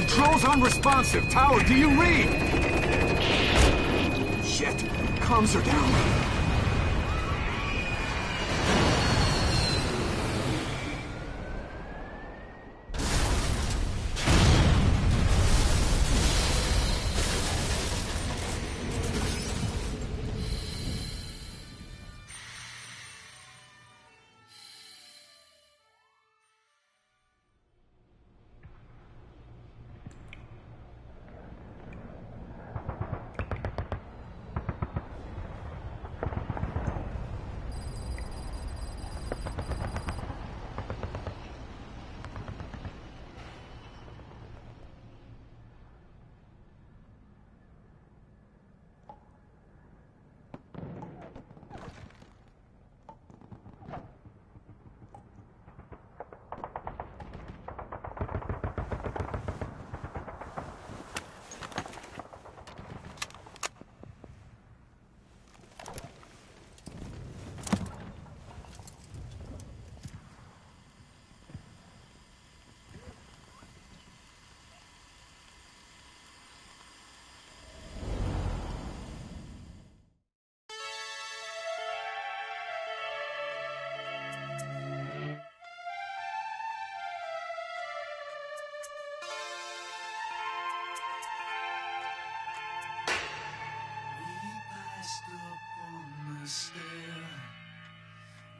Controls unresponsive. Tower, do you read? Shit. Comms are down.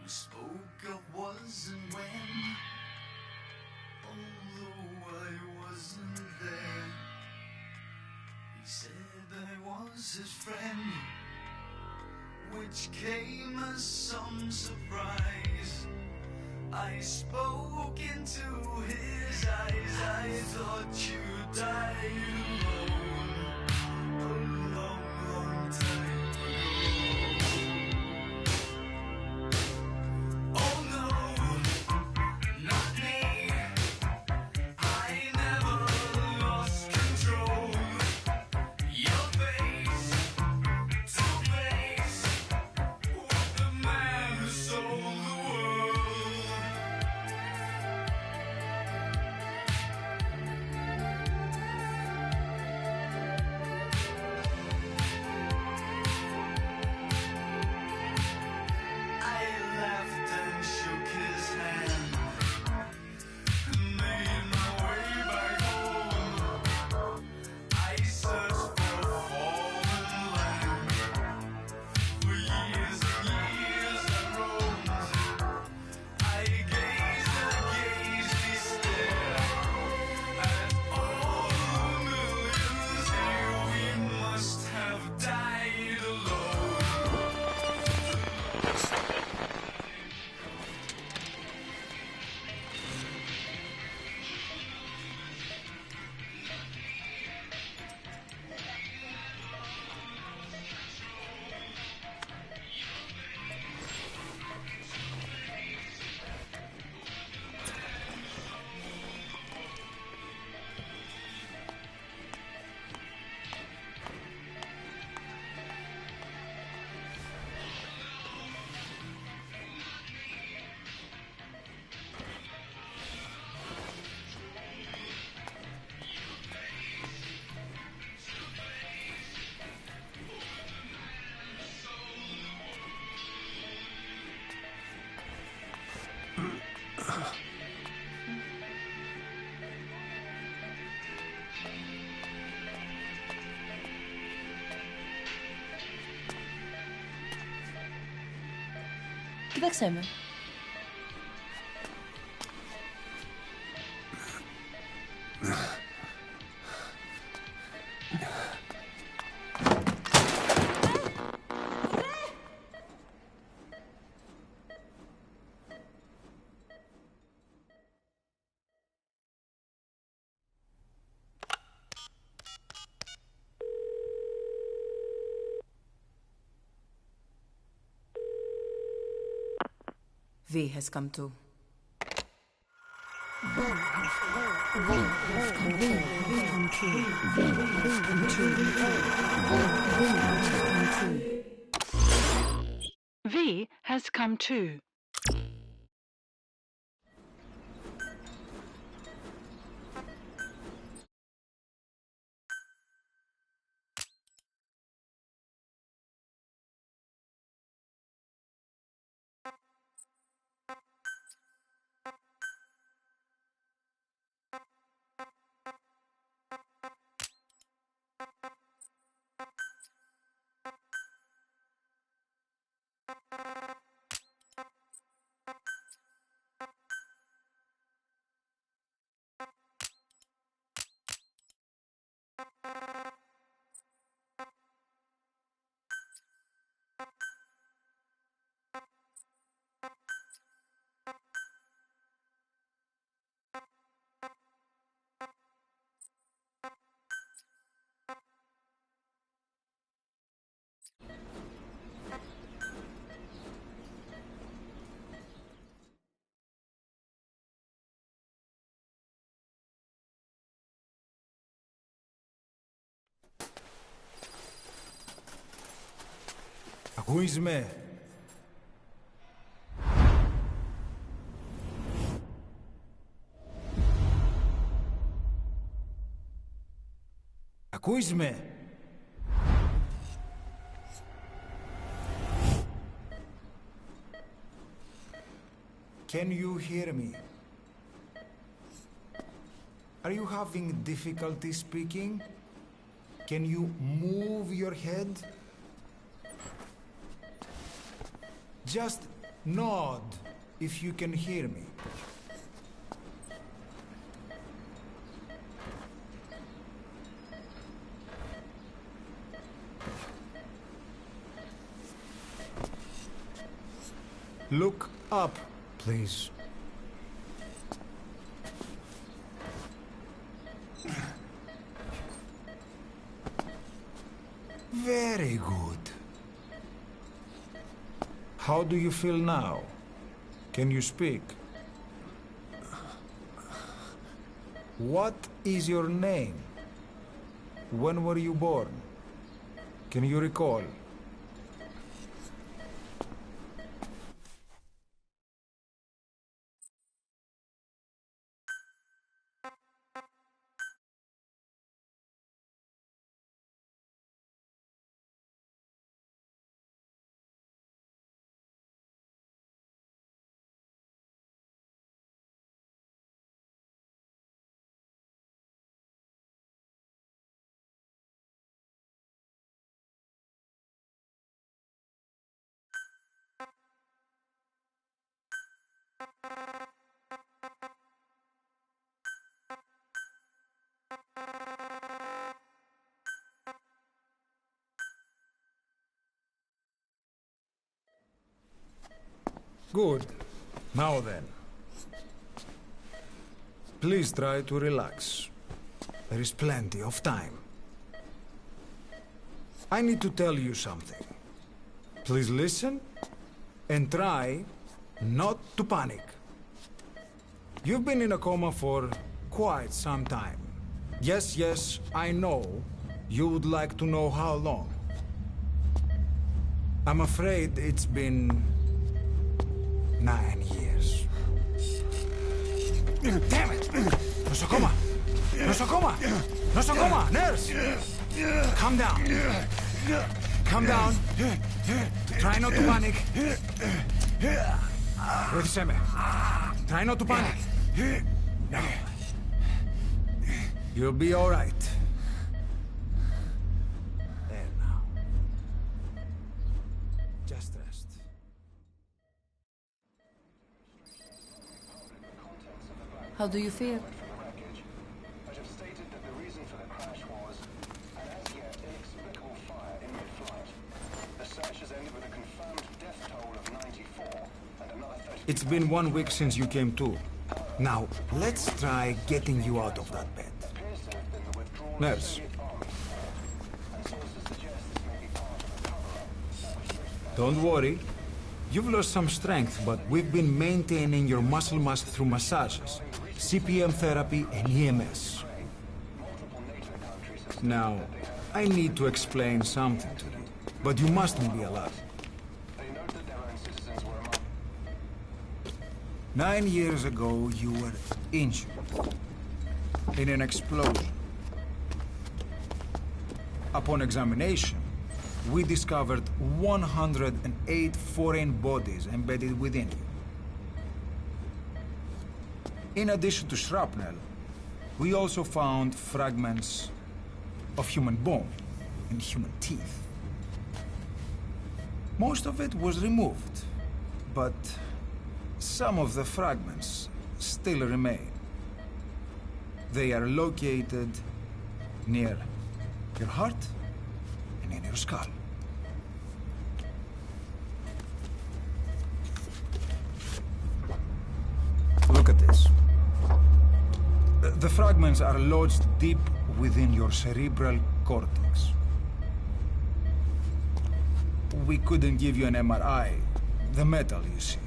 We spoke of was and when, although I wasn't there. He said I was his friend, which came as some surprise. I spoke into his eyes. I thought you died alone a long, long time ago. Oh no, not me. I never lost control. Your face to face with the man who sold the world. I laughed and shook his hand and made my way back home. I searched for a fallen land. For years and years I roamed. I gazed stare at all the millions here. We must have died alone. Que tak chcemy? V has come to. V has come too. Ακούεις με? Ακούεις με? Can you hear me? Are you having difficulty speaking? Can you move your head? Just nod if you can hear me. Look up, please. Very good. How do you feel now? Can you speak? What is your name? When were you born? Can you recall? Good. Now then. Please try to relax. There is plenty of time. I need to tell you something. Please listen and try not to panic. You've been in a coma for quite some time. Yes, I know you would like to know how long. I'm afraid it's been 9 years. Damn it! Nosocoma! Nosocoma! Nosocoma! Nurse! Calm down. Calm down. Try not to panic. Βοήθησέ με. Try not to panic. No. You'll be all right. There now. Just rest. How do you feel? But have stated that the reason for the crash was an as yet inexplicable fire in mid-flight. The search has ended with a confirmed death toll of 94 and another 30. It's been 1 week since you came to. Now, let's try getting you out of that bed. Appears to have been the withdrawal of Nurse. Soviet army. And sources suggest this may be part of a cover-up. Don't worry. You've lost some strength, but we've been maintaining your muscle mass through massages, CPM therapy, and EMS. Multiple NATO countries have Now, I need to explain something to you, but you mustn't be alarmed. they note that their own citizens were among 9 years ago, you were injured in an explosion. Upon examination, we discovered 108 foreign bodies embedded within you. In addition to shrapnel, we also found fragments of human bone and human teeth. Most of it was removed, but some of the fragments still remain. They are located near your heart, and in your skull. Look at this. The fragments are lodged deep within your cerebral cortex. We couldn't give you an MRI, the metal, you see.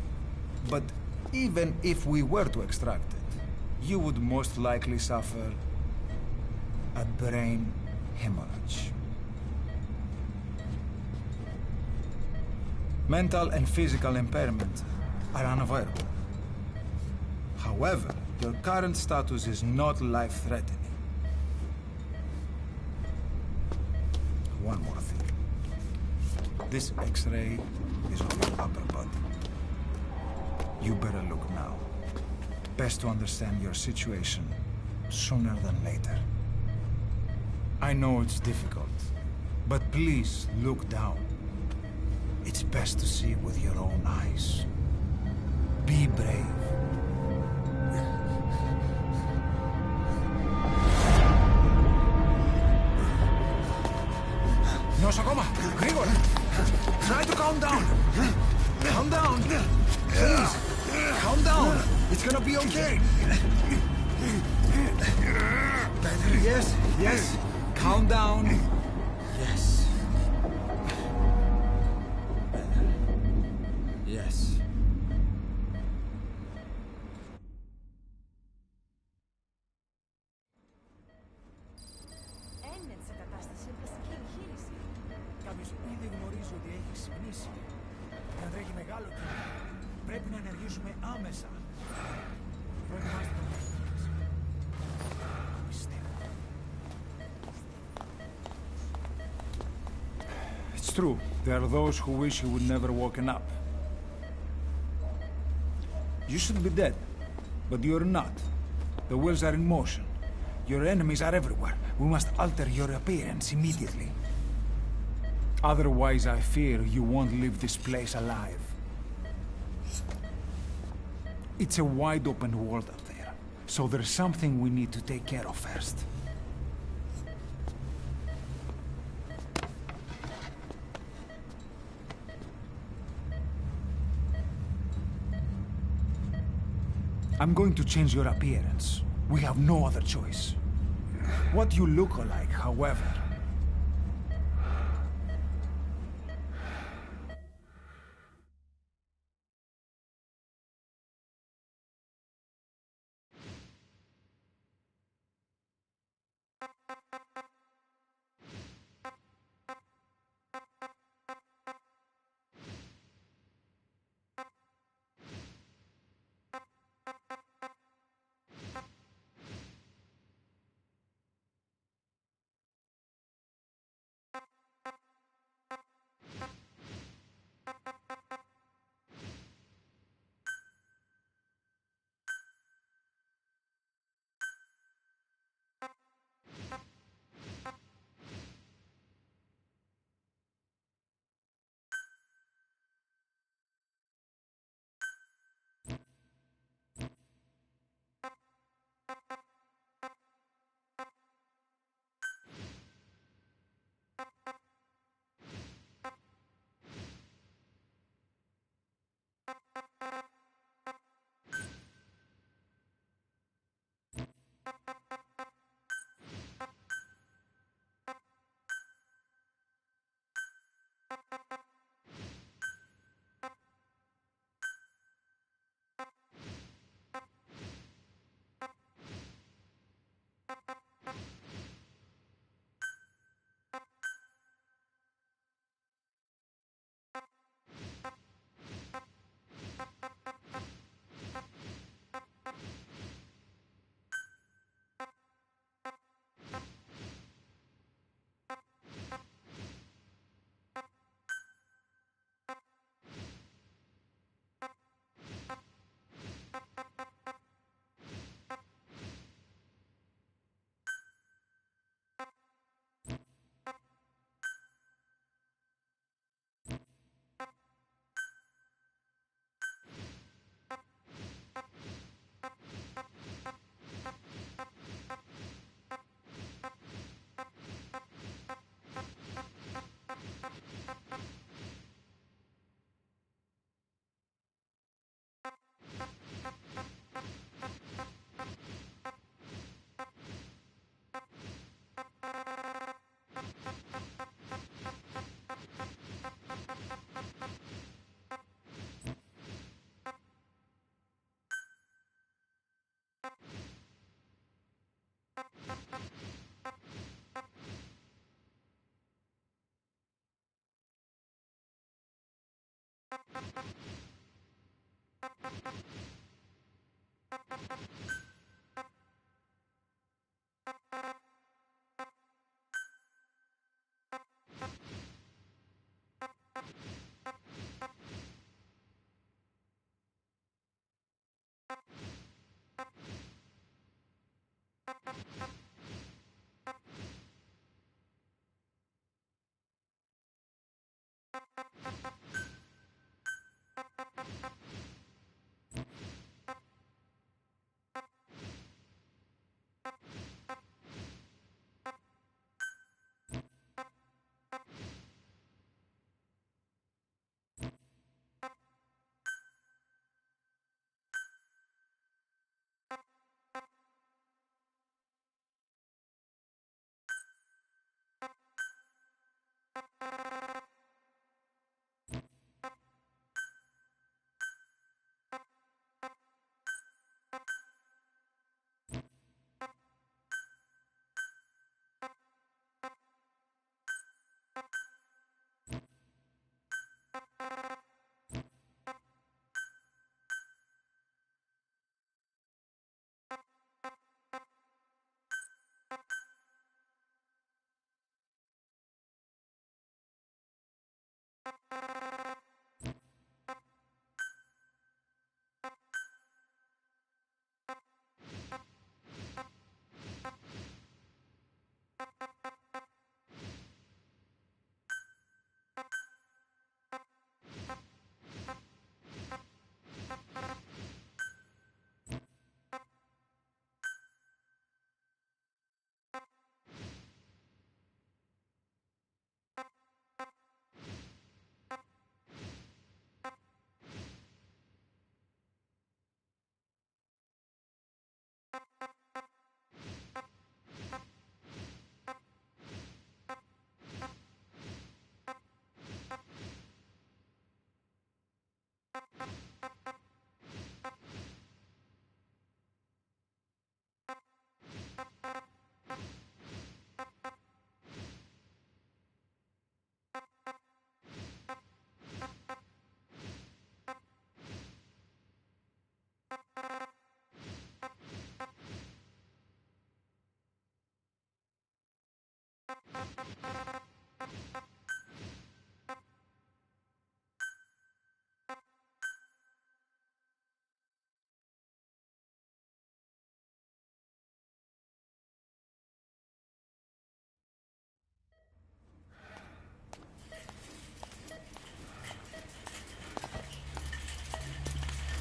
But even if we were to extract it, you would most likely suffer a brain hemorrhage. Mental and physical impairment are unavoidable. However, your current status is not life-threatening. One more thing. This X-ray is of your upper body. You better look now. Best to understand your situation sooner than later. I know it's difficult, but please look down. It's best to see with your own eyes. Be brave. Nosokoma, Grigor, try to calm down. Calm down. Please, calm down. It's gonna be okay. Yes, yes. Calm down. Yes. Yes. Έμενε σε κατάσταση βασική εγχείρηση. Κάποιος ήδη γνωρίζει ότι έχει ξυπνήσει. Και αν τρέχει μεγάλο κίνημα, πρέπει να ενεργήσουμε άμεσα. Προετοιμάστε τον εγχείρηση. Πιστεύω. It's true. There are those who wish you would never woken up. You should be dead, but you're not. The wheels are in motion. Your enemies are everywhere. We must alter your appearance immediately. Otherwise, I fear you won't leave this place alive. It's a wide open world out there, so there's something we need to take care of first. I'm going to change your appearance. We have no other choice. What you look like, however,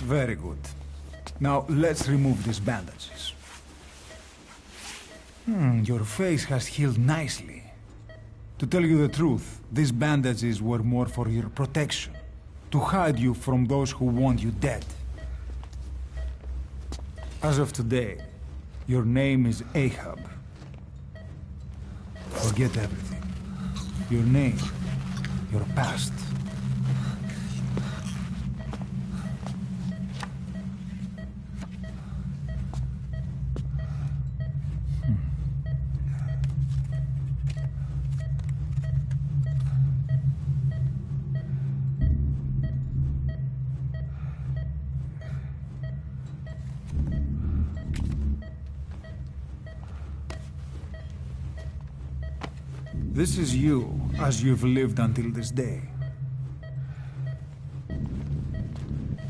Very good. Now, let's remove these bandages. Your face has healed nicely. To tell you the truth, these bandages were more for your protection. To hide you from those who want you dead. As of today, your name is Ahab. Forget everything. Your name, your past. This is you, as you've lived until this day.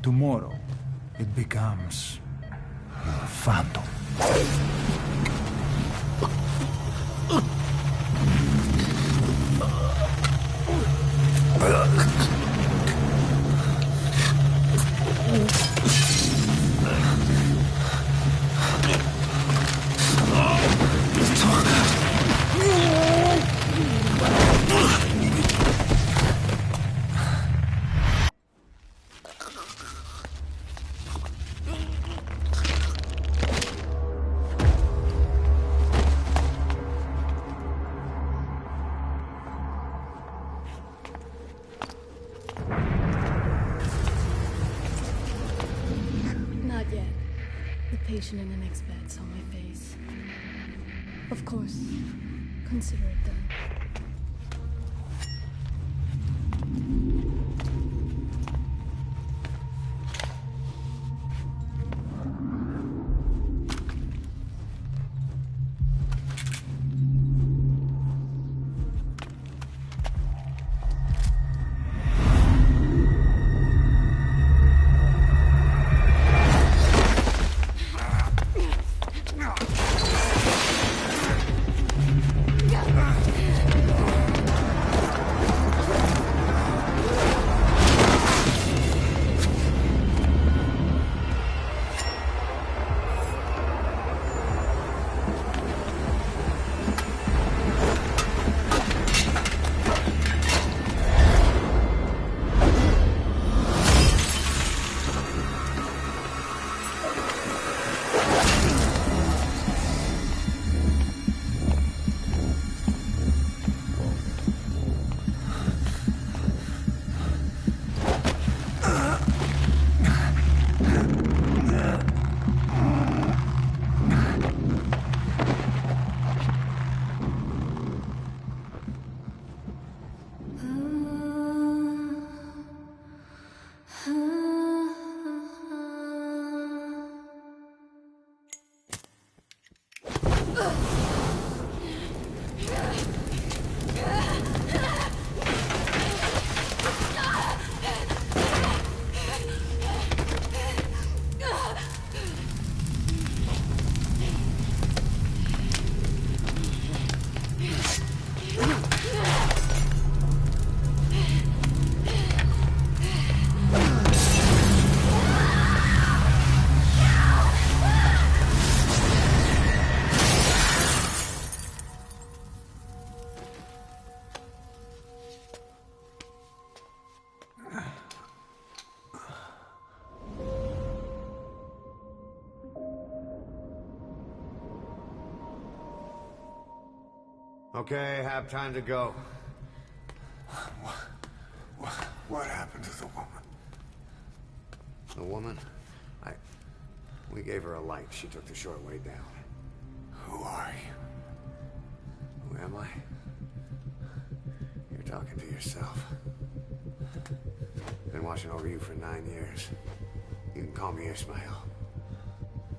Tomorrow, it becomes your phantom. Patient in the next bed saw my face. Of course, consider it done. Okay, have time to go. What happened to the woman? The woman? We gave her a light. She took the short way down. Who are you? Who am I? You're talking to yourself. Been watching over you for 9 years. You can call me Ishmael.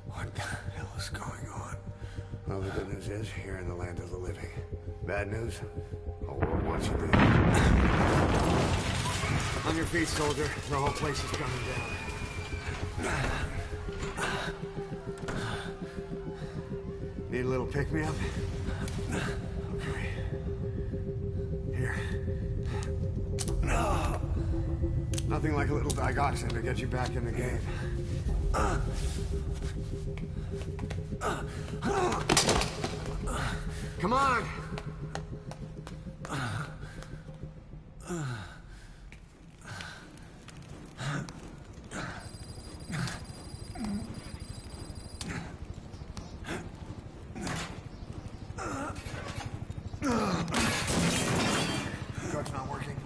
What the hell is going on? Well, the good news is, you're in the land of the living. Bad news? The world wants you dead. On your feet, soldier. The whole place is coming down. Need a little pick-me-up? Okay. Here. No. Nothing like a little digoxin to get you back in the game. Come on! Drug's not working.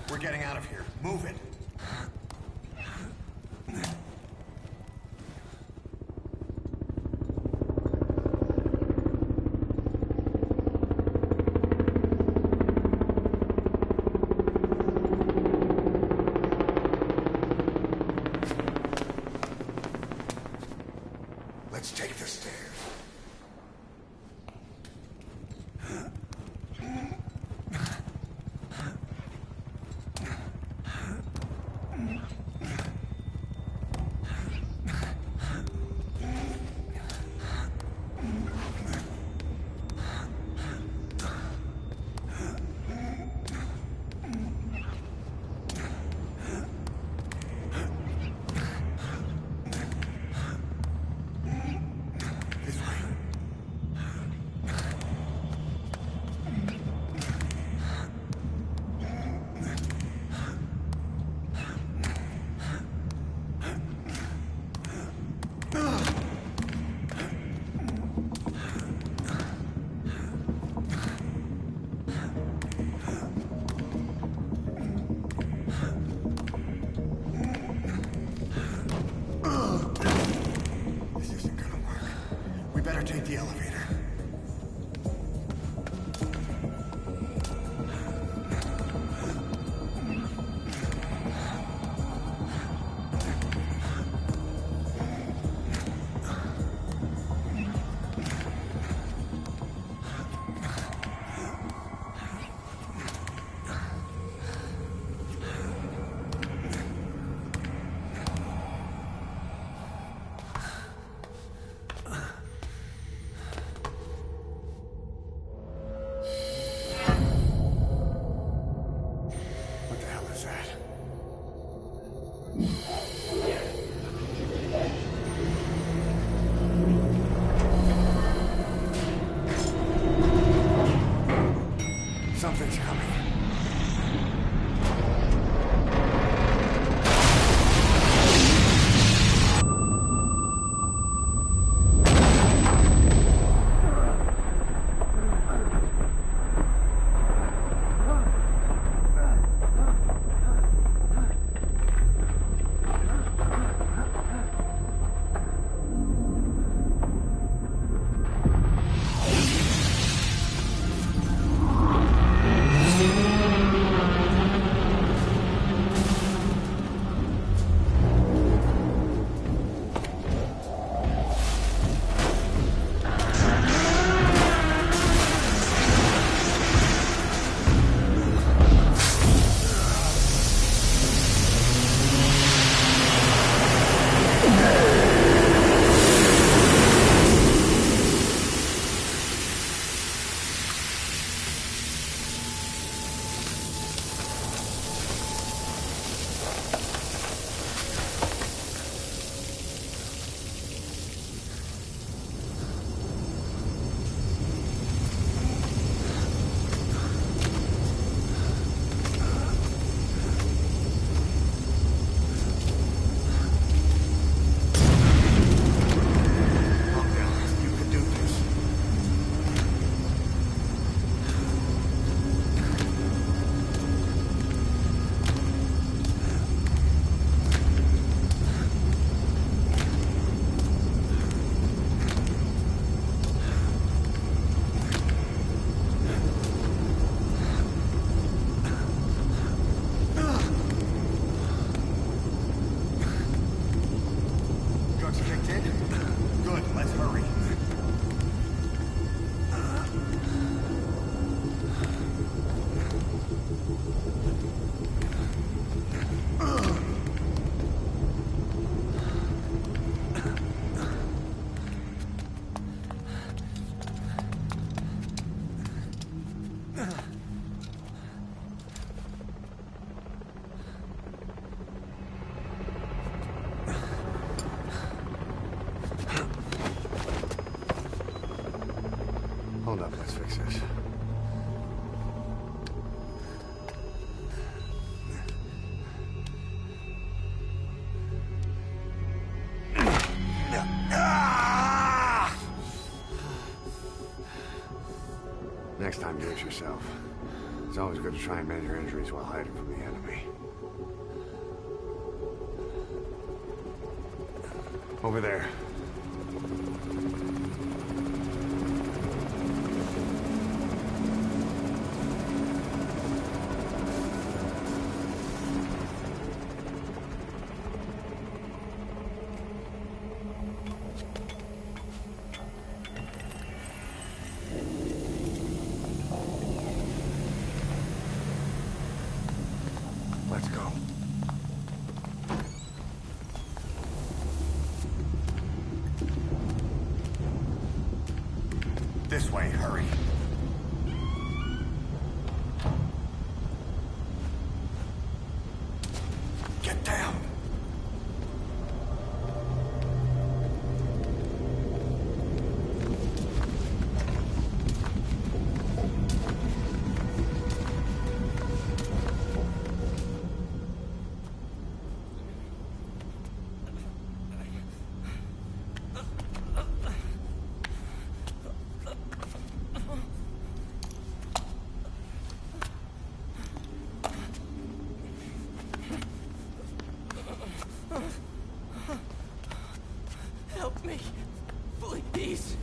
We're getting out of here. Move it. Let's take the stairs. This way. This isn't gonna work. We better take the elevator. What the hell is that? Something's coming. lights kicked in? Good, let's hurry. Hold up, let's fix this. Next time, do it yourself. It's always good to try and mend your injuries while hiding from the enemy. Over there. Let's go. This way, hurry. Get down. Help me, please.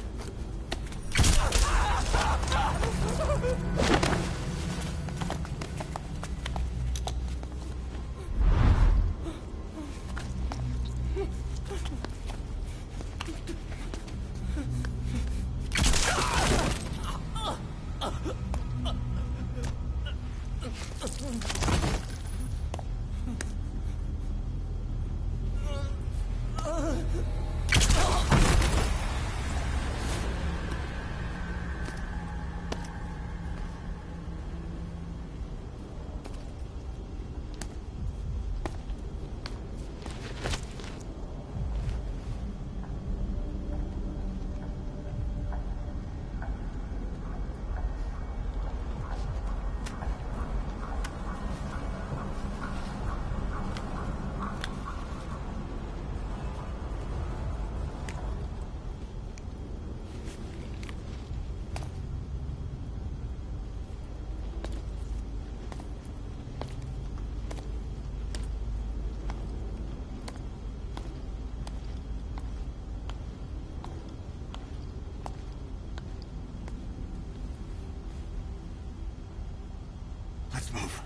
Let's move.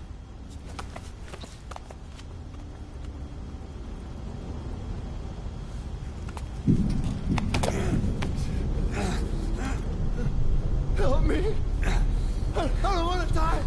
Help me. I don't want to die.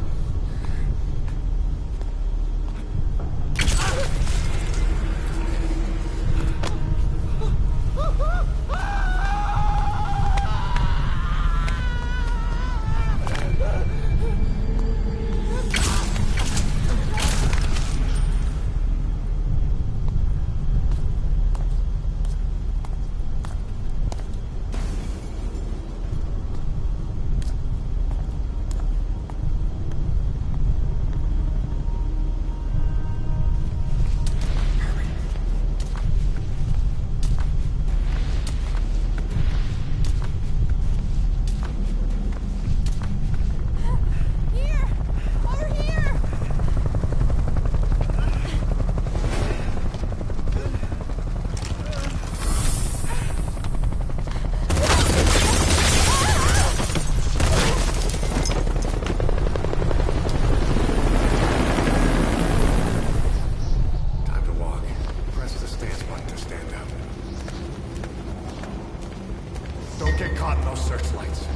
those searchlights.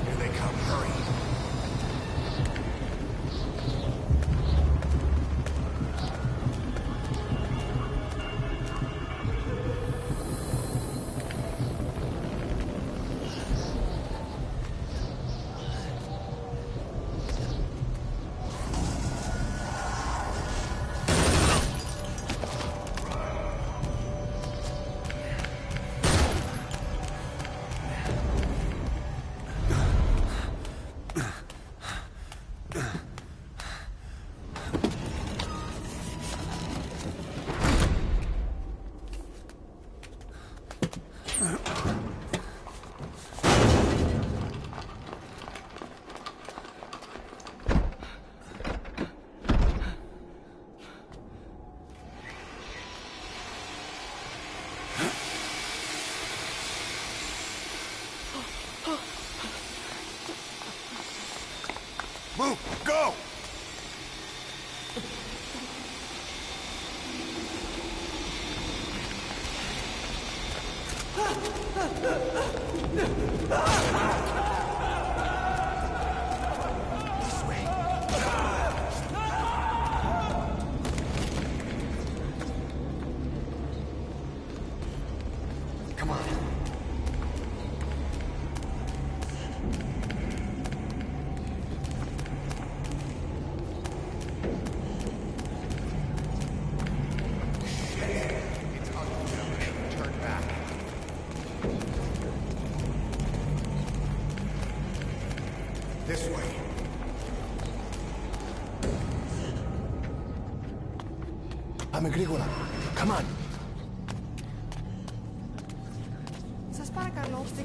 Here they come, hurry. Move! Go! This way. Come on. This way. Πάμε γρήγορα. Come on. Σας παρακαλώ, τι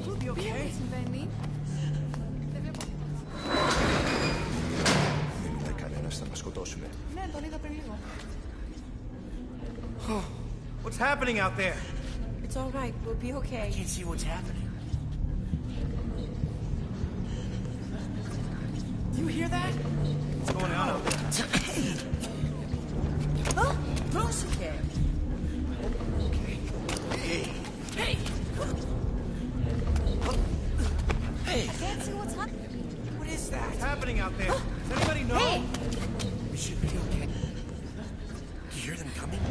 συμβαίνει. Δεν βλέπω τίποτα. Δεν είδα κανένας, θα μας σκοτώσουνε. Ναι, τον είδα πριν λίγο. What's happening out there? It's all right, we'll be okay. I can't see what's happening. Do you hear that? What's going on out there? Huh? Close again. Hey! Hey! Hey! I can't see what's happening. What is that? What's happening out there? Does anybody know? Hey! We should be okay. Do you hear them coming?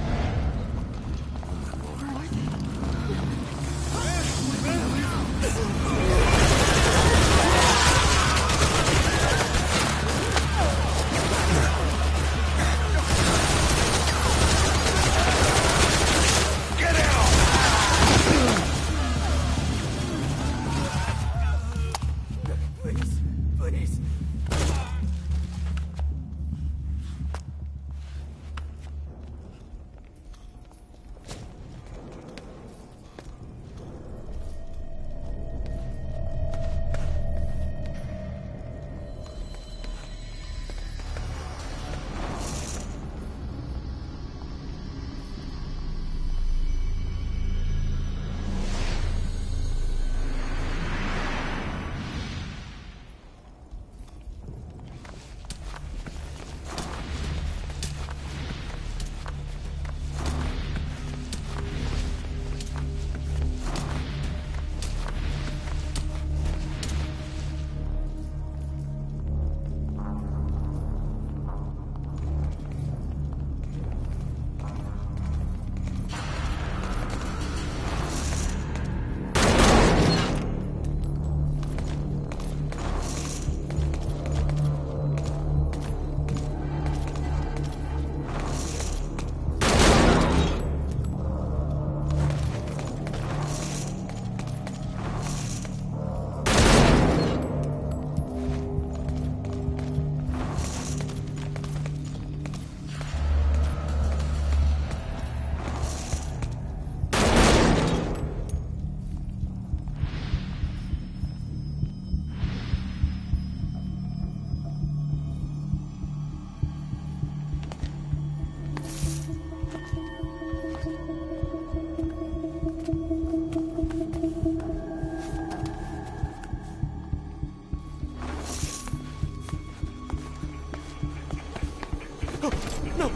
No!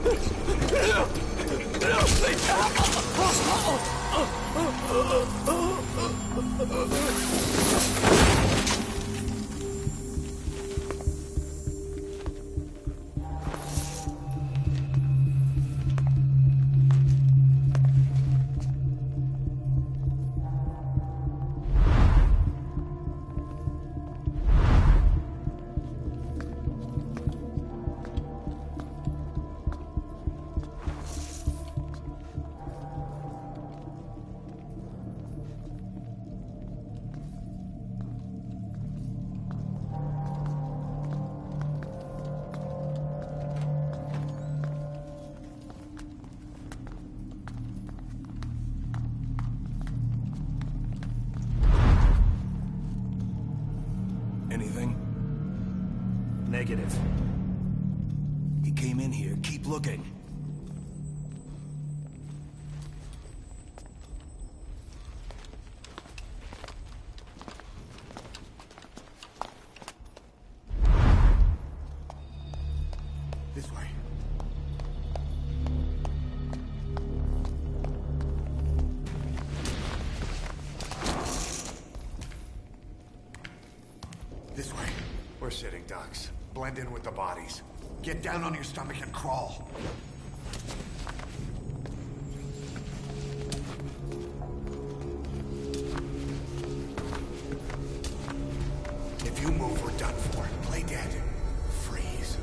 Anything? Negative. He came in here. Keep looking. This way. This way. We're sitting ducks. Blend in with the bodies. Get down on your stomach and crawl. If you move, we're done for. Play dead. Freeze.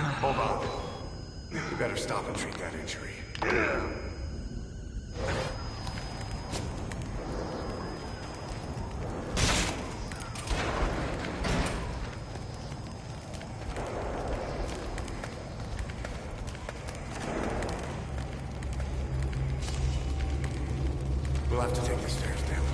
Hold on. You better stop and treat that injury. We'll have to take the stairs down.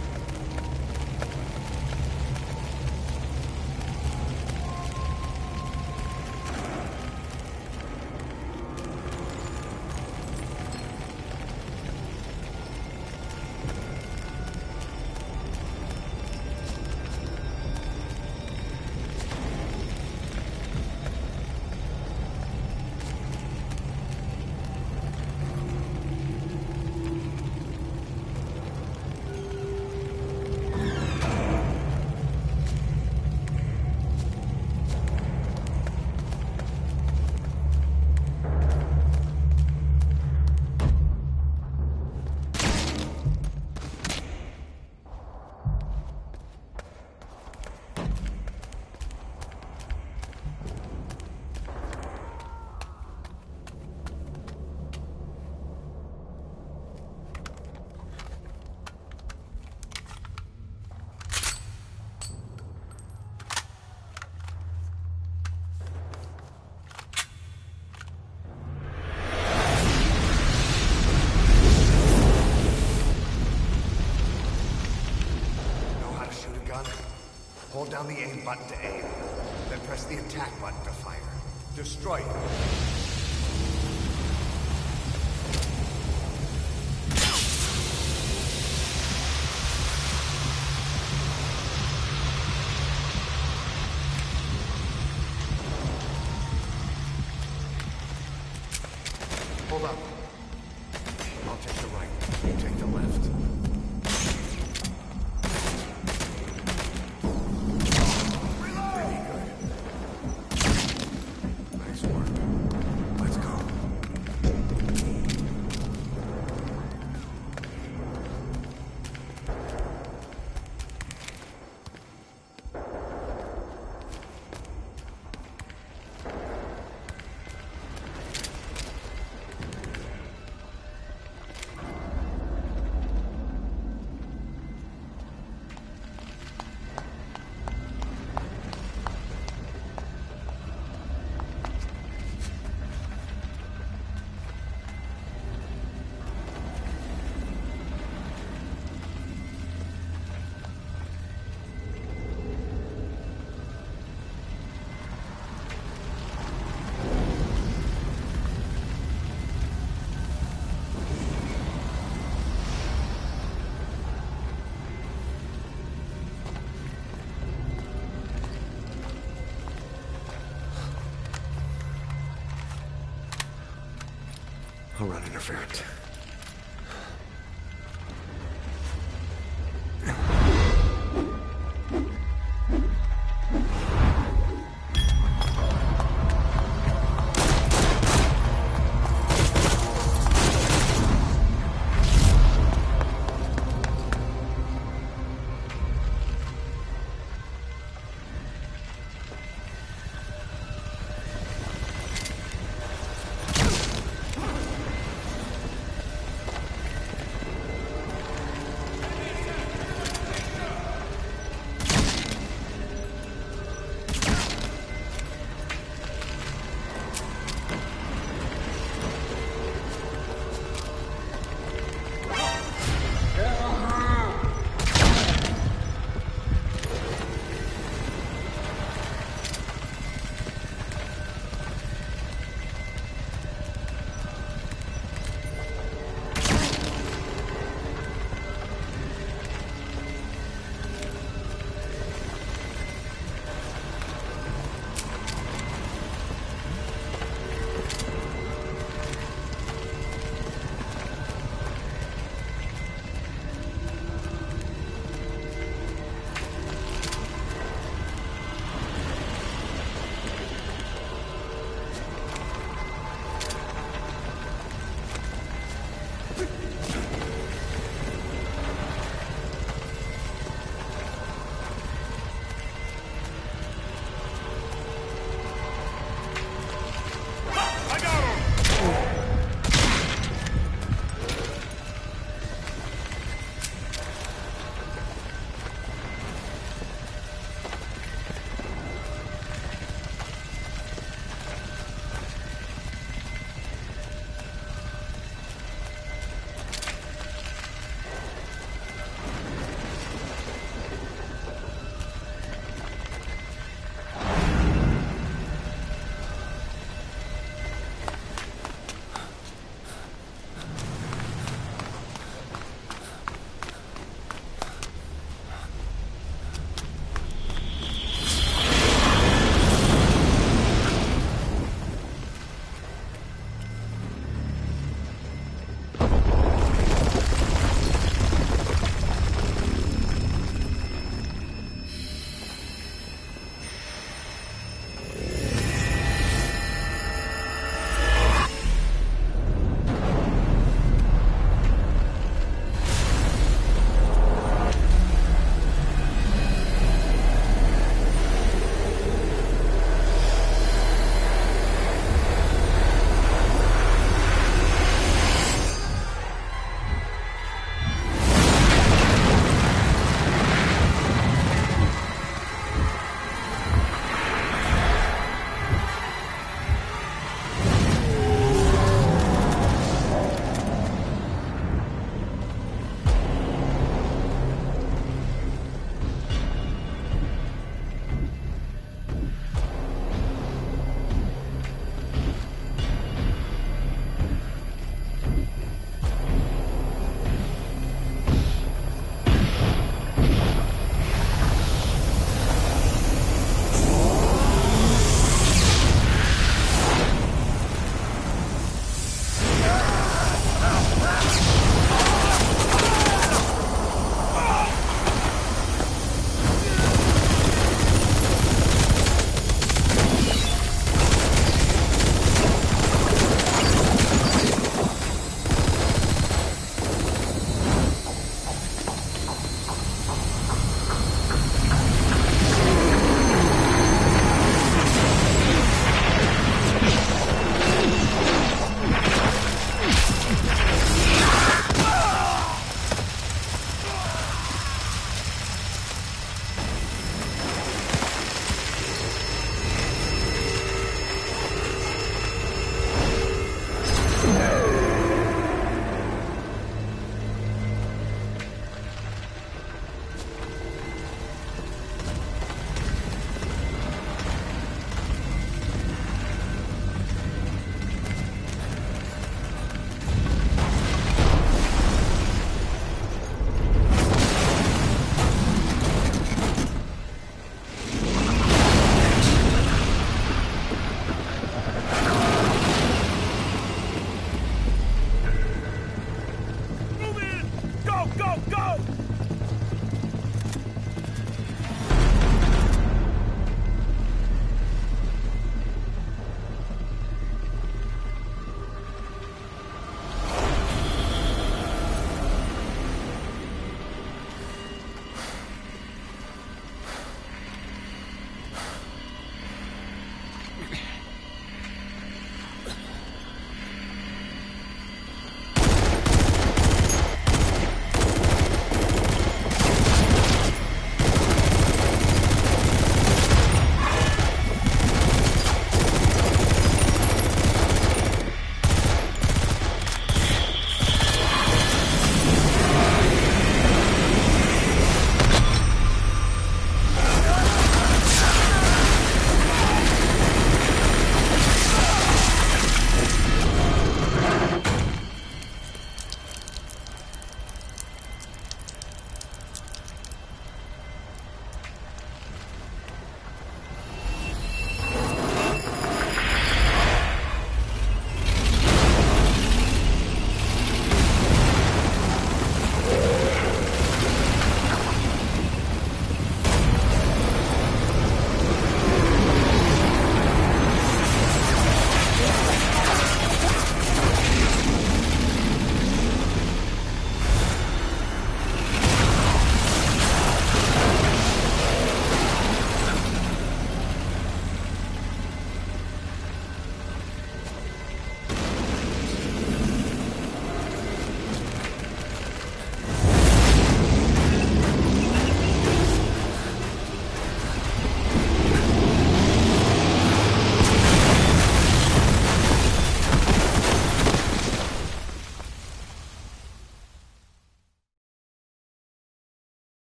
Hold down the aim button to aim, then press the attack button to fire. Destroy it. Hold up. I'll take the right. You take the left. I'll run interference.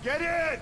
Get in!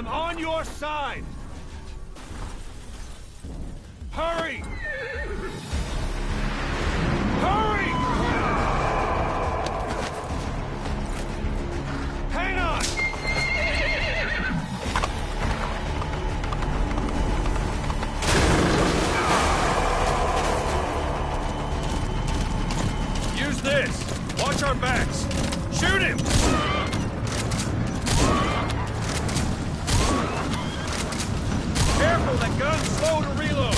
I'm on your side! Hurry! Hurry! Hang on! Use this! Watch our backs! Shoot him! Careful, that gun's slow to reload!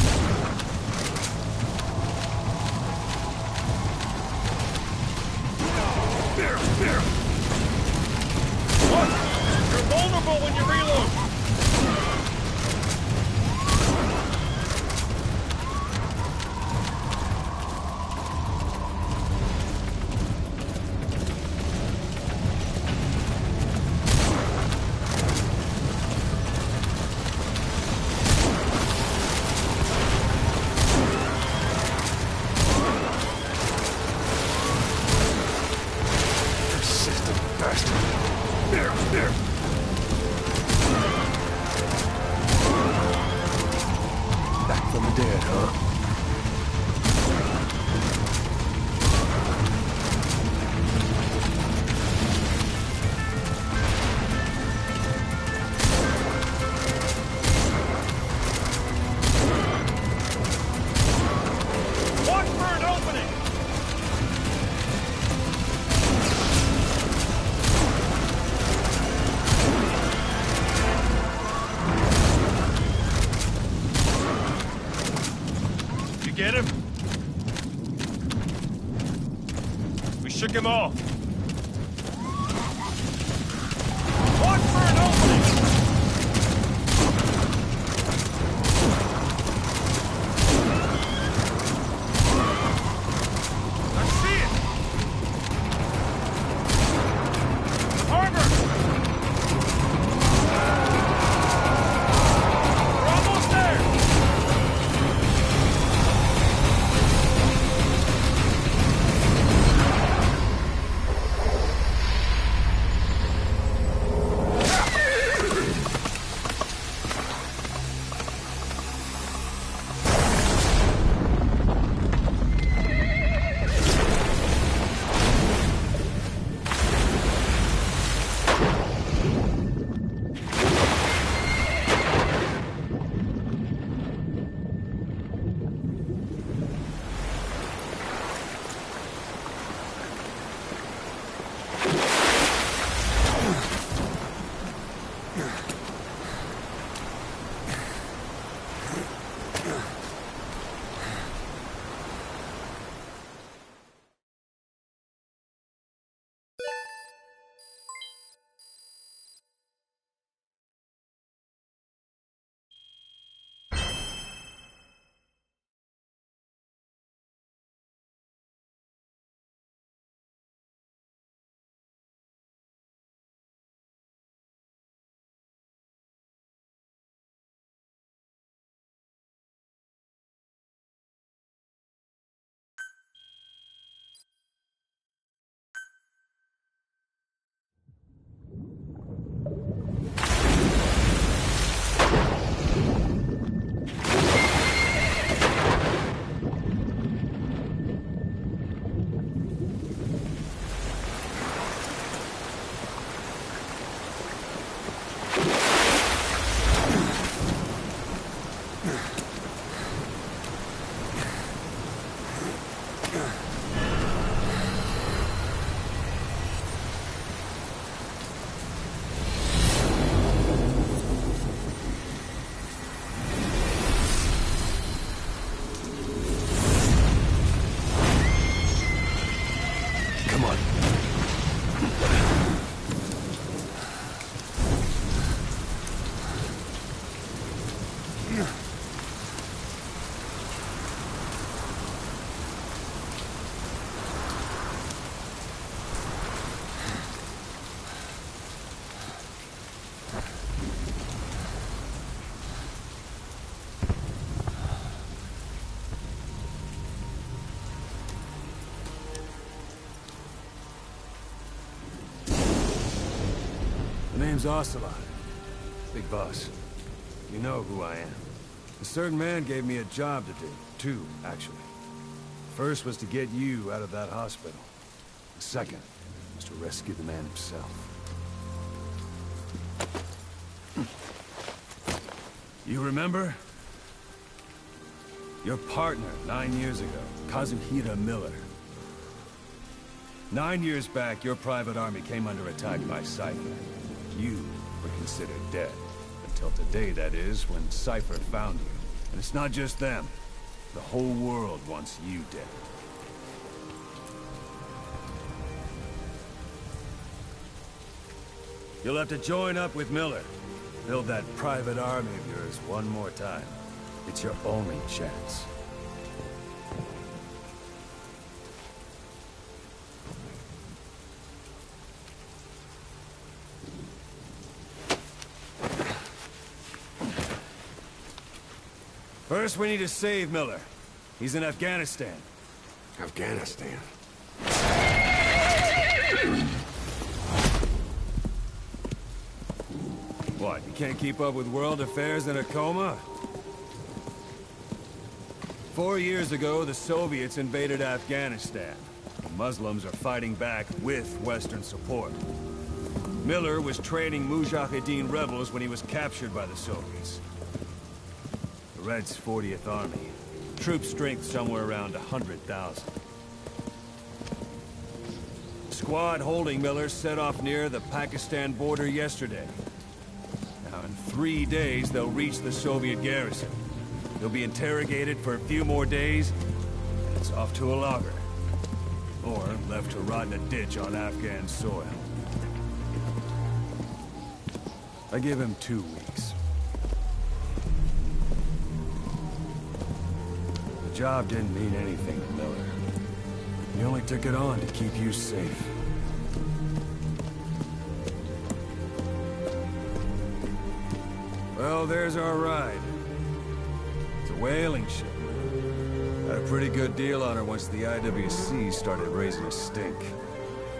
from the dead, huh? Watch for an opening! You get him? We shook him off. Watch for an opening! I see it! Harbor! We're almost there! Come on. The name's Ocelot. Big boss. You know who I am. A certain man gave me a job to do. Two, actually. First was to get you out of that hospital. The second was to rescue the man himself. You remember? Your partner 9 years ago, Kazuhira Miller. 9 years back, your private army came under attack by Cypher. You were considered dead. Until today, that is, when Cypher found you. And it's not just them. The whole world wants you dead. You'll have to join up with Miller. Build that private army of yours one more time. It's your only chance. First, we need to save Miller. He's in Afghanistan. Afghanistan? What, you can't keep up with world affairs in a coma? 4 years ago, the Soviets invaded Afghanistan. The Muslims are fighting back with Western support. Miller was training Mujahideen rebels when he was captured by the Soviets. The Reds' 40th Army. Troop strength somewhere around 100,000. The squad holding Miller set off near the Pakistan border yesterday. Now, in 3 days, they'll reach the Soviet garrison. They'll be interrogated for a few more days, and it's off to a lager. Or left to rot in a ditch on Afghan soil. I give him 2 weeks. The job didn't mean anything to Miller. He only took it on to keep you safe. Well, there's our ride. It's a whaling ship. Had a pretty good deal on her once the IWC started raising a stink.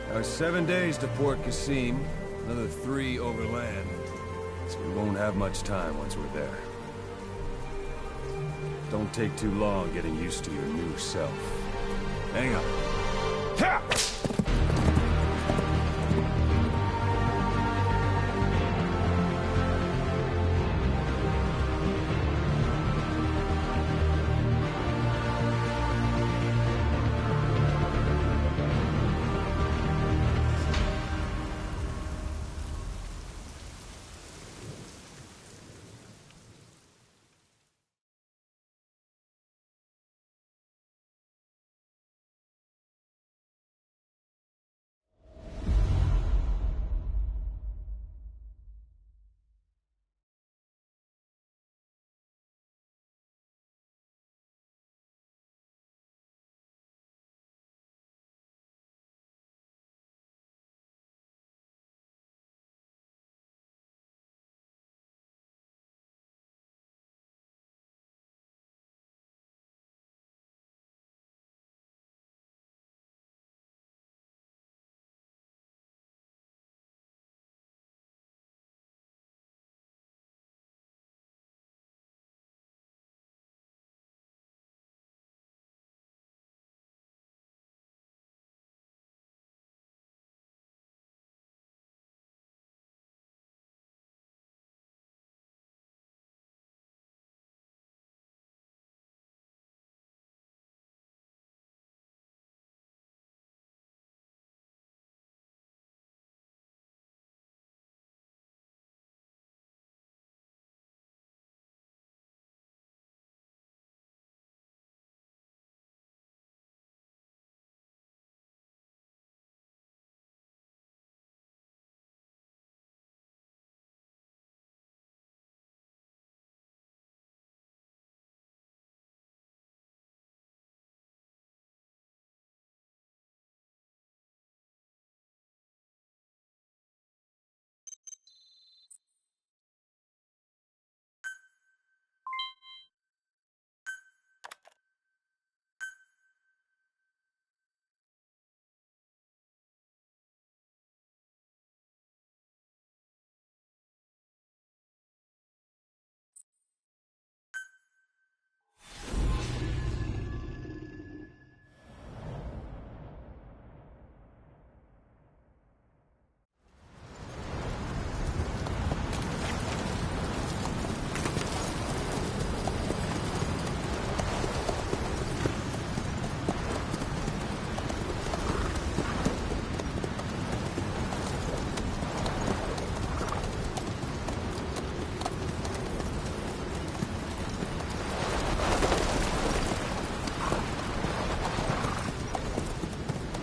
Now it's 7 days to Port Qasim, another 3 overland. So we won't have much time once we're there. Don't take too long getting used to your new self. Hang on. Ha!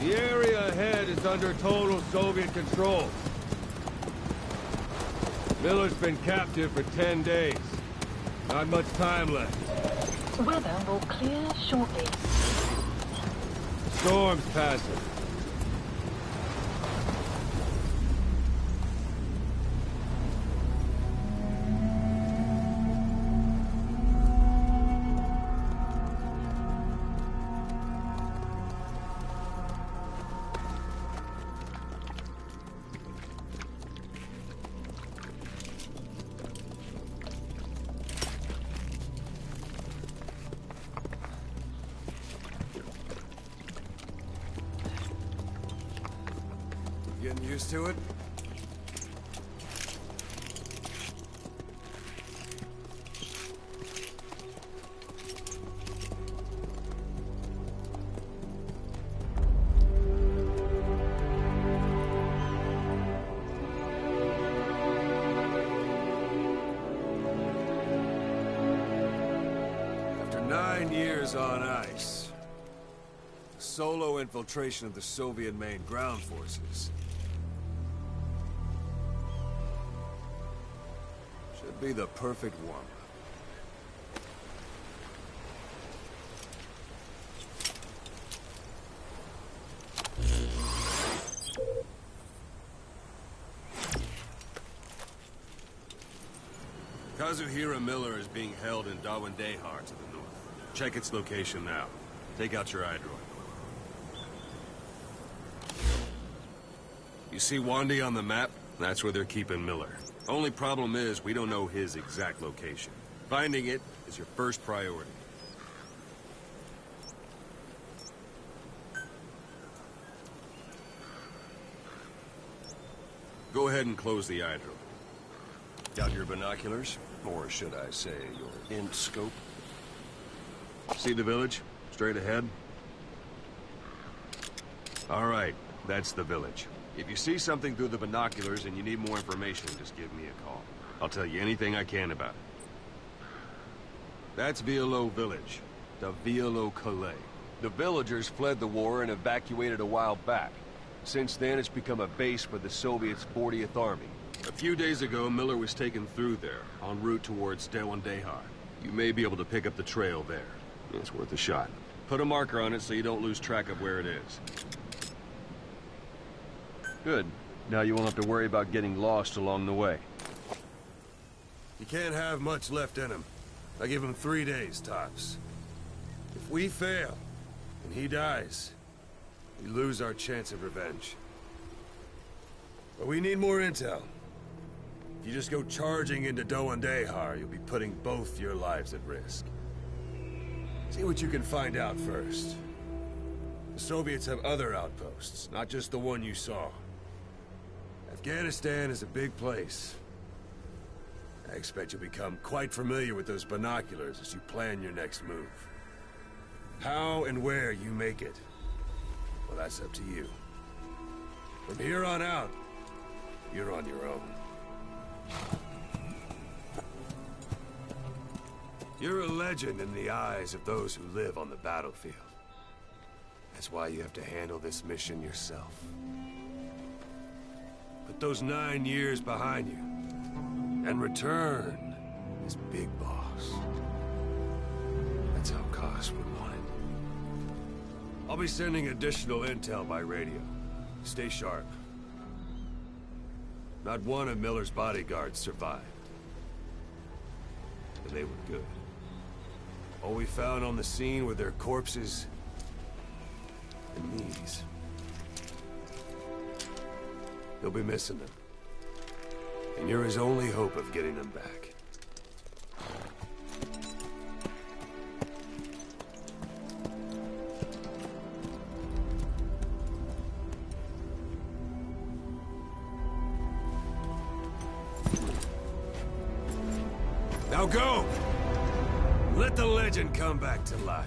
The area ahead is under total Soviet control. Miller's been captive for 10 days. Not much time left. Weather will clear shortly. Storm's passing. Getting used to it? After 9 years on ice, solo infiltration of the Soviet main ground forces should be the perfect warm-up. Kazuhira Miller is being held in Dawandehar to the north. Check its location now. Take out your iDroid. You see Wandy on the map? That's where they're keeping Miller. Only problem is, we don't know his exact location. Finding it is your first priority. Go ahead and close the iDroid. Got your binoculars? Or should I say, your int scope? See the village? Straight ahead? All right, that's the village. If you see something through the binoculars and you need more information, just give me a call. I'll tell you anything I can about it. That's Violo Village, the Violo Calais. The villagers fled the war and evacuated a while back. Since then, it's become a base for the Soviets' 40th Army. A few days ago, Miller was taken through there, en route towards Dawandehar. You may be able to pick up the trail there. It's worth a shot. Put a marker on it so you don't lose track of where it is. Good. Now you won't have to worry about getting lost along the way. You can't have much left in him. I give him 3 days, tops. If we fail, and he dies, we lose our chance of revenge. But we need more intel. If you just go charging into Dawandehar, you'll be putting both your lives at risk. See what you can find out first. The Soviets have other outposts, not just the one you saw. Afghanistan is a big place. I expect you'll become quite familiar with those binoculars as you plan your next move. How and where you make it, well, that's up to you. From here on out, you're on your own. You're a legend in the eyes of those who live on the battlefield. That's why you have to handle this mission yourself. Put those 9 years behind you, and return as Big Boss. That's how Koss would want it. I'll be sending additional intel by radio. Stay sharp. Not one of Miller's bodyguards survived. But they were good. All we found on the scene were their corpses and knees. They'll be missing them. And you're his only hope of getting them back. Now go! Let the legend come back to life.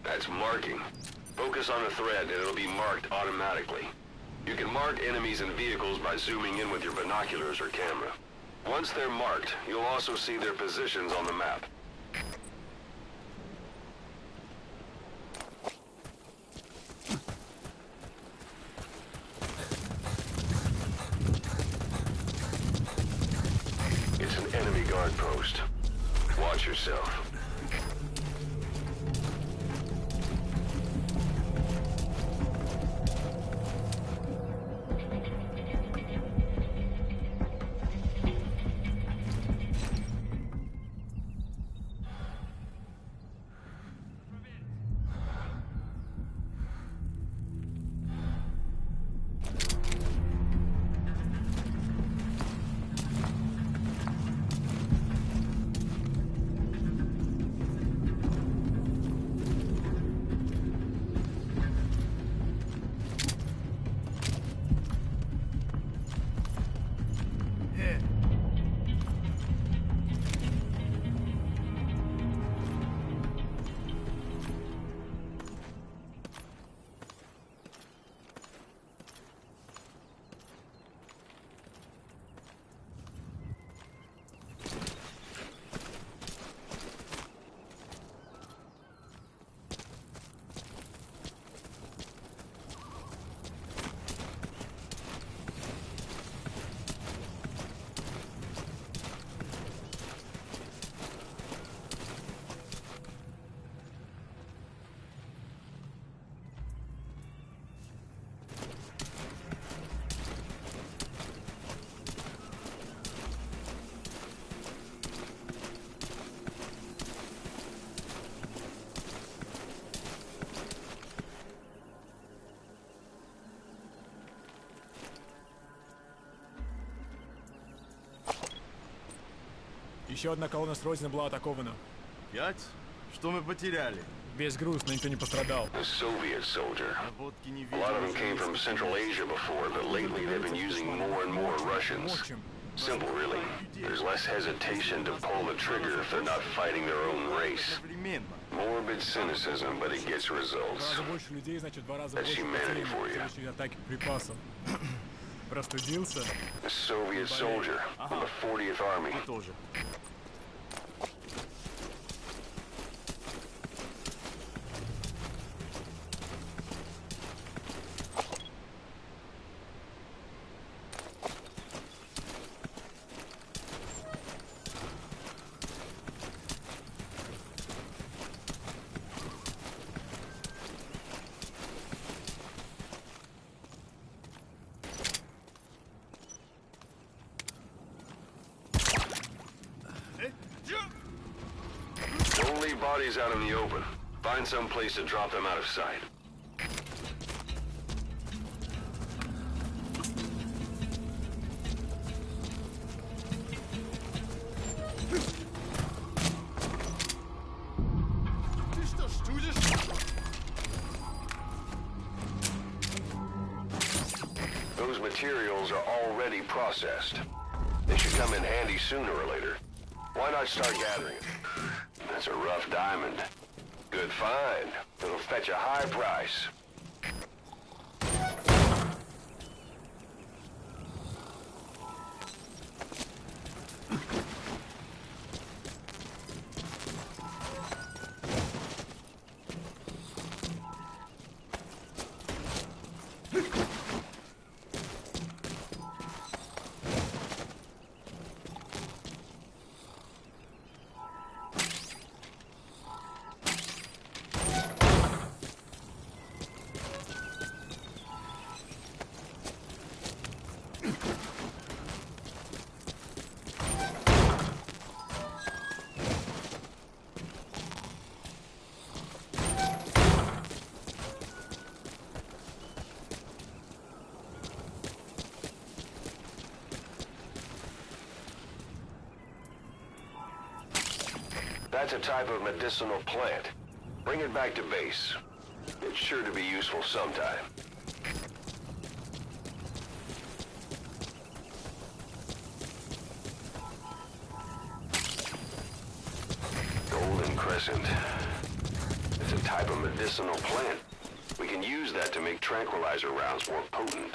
That's marking. Focus on a thread and it'll be marked automatically. You can mark enemies and vehicles by zooming in with your binoculars or camera. Once they're marked, you'll also see their positions on the map. It's an enemy guard post. Watch yourself. Еще одна колонна с Родины была атакована. 5? Что мы потеряли? Весь груз, но никто не пострадал. A Soviet soldier. A lot of them came from Central Asia before, but lately they've been using more and more Russians. Simple, really. There's less hesitation to pull the trigger if they're not fighting their own race. Morbid cynicism, but it gets results. That's humanity for you. Атаки припасов. Простудился? A Soviet soldier from the 40th Army. Тоже. Don't leave bodies out in the open. Find some place to drop them out of sight. Those materials are already processed. They should come in handy sooner or later. Why not start gathering it? That's a rough diamond. Good find. It'll fetch a high price. That's a type of medicinal plant. Bring it back to base. It's sure to be useful sometime. Golden Crescent. It's a type of medicinal plant. We can use that to make tranquilizer rounds more potent.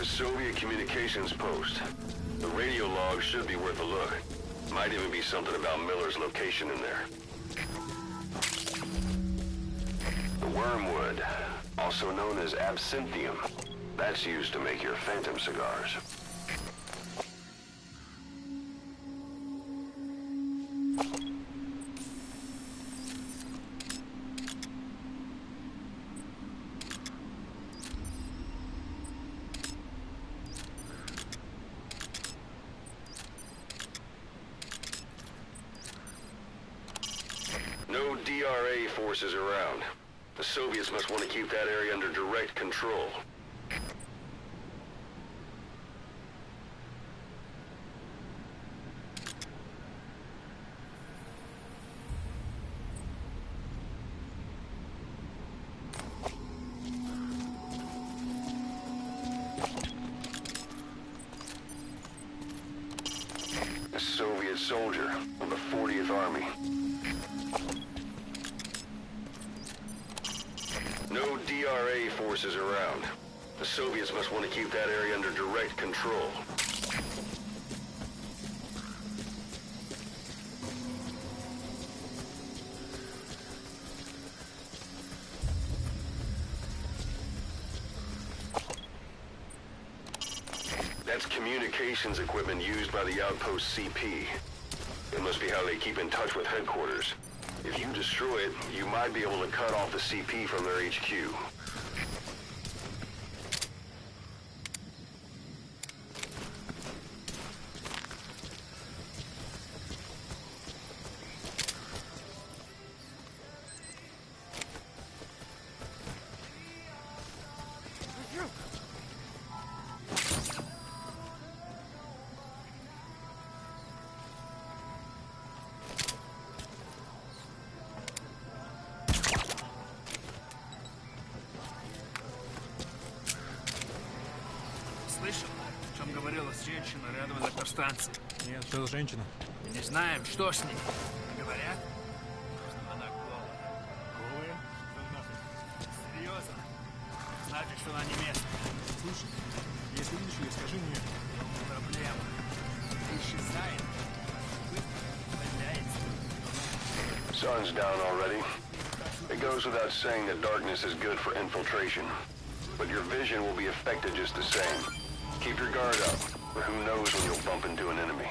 Soviet communications post. The radio log should be worth a look. Might even be something about Miller's location in there. The wormwood, also known as absinthium. That's used to make your phantom cigars. No DRA forces around. The Soviets must want to keep that area under direct control. A Soviet soldier of the 40th Army. No DRA forces around. The Soviets must want to keep that area under direct control. That's communications equipment used by the outpost CP. It must be how they keep in touch with headquarters. If you destroy it, you might be able to cut off the CP from their HQ. Слышал, о чем говорила женщина рядом с электростанцией? Нет, что за женщина? Мы не знаем, что с ней. Говорят, что она голая. Голая? Серьезно? Значит, что она не местная. Слушай, если видишь ее, скажи мне. Не проблема. Исчезает. Валяется. Sun's down already. It goes without saying that darkness is good for infiltration. But your vision will be affected just the same. Keep your guard up, or who knows when you'll bump into an enemy.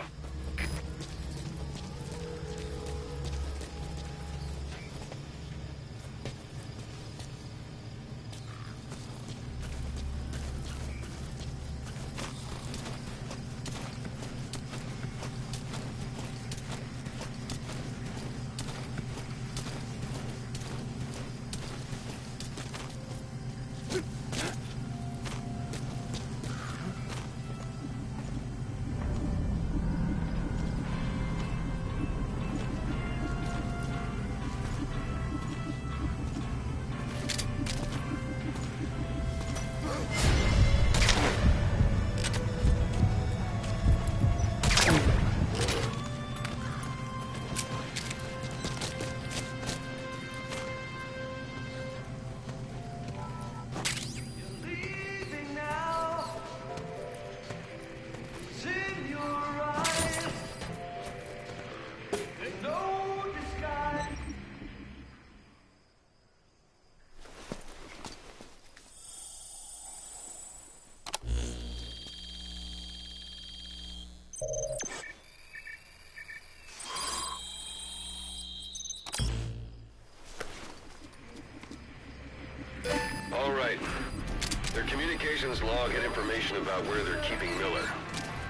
I'll get information about where they're keeping Miller.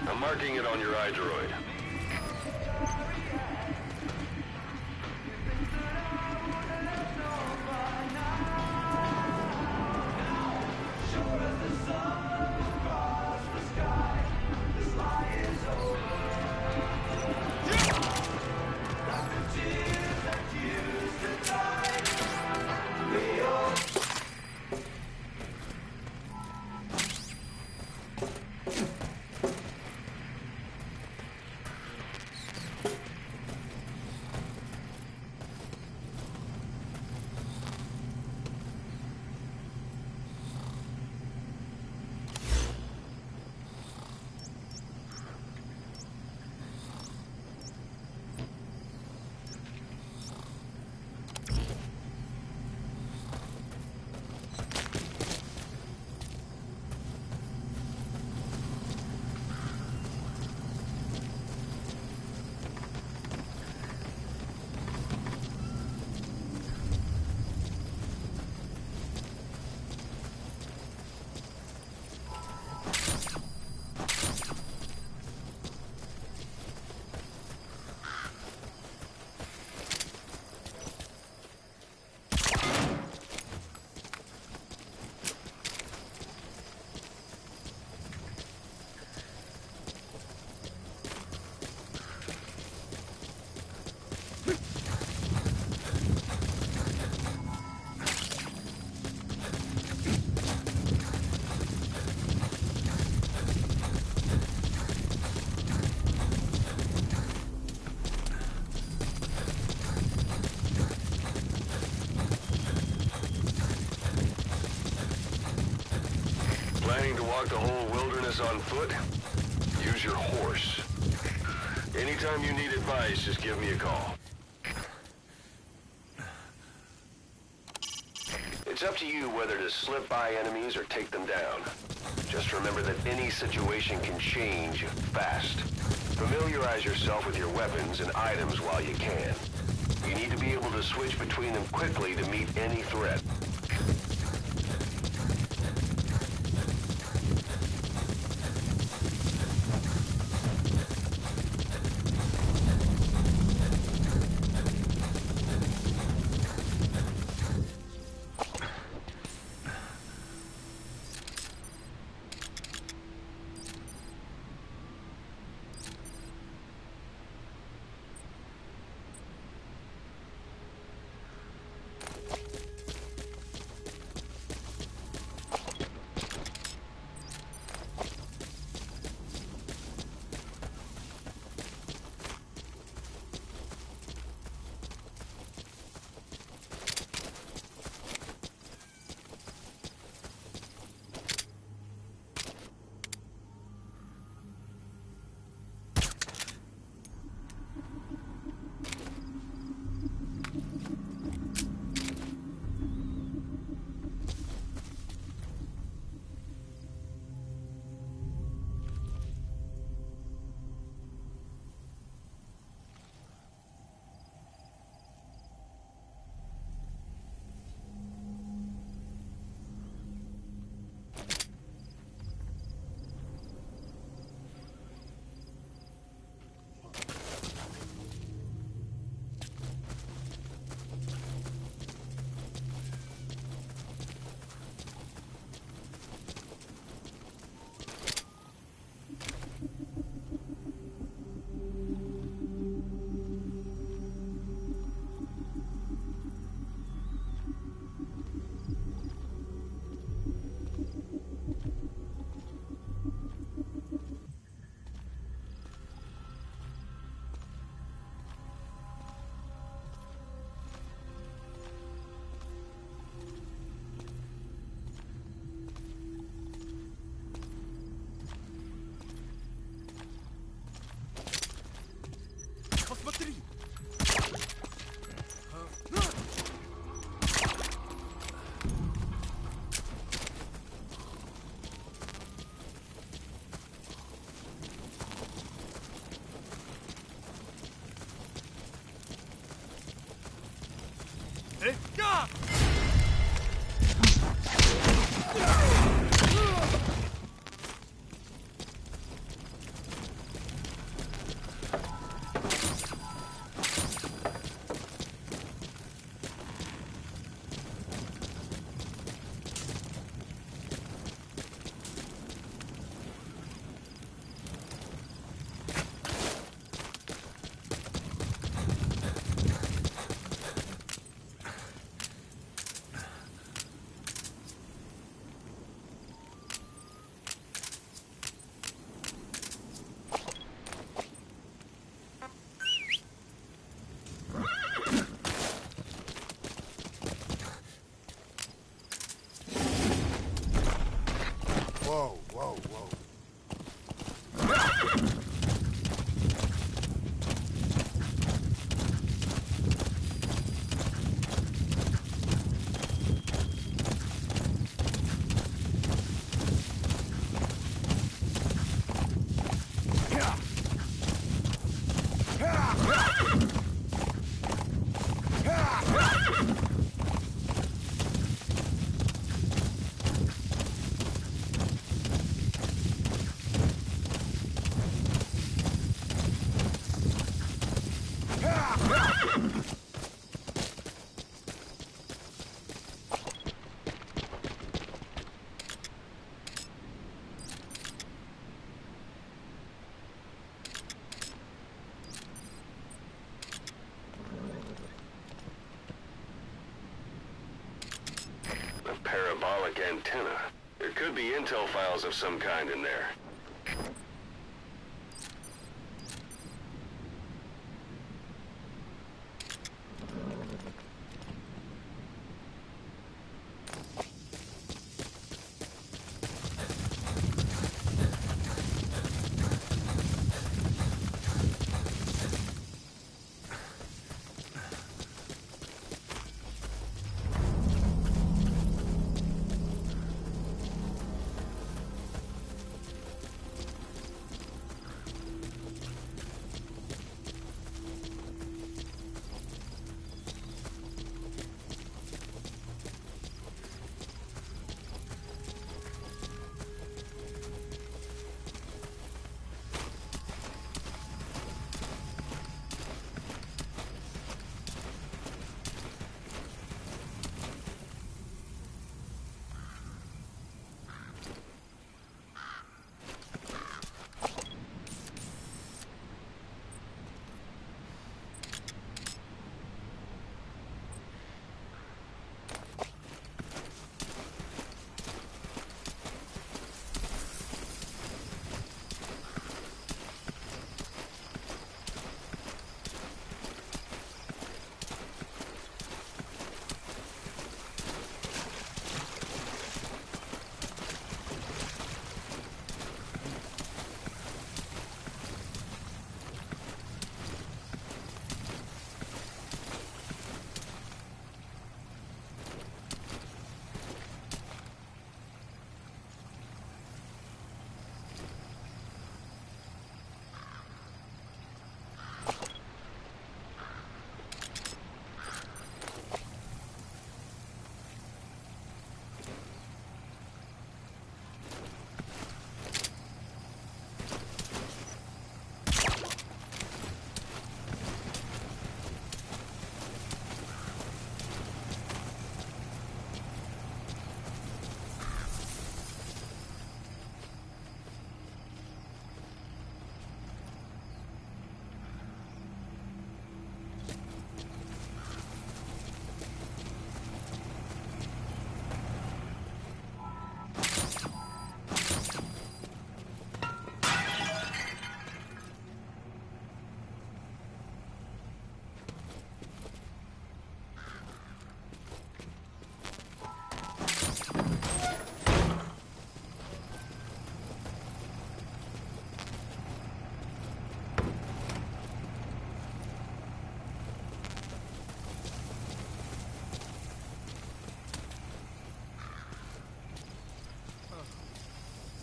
I'm marking it on your iDroid. Planning to walk the whole wilderness on foot? Use your horse. Anytime you need advice, just give me a call. It's up to you whether to slip by enemies or take them down. Just remember that any situation can change fast. Familiarize yourself with your weapons and items while you can. You need to be able to switch between them quickly to meet any threat. whoa, whoa. Parabolic antenna. There could be intel files of some kind in there.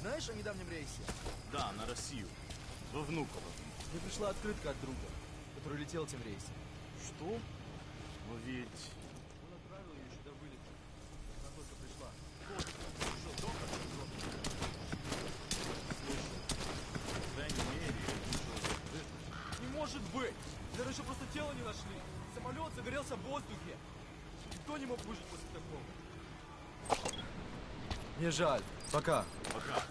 Знаешь о недавнем рейсе? Да, на Россию. Во Внуково. Мне пришла открытка от друга, который летел тем рейсом. Что? Но ведь... Он отправил ее еще до вылета. Она только пришла. Вот, что, доктор? Слушай, по крайней мере, вышел из открытки. Не может быть! Наверное, еще просто тело не нашли. Самолет загорелся в воздухе. Никто не мог выжить после такого. Мне жаль. Пока. Пока.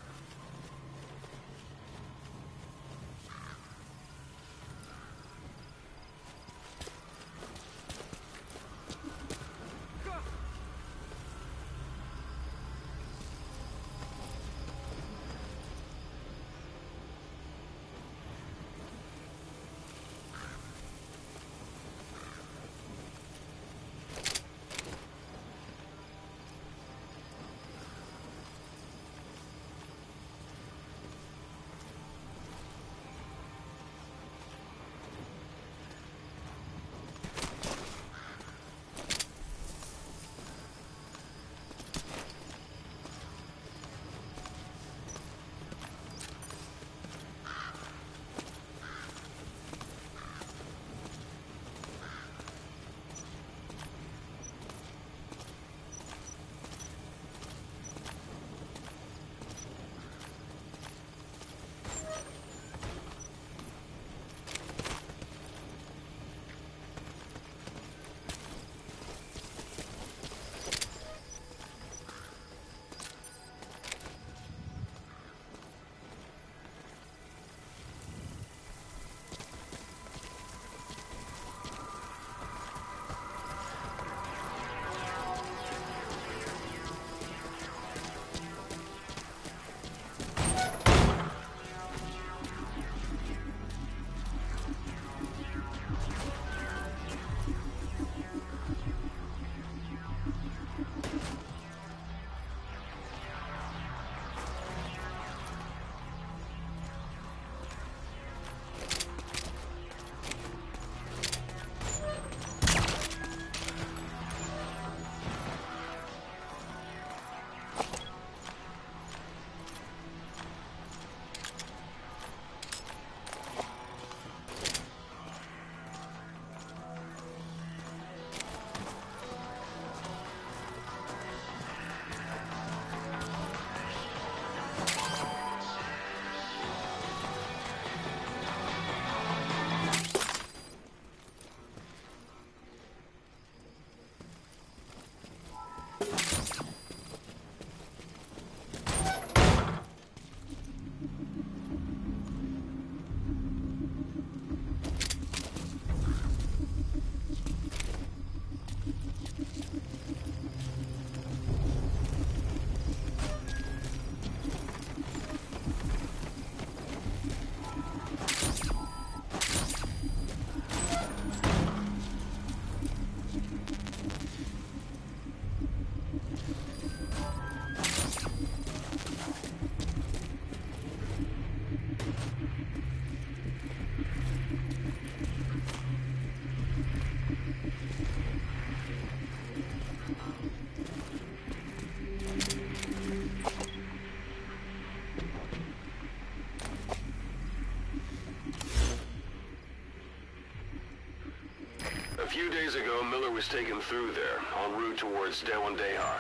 few days ago, Miller was taken through there, en route towards Dewandehar.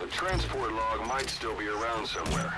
The transport log might still be around somewhere.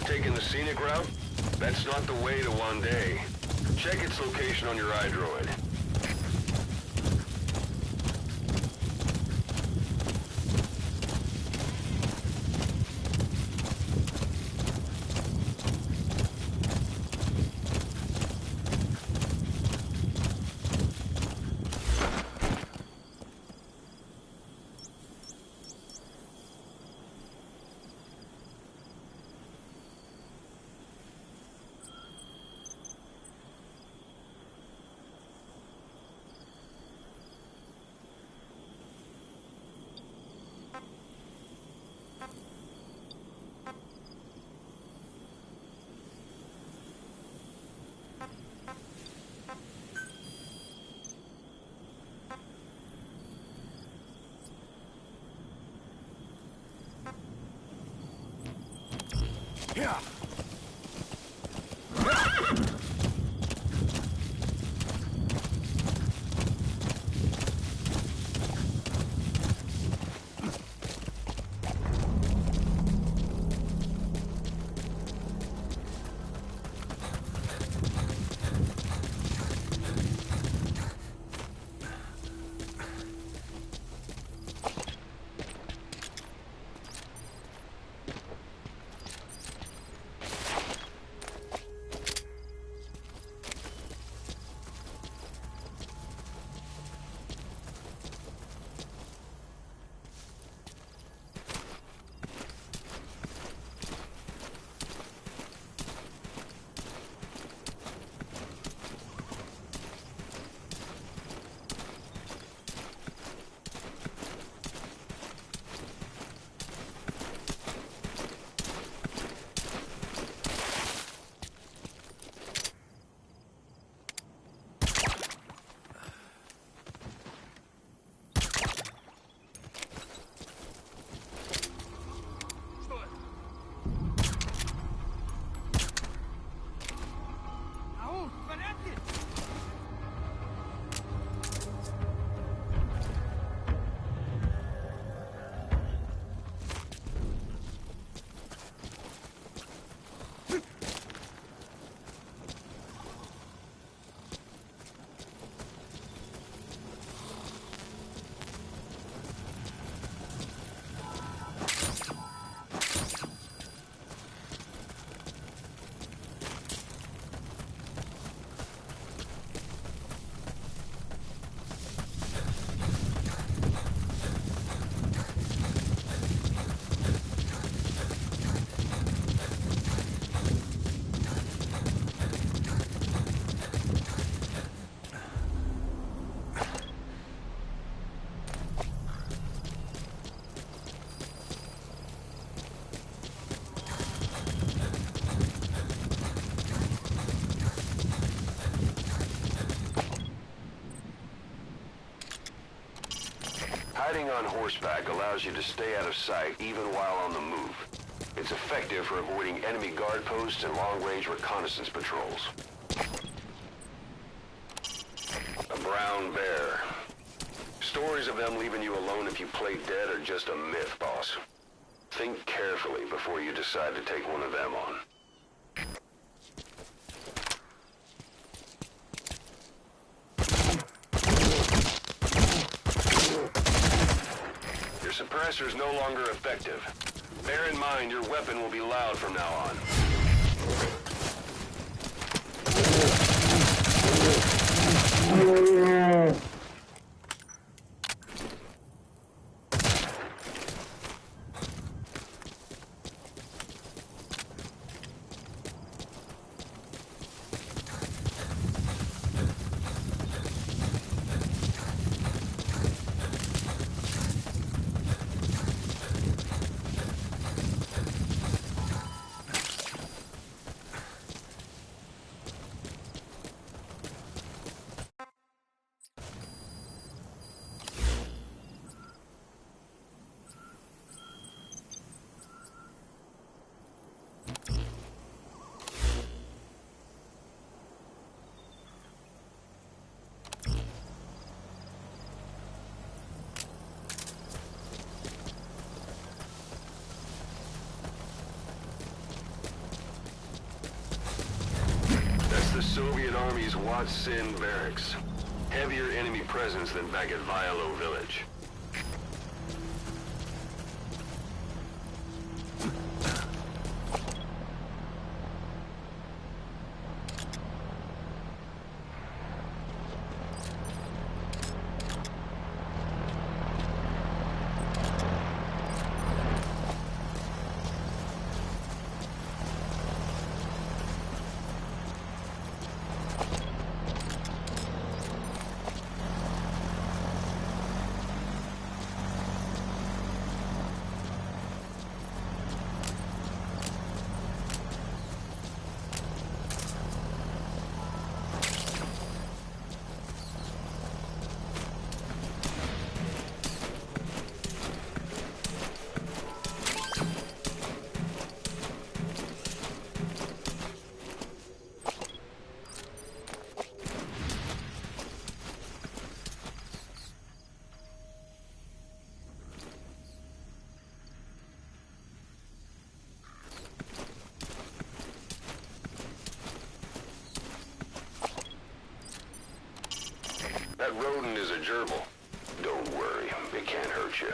Taking the scenic route? That's not the way to Wande. Check its location on your iDroid. Yeah. Moving on horseback allows you to stay out of sight even while on the move. It's effective for avoiding enemy guard posts and long-range reconnaissance patrols. A brown bear. Stories of them leaving you alone if you play dead are just a myth, boss. Think carefully before you decide to take one of them on. Your suppressor's no longer effective. Bear in mind your weapon will be loud from now on. The Soviet Army's Watsin barracks. Heavier enemy presence than back at Violo Village. That rodent is a gerbil. Don't worry, it can't hurt you.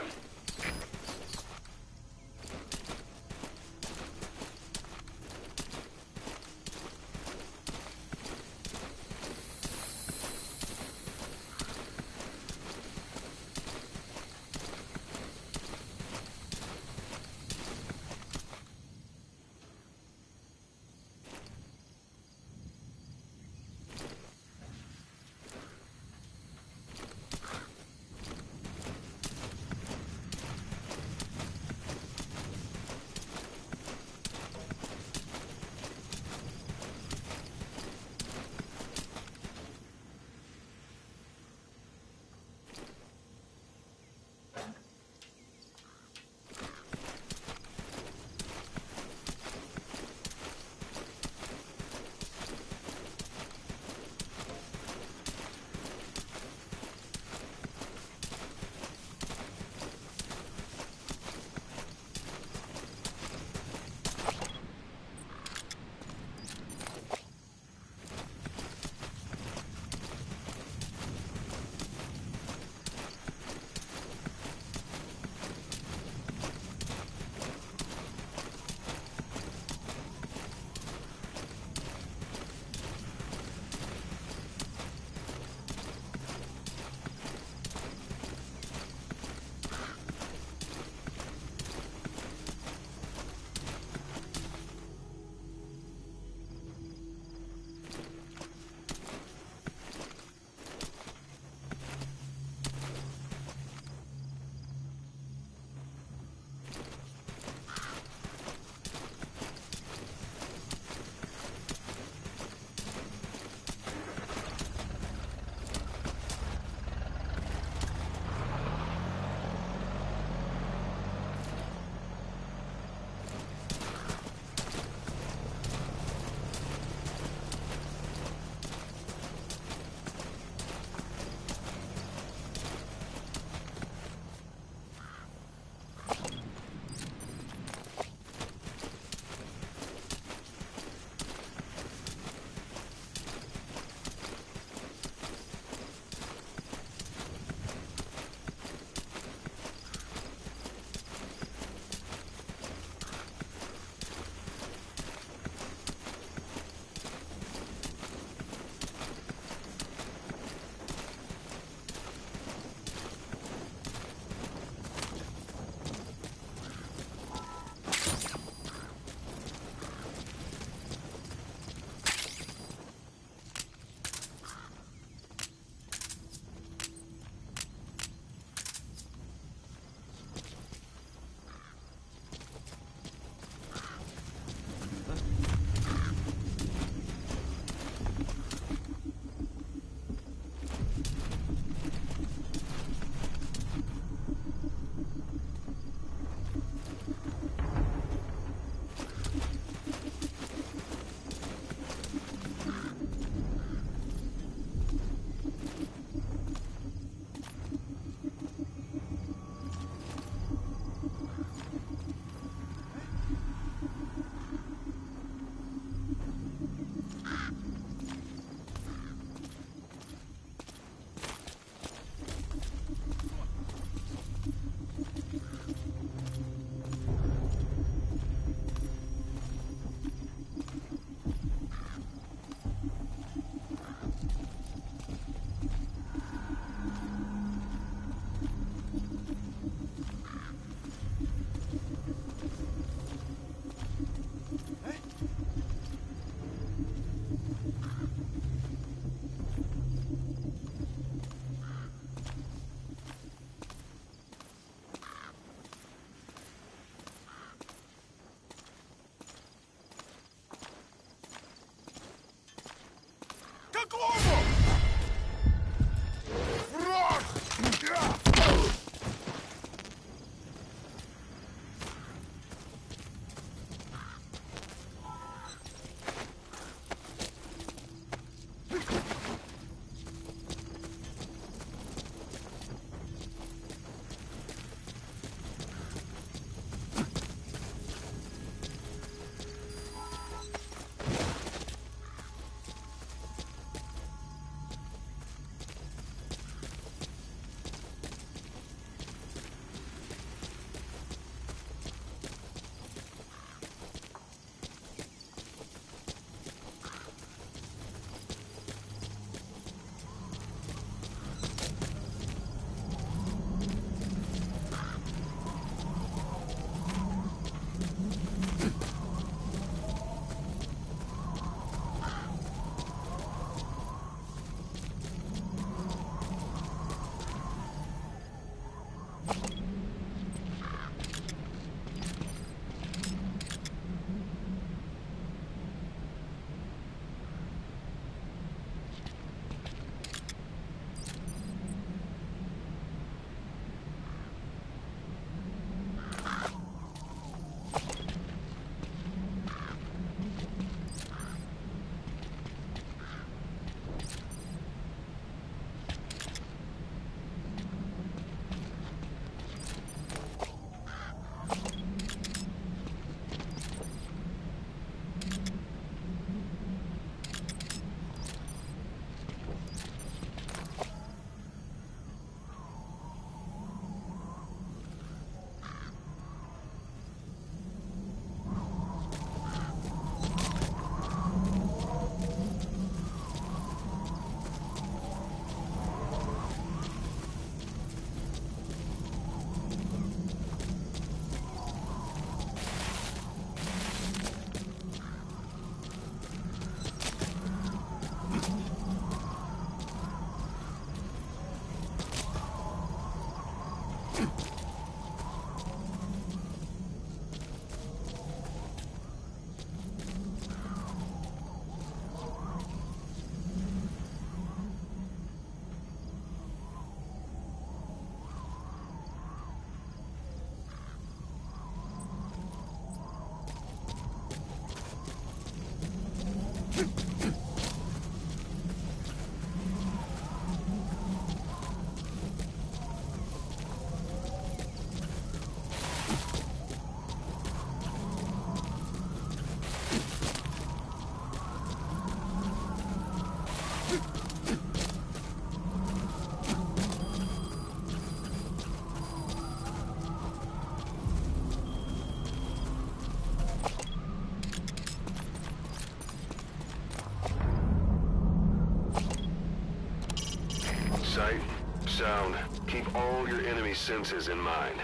sound, keep all your enemy senses in mind.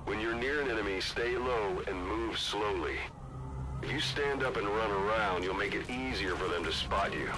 When you're near an enemy, stay low and move slowly. If you stand up and run around, you'll make it easier for them to spot you.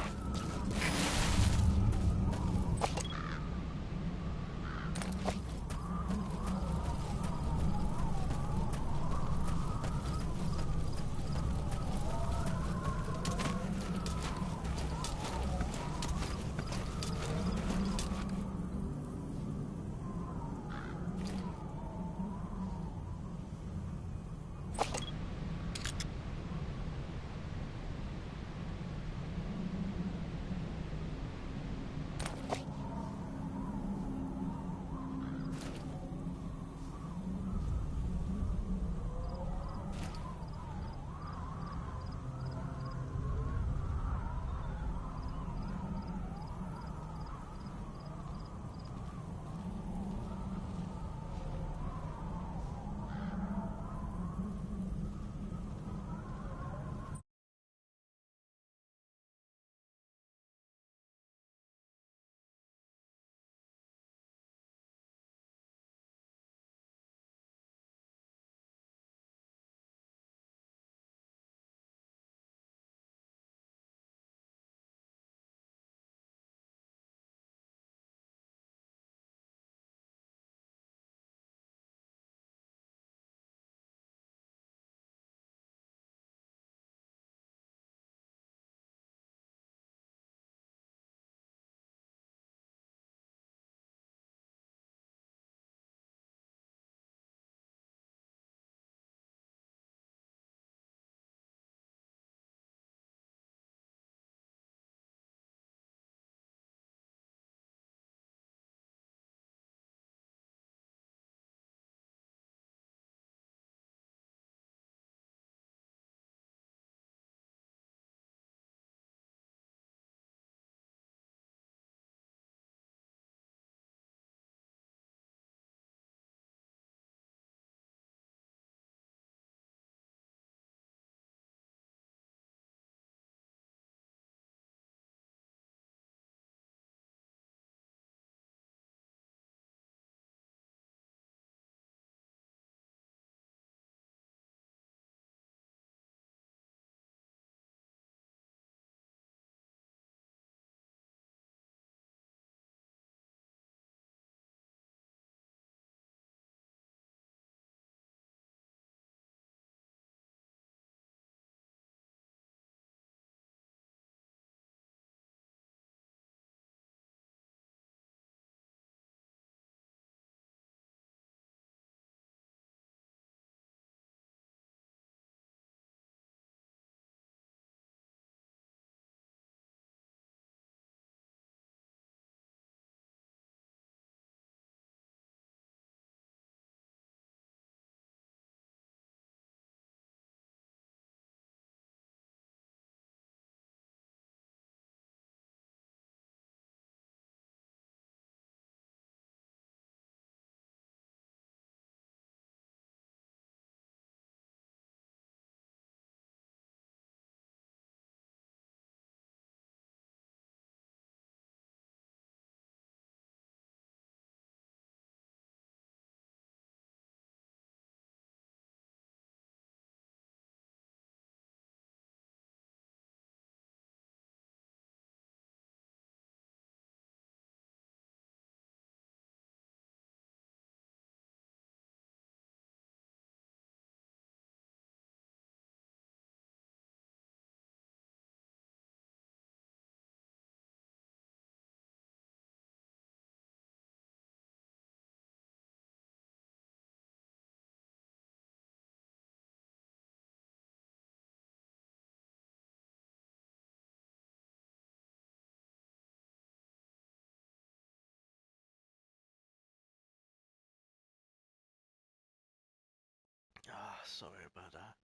Ah, sorry about that.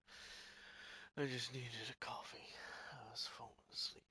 I just needed a coffee. I was falling asleep.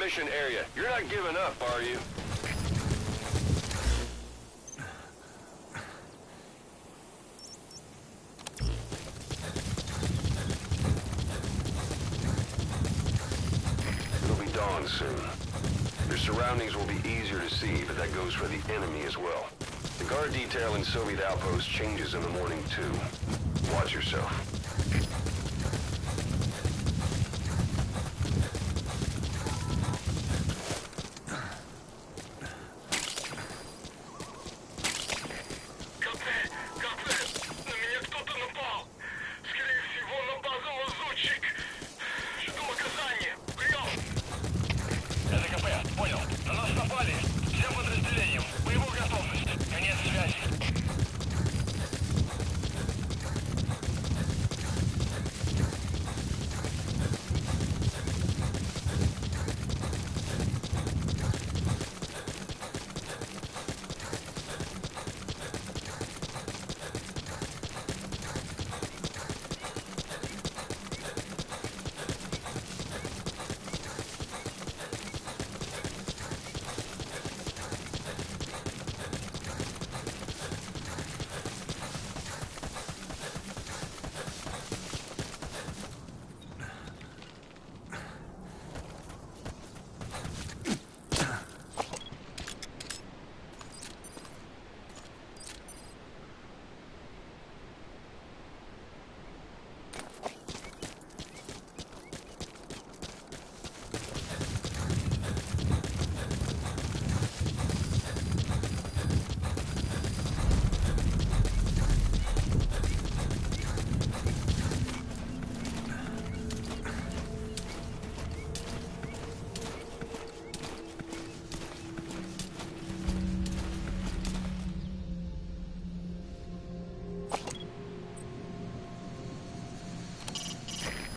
mission area. You're not giving up, are you? It'll be dawn soon. Your surroundings will be easier to see, but that goes for the enemy as well. The guard detail in Soviet outposts changes in the morning, too. Watch yourself.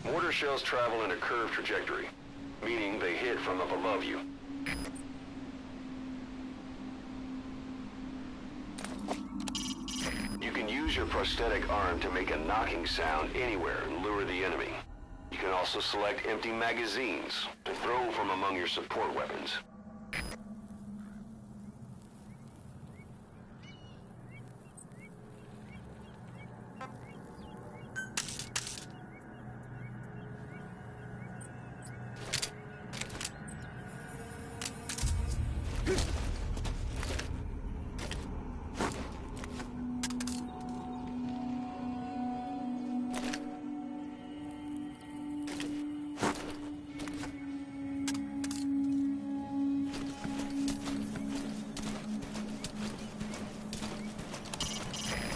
Mortar shells travel in a curved trajectory, meaning they hit from up above you. You can use your prosthetic arm to make a knocking sound anywhere and lure the enemy. You can also select empty magazines to throw from among your support weapons.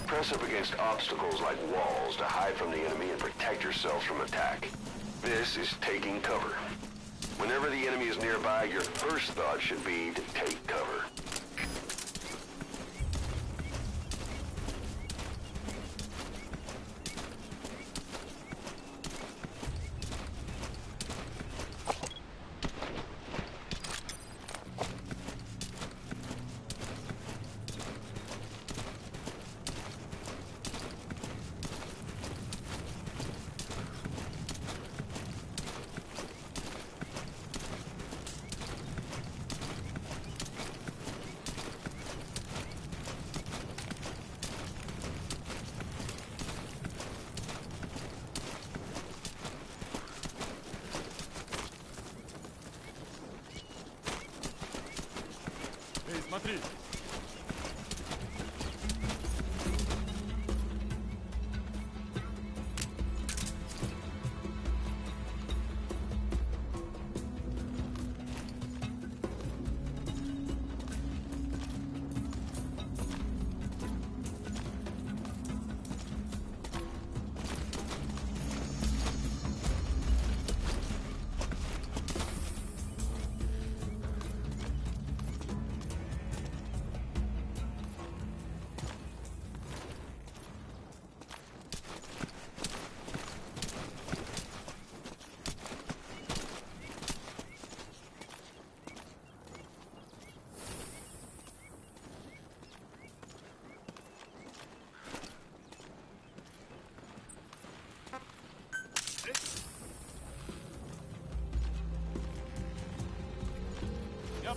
Press up against obstacles like walls to hide from the enemy and protect yourselves from attack. This is taking cover. Whenever the enemy is nearby, your first thought should be to take cover. Смотри!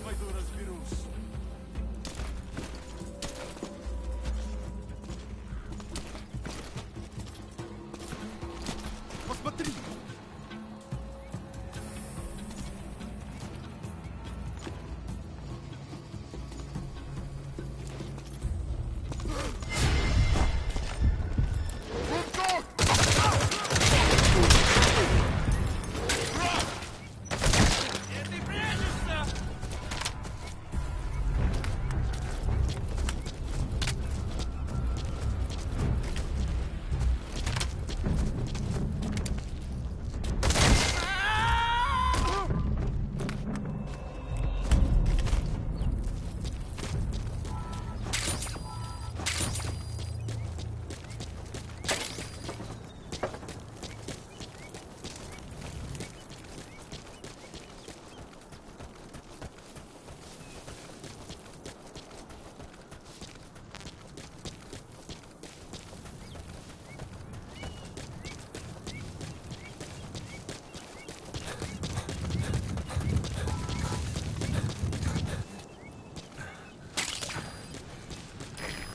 пойду разберусь. Посмотри!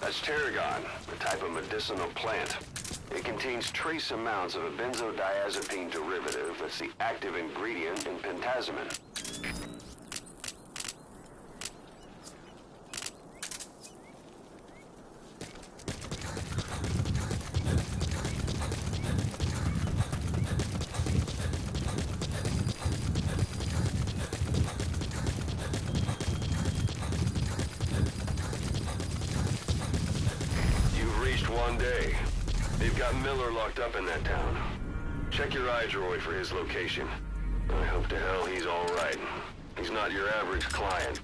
That's tarragon, a type of medicinal plant. It contains trace amounts of a benzodiazepine derivative that's the active ingredient in pentazimine. One day. They've got Miller locked up in that town. Check your iDroid for his location. I hope to hell he's all right. He's not your average client.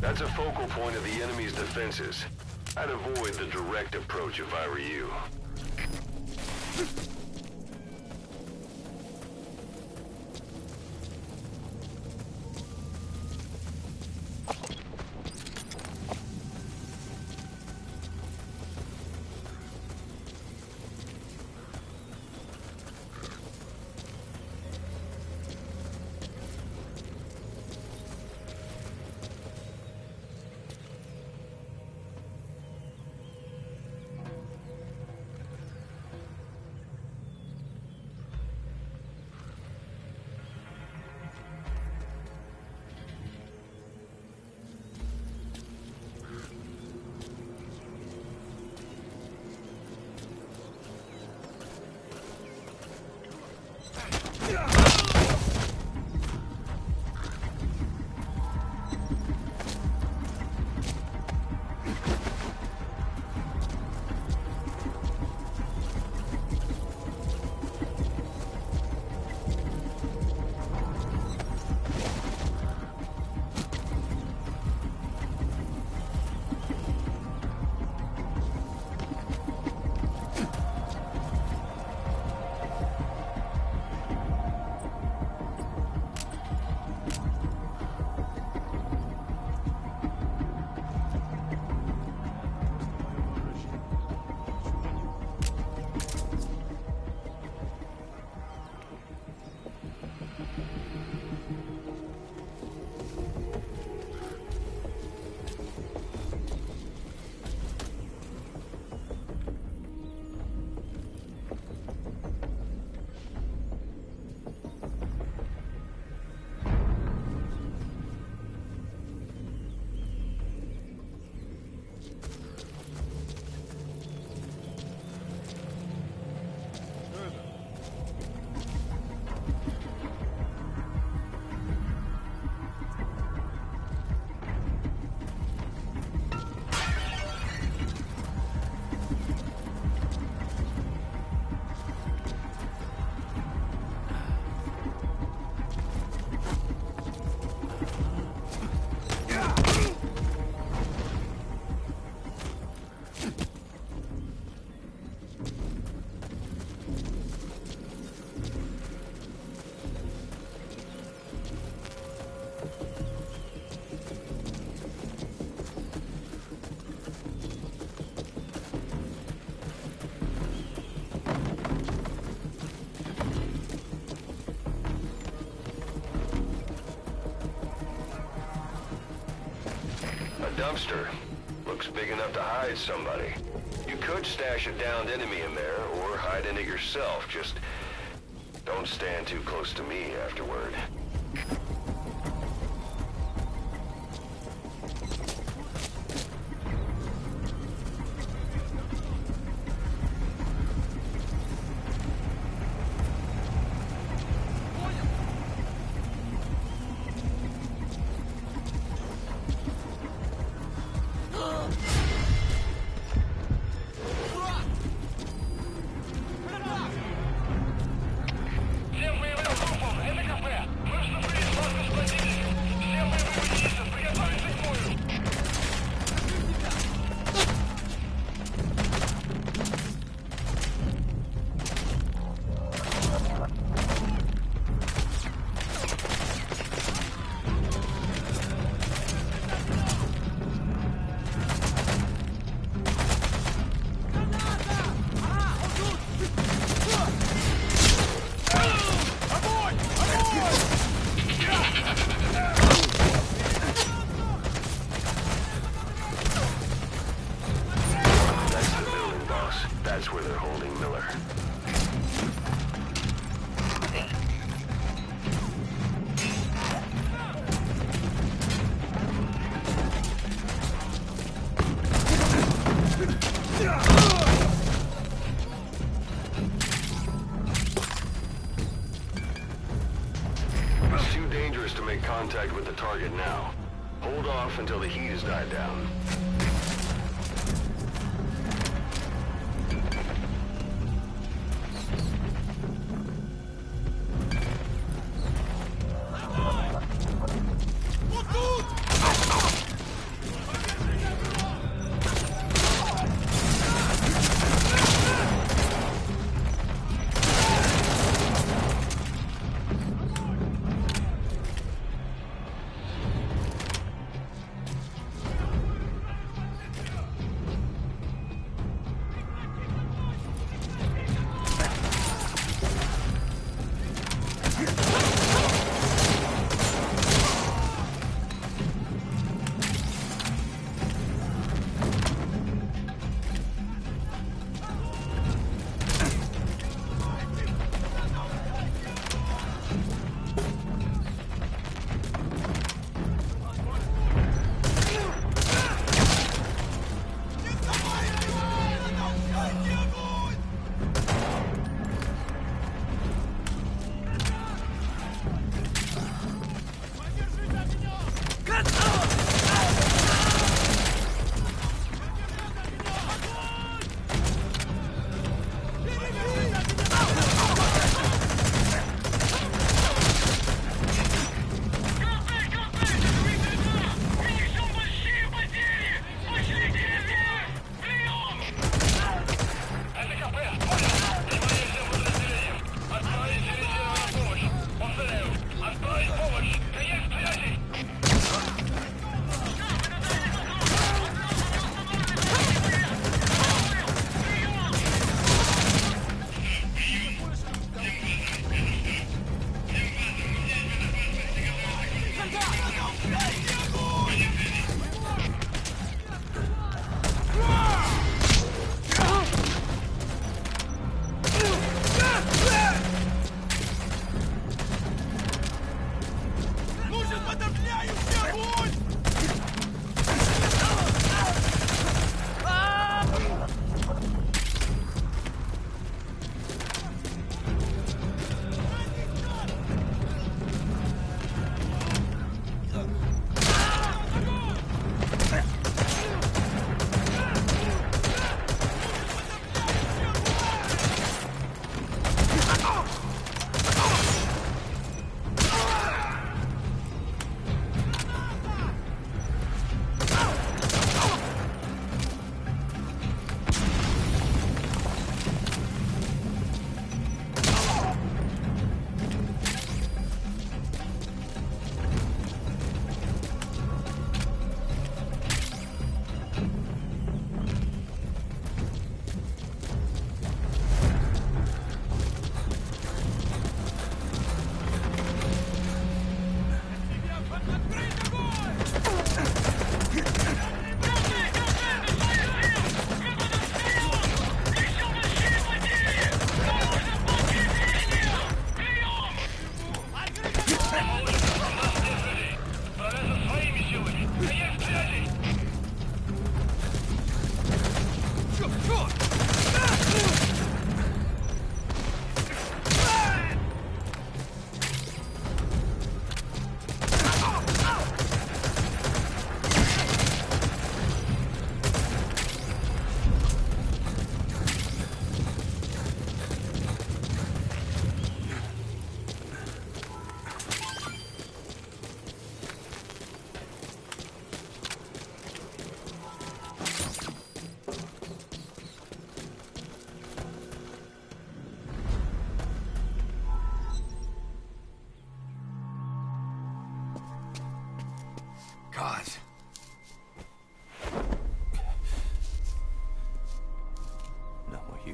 That's a focal point of the enemy's defenses. I'd avoid the direct approach if I were you. A dumpster. Looks big enough to hide somebody. You could stash a downed enemy in there, or hide in it yourself. Just don't stand too close to me afterward. Contact with the target now. Hold off until the heat has died down.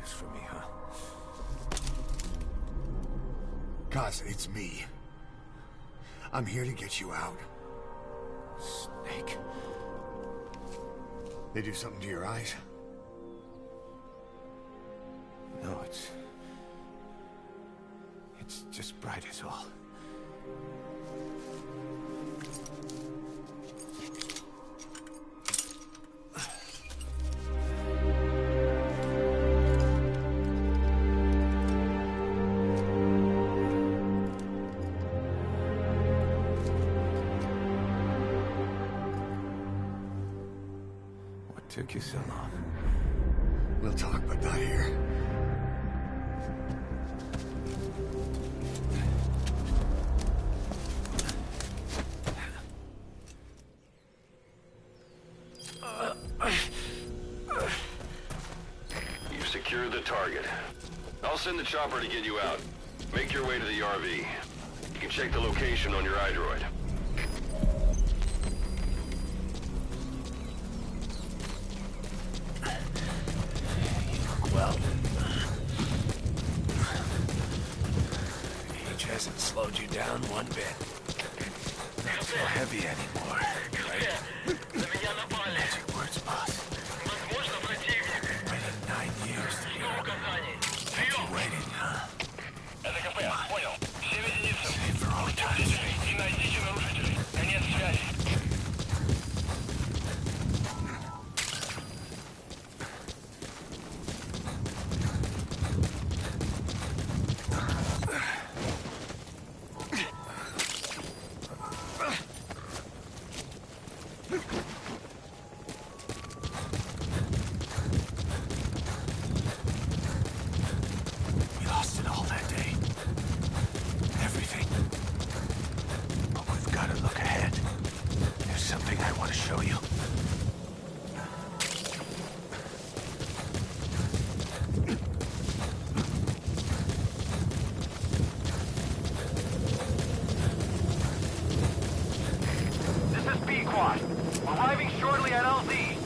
this for me, huh? Cause it's me. I'm here to get you out. Snake. They do something to your eyes? No, it's just bright as all. What took you so long? We'll talk, but not here. You've secured the target. I'll send the chopper to get you out. Make your way to the RV. You can check the location on your iDroid. Well, age hasn't slowed you down one bit. Not so heavy anymore, right? Magic words, boss. Waiting 9 years to be kept you waiting, huh? Save for all time. We lost it all that day. Everything. But we've got to look ahead. There's something I want to show you. This is B-Quad. Arriving shortly at LZ.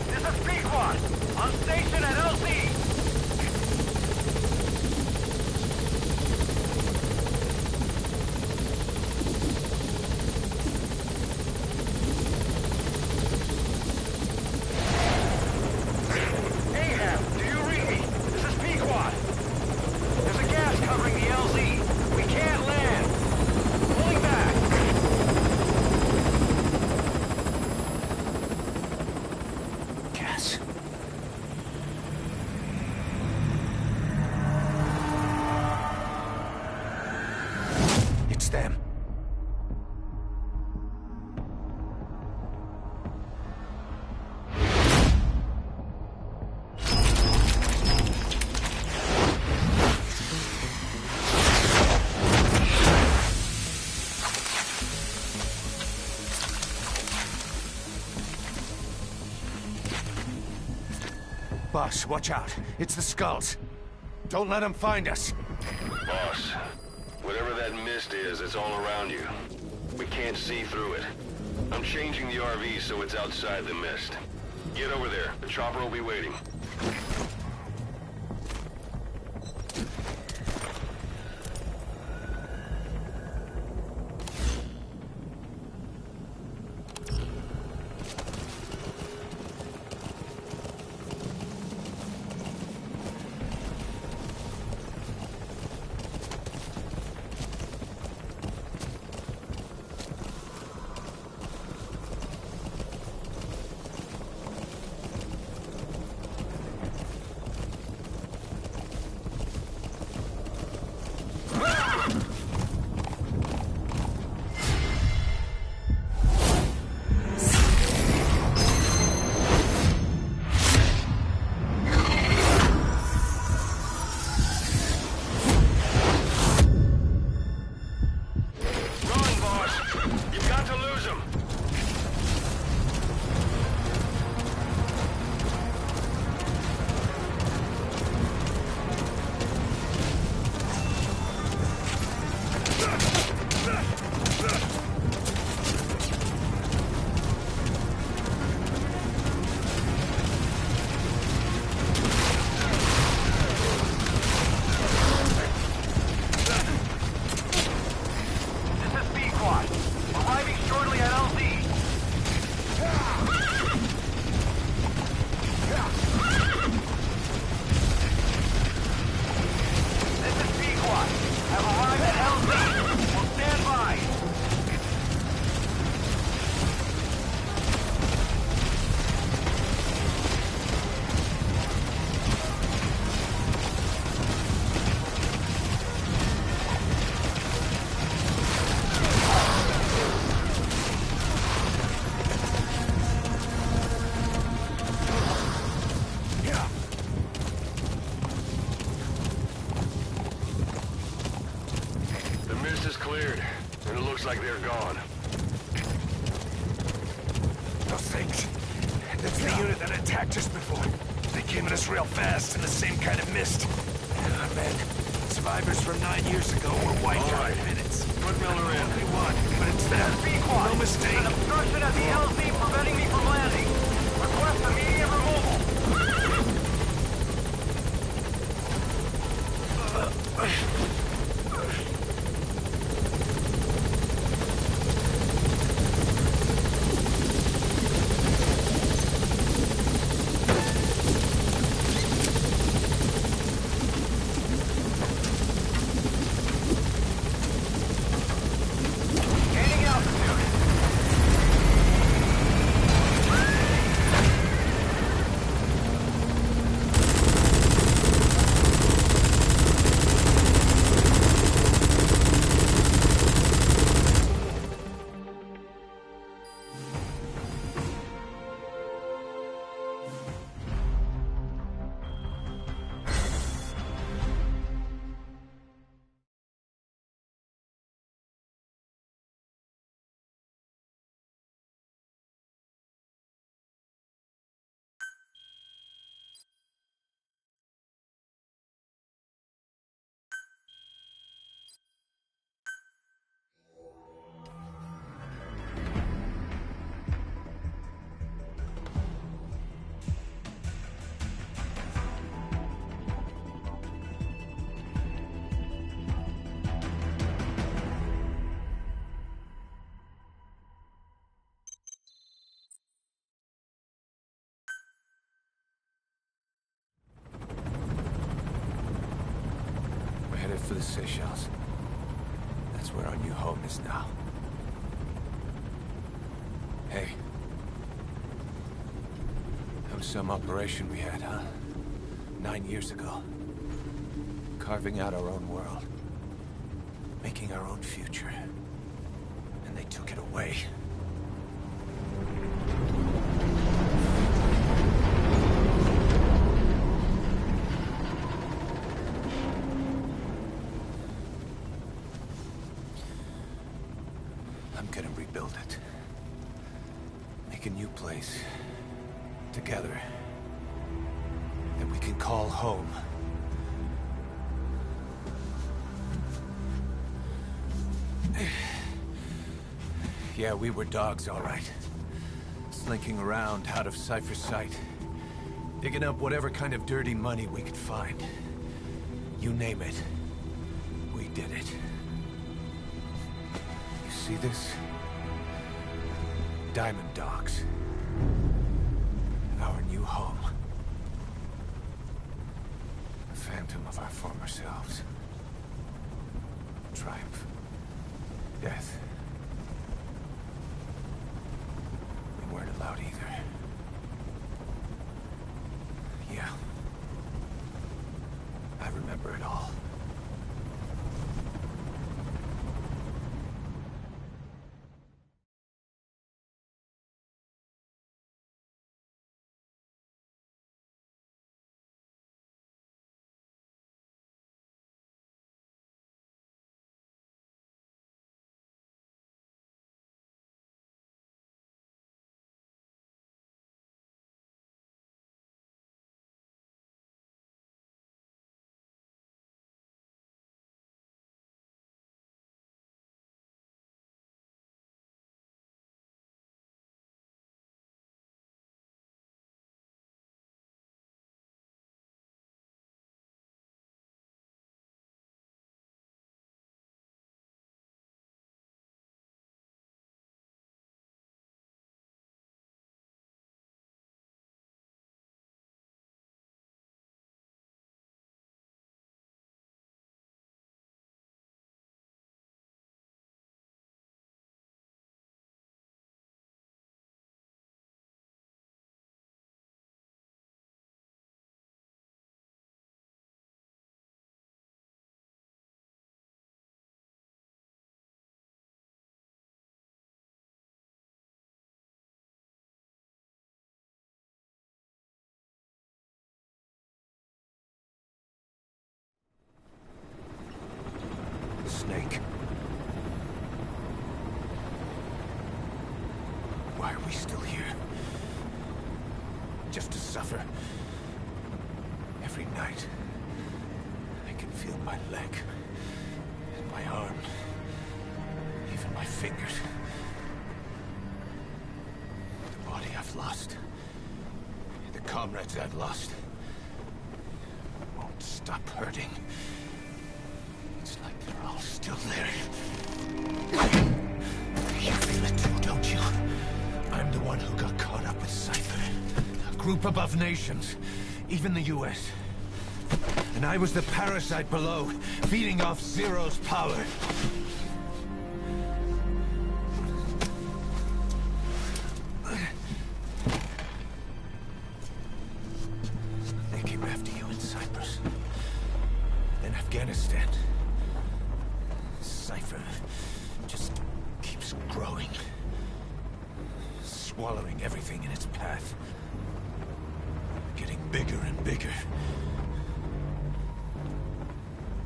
This is B-Quad. On station at LZ. Ahab, do you read me? This is Pequod. There's a gas covering the LZ. We can't land. Pulling back. Gas. It's them. Boss, watch out. It's the skulls. Don't let them find us. Boss, whatever that mist is, it's all around you. We can't see through it. I'm changing the RV so it's outside the mist. Get over there. The chopper will be waiting. like they're gone. Those things. That's the unit that attacked us before. They came at us real fast in the same kind of mist. Ah, man. Survivors from 9 years ago were wiped out in minutes. Put Miller in. Only one, but it's them. No mistake. An obstruction at the LZ preventing me from landing. Request immediate removal. Gaining altitude. We're headed for the Seychelles. That's where our new home is now. Hey. That was some operation we had, huh? 9 years ago. Carving out our own world. Making our own future. And they took it away. I'm gonna rebuild it. Make a new place. Together. That we can call home. Yeah, we were dogs, all right. Slinking around out of Cypher's sight. Digging up whatever kind of dirty money we could find. You name it. We did it. You see this? Diamond Dogs. Our new home. A phantom of our former selves. Triumph. Death. We weren't allowed either. Yeah. I remember it all. just to suffer. Every night, I can feel my leg, and my arm, even my fingers. The body I've lost, the comrades I've lost, won't stop hurting. It's like they're all still there. You feel it too, don't you? I'm the one who got caught up with Cypher. A group above nations, even the US. And I was the parasite below, feeding off Zero's power. They came after you in Cyprus. Then Afghanistan. Cypher just keeps growing. Swallowing everything in its path. Getting bigger and bigger.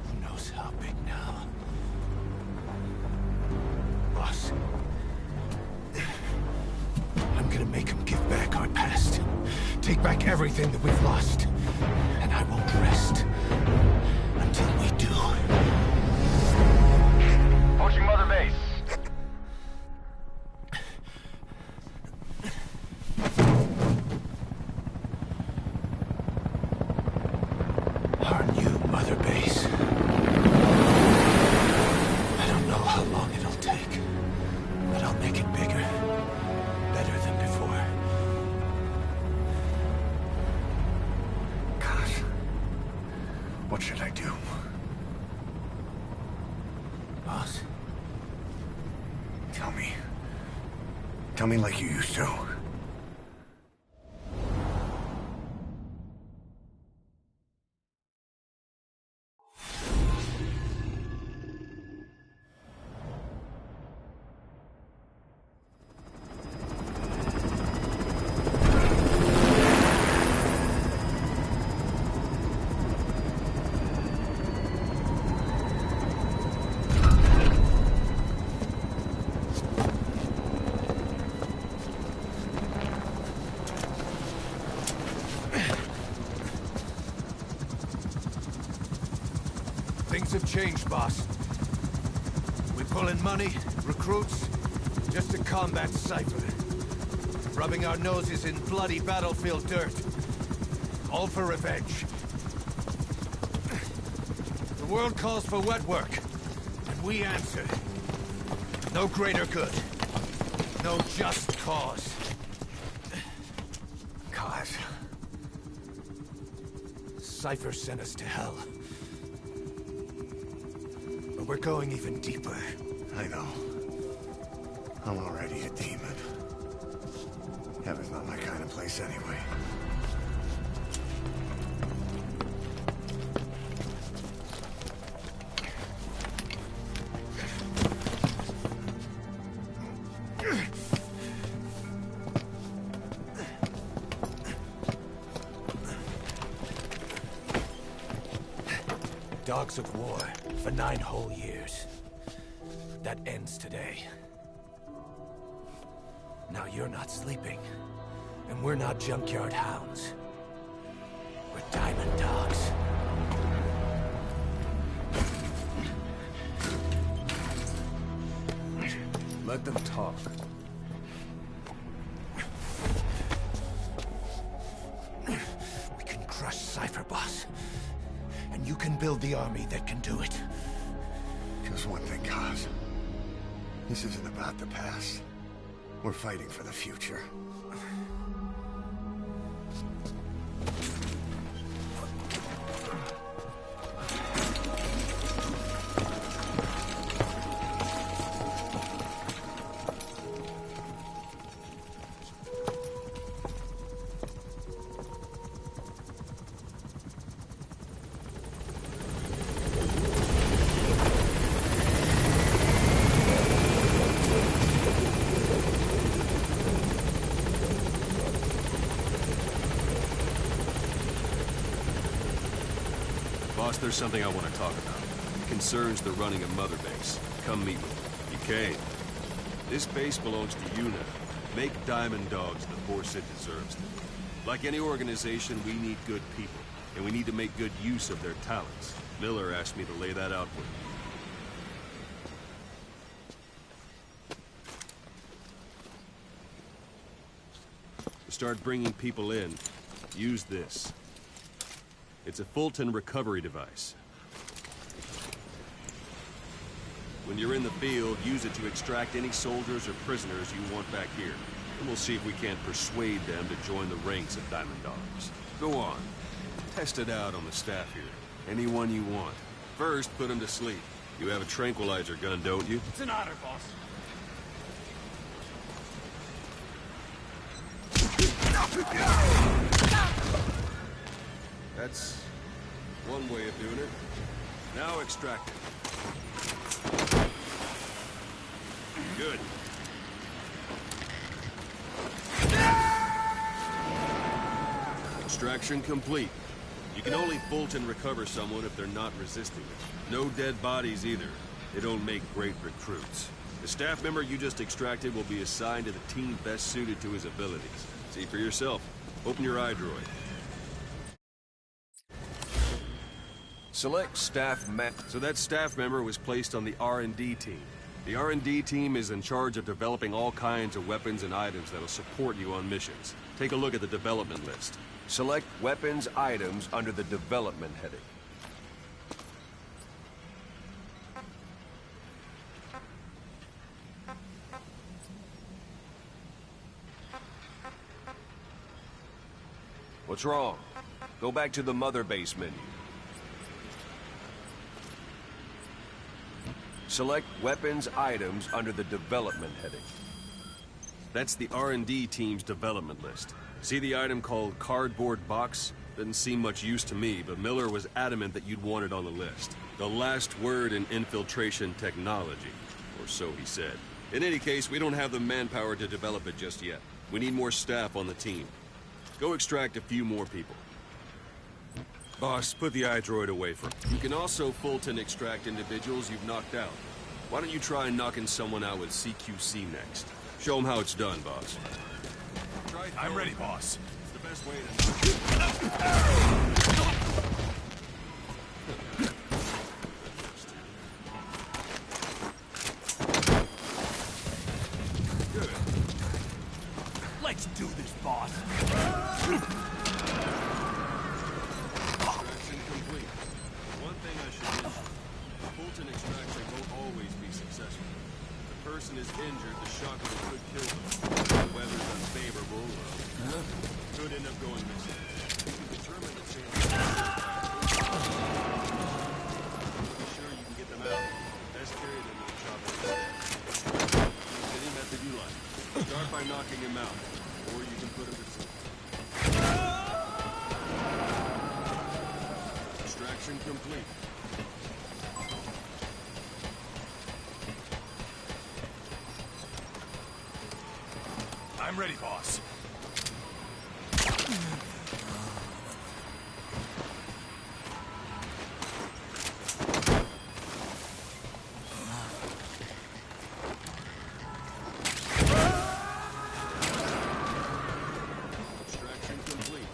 Who knows how big now? Boss. I'm gonna make him give back our past. Take back everything that we've lost. And I won't rest until we do. Approaching Mother Base. Our new Mother Base. I don't know how long it'll take, but I'll make it bigger, better than before. Gosh, what should I do? Boss? Tell me. Tell me like you used to. Things have changed, boss. We pull in money, recruits, just to combat Cypher. Rubbing our noses in bloody battlefield dirt. All for revenge. The world calls for wet work, and we answer. No greater good. No just cause. Cause? Cypher sent us to hell. But we're going even deeper. I know. I'm already a demon. Heaven's not my kind of place anyway. Dogs of war for 9 whole years. That ends today. Now you're not sleeping, and we're not junkyard hounds. We're diamond dogs. Let them talk. We can crush Cypher, boss. And you can build the army that can do it. Just one thing, Kaz. This isn't about the past. We're fighting for the future. Boss, there's something I want to talk about. It concerns the running of Mother Base. Come meet with me. You came. This base belongs to you now. Make Diamond Dogs the force it deserves. Like any organization, we need good people, and we need to make good use of their talents. Miller asked me to lay that out for you. To start bringing people in, use this. It's a Fulton recovery device. When you're in the field, use it to extract any soldiers or prisoners you want back here. And we'll see if we can't persuade them to join the ranks of Diamond Dogs. Go on. Test it out on the staff here. Anyone you want. First, put them to sleep. You have a tranquilizer gun, don't you? It's an honor, boss. That's one way of doing it. Now extract it. Good. Extraction complete. You can only Fulton recover someone if they're not resisting it. No dead bodies either. They don't make great recruits. The staff member you just extracted will be assigned to the team best suited to his abilities. See for yourself. Open your iDroid. Select staff So that staff member was placed on the R&D team. The R&D team is in charge of developing all kinds of weapons and items that'll support you on missions. Take a look at the development list. Select weapons items under the development heading. What's wrong? Go back to the mother base menu. Select weapons items under the development heading. That's the R&D team's development list. See the item called cardboard box? Didn't seem much use to me, but Miller was adamant that you'd want it on the list. The last word in infiltration technology, or so he said. In any case, we don't have the manpower to develop it just yet. We need more staff on the team. Go extract a few more people. Boss, put the iDroid away from you. You can also Fulton extract individuals you've knocked out. Why don't you try knocking someone out with CQC next? Show them how it's done, boss. I'm ready, boss. It's the best way to Good. Let's do this, boss. Extraction complete. One thing I should mention. Fulton extraction won't always be successful. If the person is injured, the shock could kill them. The weather's unfavorable, could end up going missing. You can determine the chance. Be sure you can get them out. Best carry them to the chopper instead. Use any method you like. Start by knocking him out, or you can put him to sleep. Extraction complete. I'm ready, boss. Extraction complete.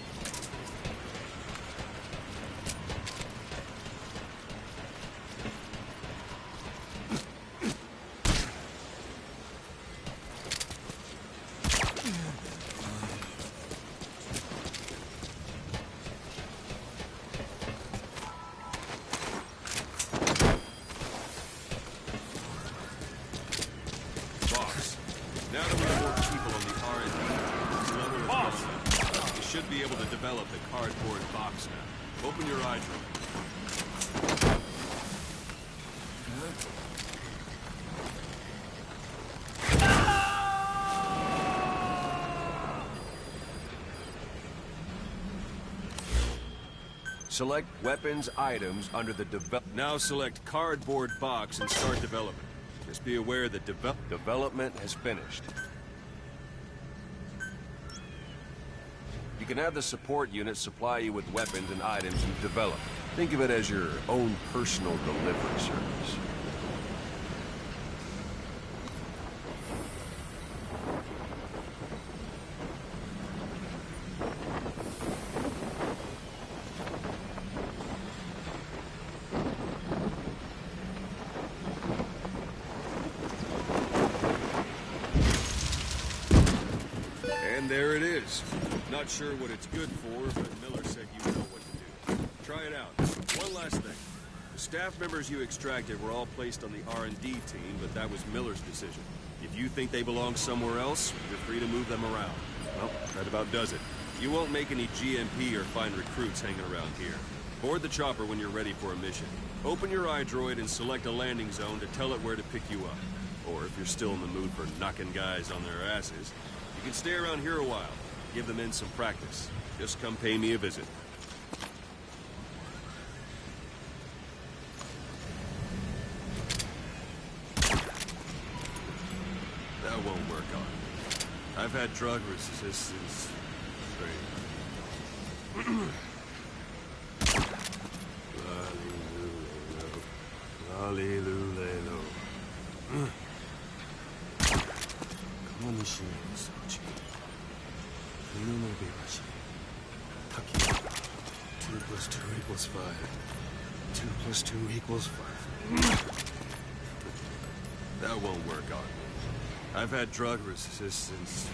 Boss, now that we have more people on the R&D level of development, you should be able to develop the cardboard box now. Open your iDroid. Select weapons items under the Now select cardboard box and start development. Just be aware that development has finished. You can have the support unit supply you with weapons and items you've developed. Think of it as your own personal delivery service. is. Not sure what it's good for, but Miller said you know what to do. Try it out. One last thing. The staff members you extracted were all placed on the R&D team, but that was Miller's decision. If you think they belong somewhere else, you're free to move them around. Well, that about does it. You won't make any GMP or find recruits hanging around here. Board the chopper when you're ready for a mission. Open your iDroid and select a landing zone to tell it where to pick you up. Or if you're still in the mood for knocking guys on their asses, you can stay around here a while. Give the men some practice. Just come pay me a visit. That won't work on. I've had drug resistance. Hallelujah. Come on, Sochi. Luna Bibashi. Taki. 2 plus 2 equals 5. 2 plus 2 equals 5. That won't work on me. I've had drug resistance.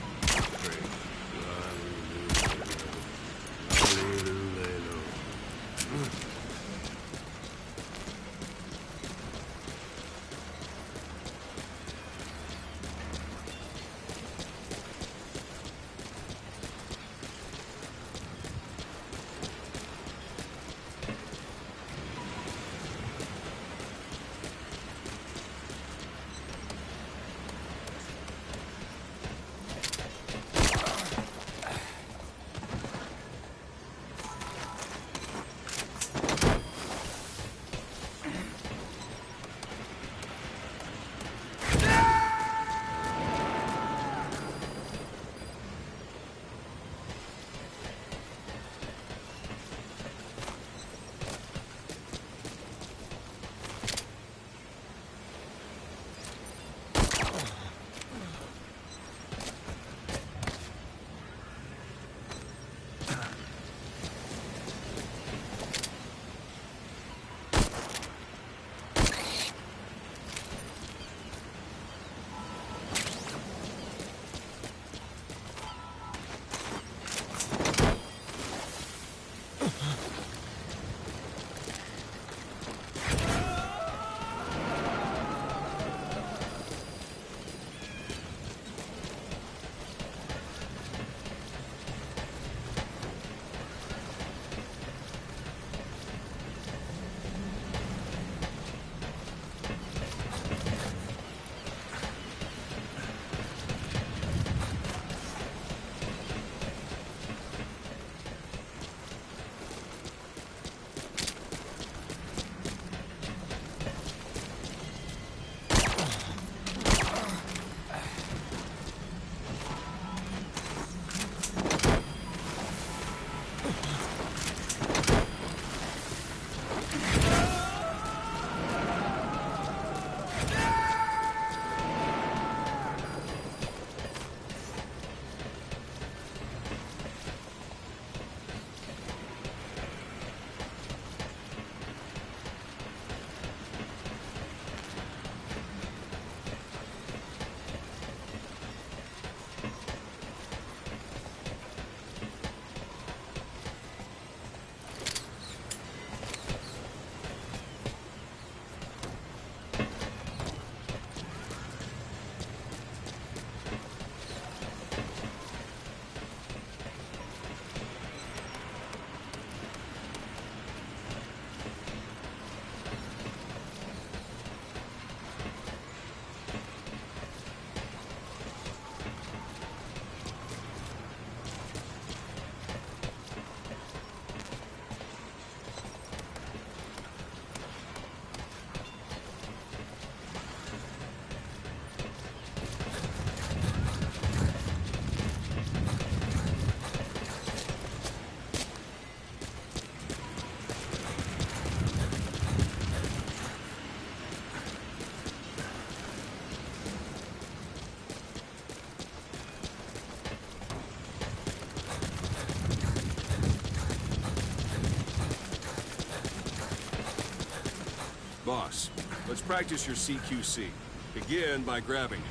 Boss, let's practice your CQC. Begin by grabbing it.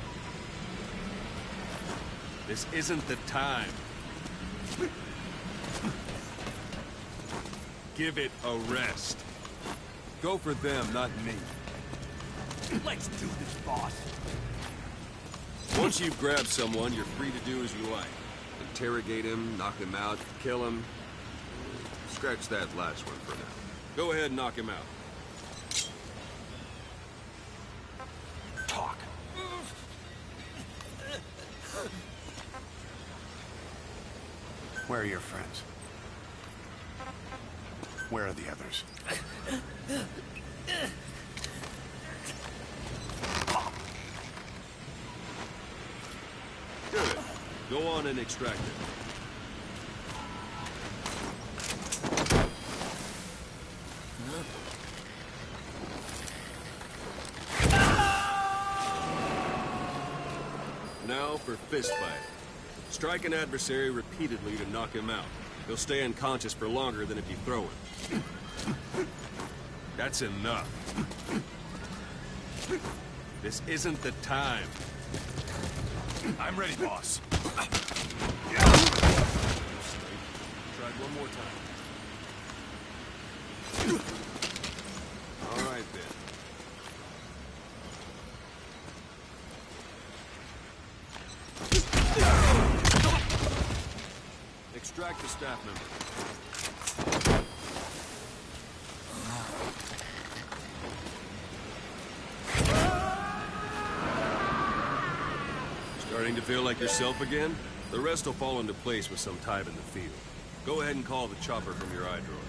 This isn't the time. give it a rest. Go for them, not me. Let's do this, boss. Once you've grabbed someone, you're free to do as you like. Interrogate him, knock him out, kill him. Scratch that last one for now. Go ahead and knock him out. Talk. Where are your friends? Where are the others? Good. Go on and extract it. Now for fist fight. Strike an adversary repeatedly to knock him out. He'll stay unconscious for longer than if you throw him. That's enough. This isn't the time. I'm ready, boss. Try one more time. All right, then. Extract the staff member. Starting to feel like yourself again? The rest will fall into place with some time in the field. Go ahead and call the chopper from your iDroid.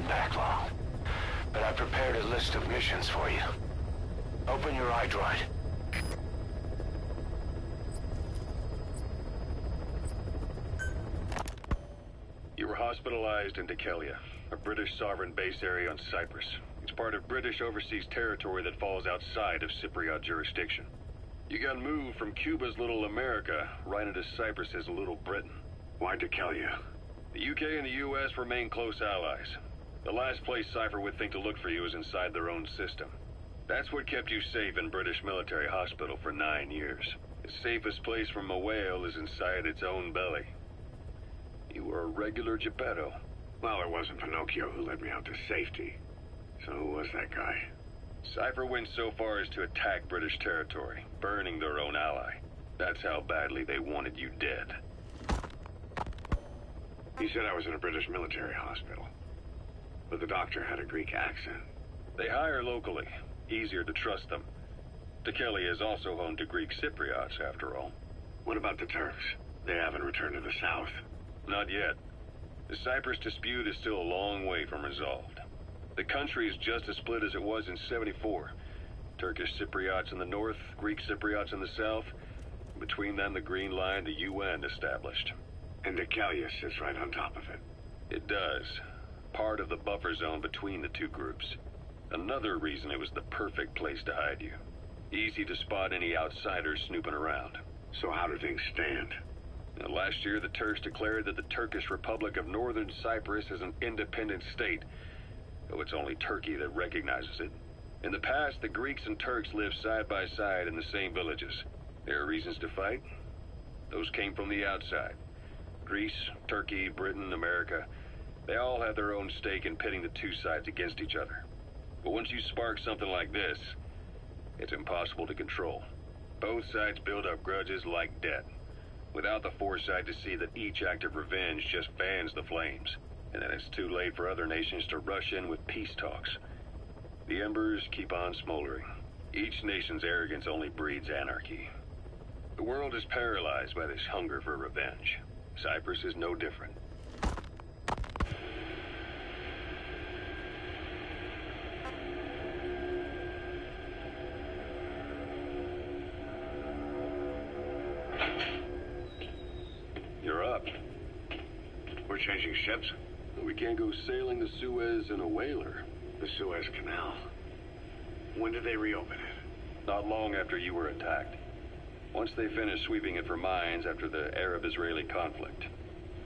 backlog. But I prepared a list of missions for you. Open your iDroid. You were hospitalized in Dekelia, a British sovereign base area on Cyprus. It's part of British overseas territory that falls outside of Cypriot jurisdiction. You got moved from Cuba's Little America right into Cyprus's Little Britain. Why Dekelia? The UK and the US remain close allies. The last place Cypher would think to look for you is inside their own system. That's what kept you safe in British military hospital for 9 years. The safest place from a whale is inside its own belly. You were a regular Geppetto. Well, it wasn't Pinocchio who led me out to safety. So who was that guy? Cypher went so far as to attack British territory, burning their own ally. That's how badly they wanted you dead. He said I was in a British military hospital. But the doctor had a Greek accent. They hire locally. Easier to trust them. Dekelia is also home to Greek Cypriots, after all. What about the Turks? They haven't returned to the south. Not yet. The Cyprus dispute is still a long way from resolved. The country is just as split as it was in '74. Turkish Cypriots in the north, Greek Cypriots in the south. Between them, the Green Line, the UN established. And Dekelia sits right on top of it. It does. Part of the buffer zone between the two groups. Another reason it was the perfect place to hide you. Easy to spot any outsiders snooping around. So how do things stand? Now, last year, the Turks declared that the Turkish Republic of Northern Cyprus is an independent state, though it's only Turkey that recognizes it. In the past, the Greeks and Turks lived side by side in the same villages. There are reasons to fight. Those came from the outside. Greece, Turkey, Britain, America, they all have their own stake in pitting the two sides against each other. But once you spark something like this, it's impossible to control. Both sides build up grudges like debt, without the foresight to see that each act of revenge just fans the flames, and then it's too late for other nations to rush in with peace talks. The embers keep on smoldering. Each nation's arrogance only breeds anarchy. The world is paralyzed by this hunger for revenge. Cyprus is no different. You're up. We're changing ships? We can't go sailing the Suez in a whaler. The Suez Canal. When did they reopen it? Not long after you were attacked. Once they finished sweeping it for mines after the Arab-Israeli conflict.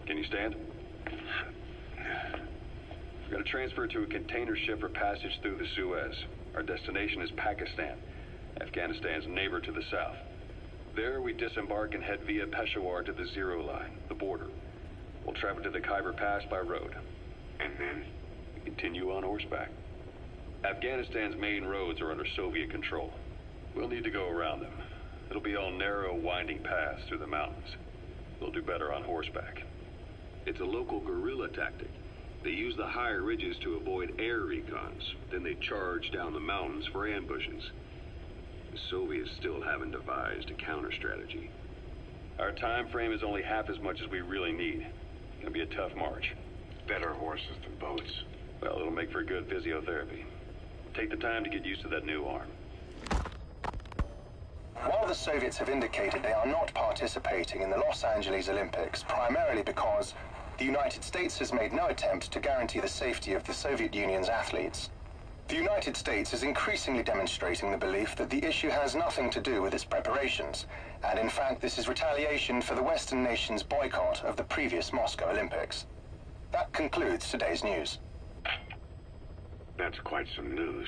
Can you stand? We're going to transfer to a container ship for passage through the Suez. Our destination is Pakistan, Afghanistan's neighbor to the south. There, we disembark and head via Peshawar to the Zero Line, the border. We'll travel to the Khyber Pass by road. And then? We continue on horseback. Afghanistan's main roads are under Soviet control. We'll need to go around them. It'll be all narrow, winding paths through the mountains. We'll do better on horseback. It's a local guerrilla tactic. They use the higher ridges to avoid air recons. Then they charge down the mountains for ambushes. The Soviets still haven't devised a counter-strategy. Our time frame is only half as much as we really need. It's gonna be a tough march. Better horses than boats. Well, it'll make for good physiotherapy. Take the time to get used to that new arm. While the Soviets have indicated they are not participating in the Los Angeles Olympics, primarily because the United States has made no attempt to guarantee the safety of the Soviet Union's athletes, the United States is increasingly demonstrating the belief that the issue has nothing to do with its preparations, and in fact this is retaliation for the Western nations' boycott of the previous Moscow Olympics. That concludes today's news. That's quite some news.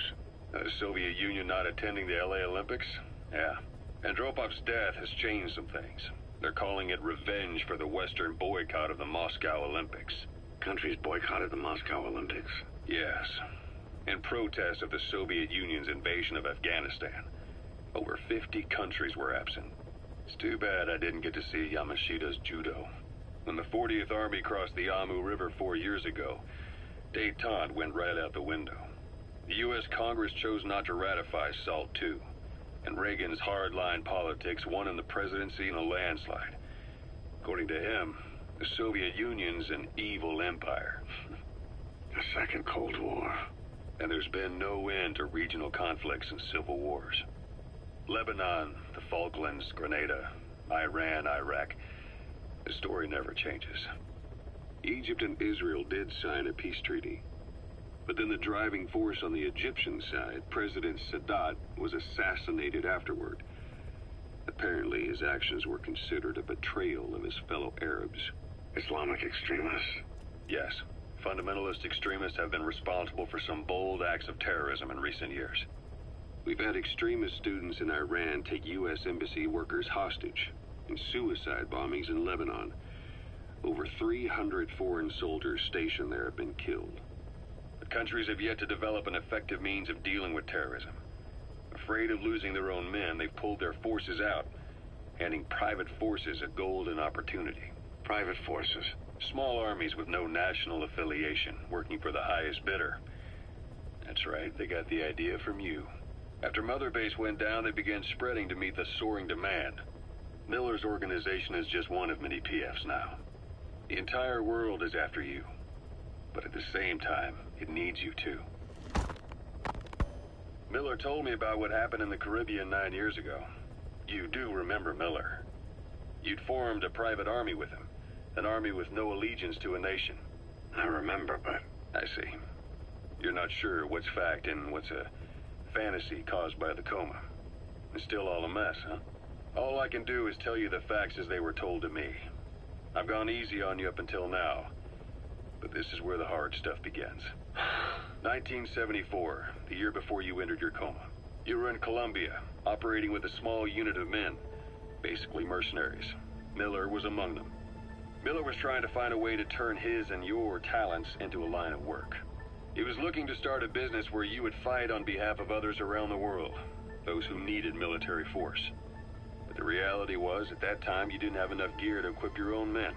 The Soviet Union not attending the LA Olympics? Yeah. Andropov's death has changed some things. They're calling it revenge for the Western boycott of the Moscow Olympics. Countries boycotted the Moscow Olympics? Yes. In protest of the Soviet Union's invasion of Afghanistan. Over 50 countries were absent. It's too bad I didn't get to see Yamashita's judo. When the 40th Army crossed the Amu River 4 years ago, détente went right out the window. The U.S. Congress chose not to ratify SALT II, and Reagan's hardline politics won him the presidency in a landslide. According to him, the Soviet Union's an evil empire. The Second Cold War. And there's been no end to regional conflicts and civil wars. Lebanon, the Falklands, Grenada, Iran, Iraq. The story never changes. Egypt and Israel did sign a peace treaty. But then the driving force on the Egyptian side, President Sadat, was assassinated afterward. Apparently, his actions were considered a betrayal of his fellow Arabs. Islamic extremists? Yes. Fundamentalist extremists have been responsible for some bold acts of terrorism in recent years. We've had extremist students in Iran take U.S. embassy workers hostage, and suicide bombings in Lebanon. Over 300 foreign soldiers stationed there have been killed. The countries have yet to develop an effective means of dealing with terrorism. Afraid of losing their own men, they've pulled their forces out, handing private forces a golden opportunity. Private forces? Small armies with no national affiliation, working for the highest bidder. That's right, they got the idea from you. After Mother Base went down, they began spreading to meet the soaring demand. Miller's organization is just one of many PFs now. The entire world is after you. But at the same time, it needs you too. Miller told me about what happened in the Caribbean 9 years ago. You do remember Miller. You'd formed a private army with him. An army with no allegiance to a nation. I remember, but... I see. You're not sure what's fact and what's a fantasy caused by the coma. It's still all a mess, huh? All I can do is tell you the facts as they were told to me. I've gone easy on you up until now. But this is where the hard stuff begins. 1974, the year before you entered your coma. You were in Colombia, operating with a small unit of men. Basically mercenaries. Miller was among them. Miller was trying to find a way to turn his and your talents into a line of work. He was looking to start a business where you would fight on behalf of others around the world, those who needed military force. But the reality was, at that time, you didn't have enough gear to equip your own men.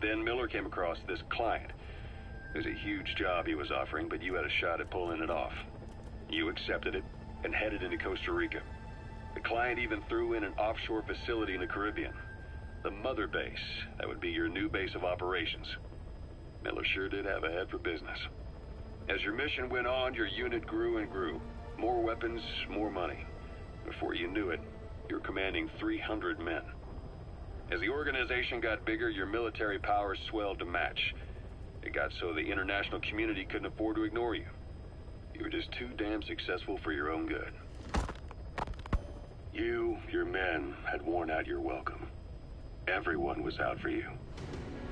Then Miller came across this client. It was a huge job he was offering, but you had a shot at pulling it off. You accepted it and headed into Costa Rica. The client even threw in an offshore facility in the Caribbean. The Mother Base, that would be your new base of operations. Miller sure did have a head for business. As your mission went on, your unit grew and grew. More weapons, more money. Before you knew it, you were commanding 300 men. As the organization got bigger, your military powers swelled to match. It got so the international community couldn't afford to ignore you. You were just too damn successful for your own good. You, your men, had worn out your welcome. Everyone was out for you.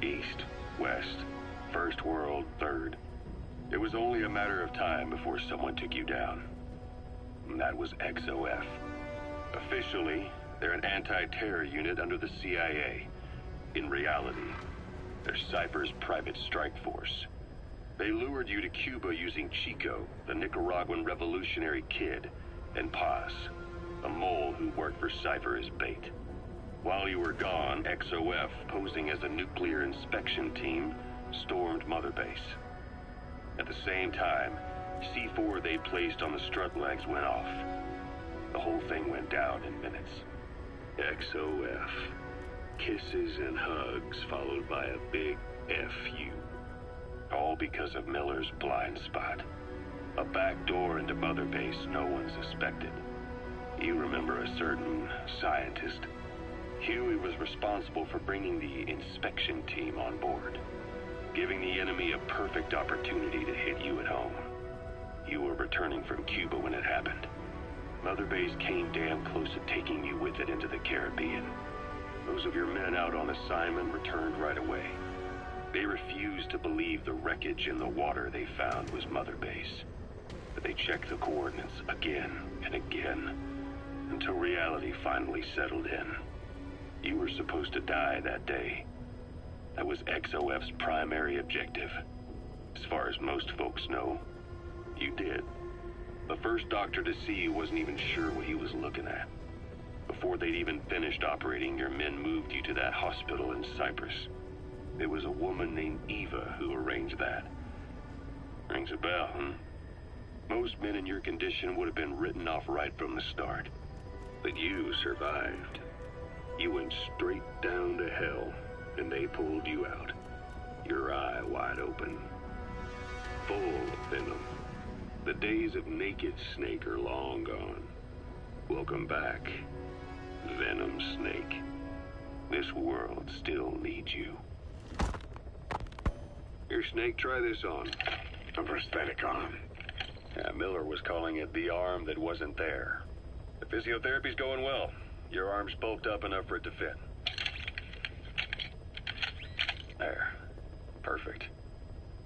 East, West, First World, Third. It was only a matter of time before someone took you down. And that was XOF. Officially, they're an anti-terror unit under the CIA. In reality, they're Cypher's private strike force. They lured you to Cuba using Chico, the Nicaraguan revolutionary kid, and Paz, a mole who worked for Cypher as bait. While you were gone, XOF, posing as a nuclear inspection team, stormed Mother Base. At the same time, C4 they placed on the strut legs went off. The whole thing went down in minutes. XOF. Kisses and hugs followed by a big FU. All because of Miller's blind spot. A back door into Mother Base no one suspected. You remember a certain scientist. Huey was responsible for bringing the inspection team on board, giving the enemy a perfect opportunity to hit you at home. You were returning from Cuba when it happened. Mother Base came damn close to taking you with it into the Caribbean. Those of your men out on assignment returned right away. They refused to believe the wreckage in the water they found was Mother Base. But they checked the coordinates again and again, until reality finally settled in. You were supposed to die that day. That was XOF's primary objective. As far as most folks know, you did. The first doctor to see you wasn't even sure what he was looking at. Before they'd even finished operating, your men moved you to that hospital in Cyprus. It was a woman named Eva who arranged that. Rings a bell, huh? Most men in your condition would have been written off right from the start. But you survived. You went straight down to hell, and they pulled you out. Your eye wide open. full of venom. The days of naked Snake are long gone. Welcome back, Venom Snake. This world still needs you. Here, Snake, try this on. A prosthetic arm. Yeah, Miller was calling it the arm that wasn't there. The physiotherapy's going well. Your arm's bulked up enough for it to fit. There. Perfect.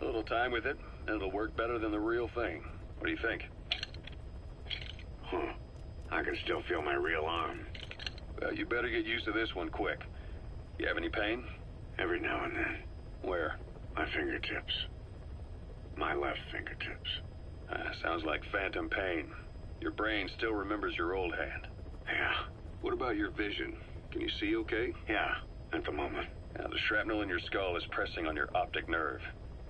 A little time with it, and it'll work better than the real thing. What do you think? Huh. I can still feel my real arm. Well, you better get used to this one quick. You have any pain? Every now and then. Where? My fingertips. My left fingertips. Sounds like phantom pain. Your brain still remembers your old hand. Yeah. What about your vision? Can you see okay? Yeah, at the moment. Now, the shrapnel in your skull is pressing on your optic nerve.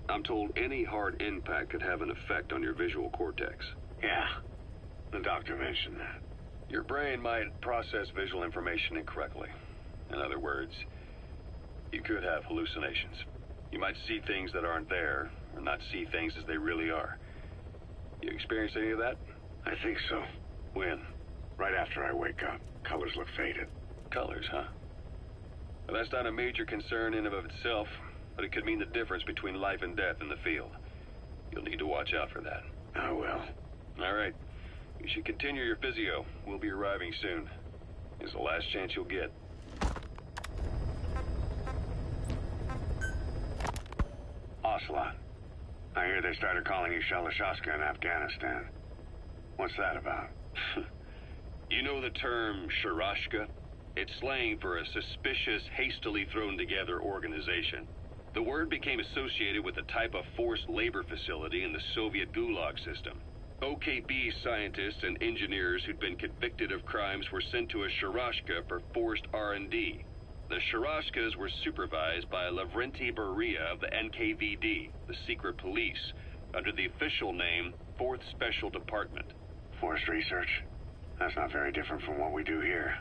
I'm told any hard impact could have an effect on your visual cortex. Yeah, the doctor mentioned that. Your brain might process visual information incorrectly. In other words, you could have hallucinations. You might see things that aren't there, or not see things as they really are. You experience any of that? I think so. When? Right after I wake up. Colors look faded. Colors, huh? Well, that's not a major concern in and of itself, but it could mean the difference between life and death in the field. You'll need to watch out for that. I will. All right. You should continue your physio. We'll be arriving soon. It's the last chance you'll get. Ocelot. I hear they started calling you Shalashaska in Afghanistan. What's that about? You know the term Sharashka? It's slang for a suspicious, hastily thrown together organization. The word became associated with a type of forced labor facility in the Soviet Gulag system. OKB scientists and engineers who'd been convicted of crimes were sent to a Sharashka for forced R&D. The Sharashkas were supervised by Lavrenti Beria of the NKVD, the secret police, under the official name 4th Special Department. Forced research? That's not very different from what we do here.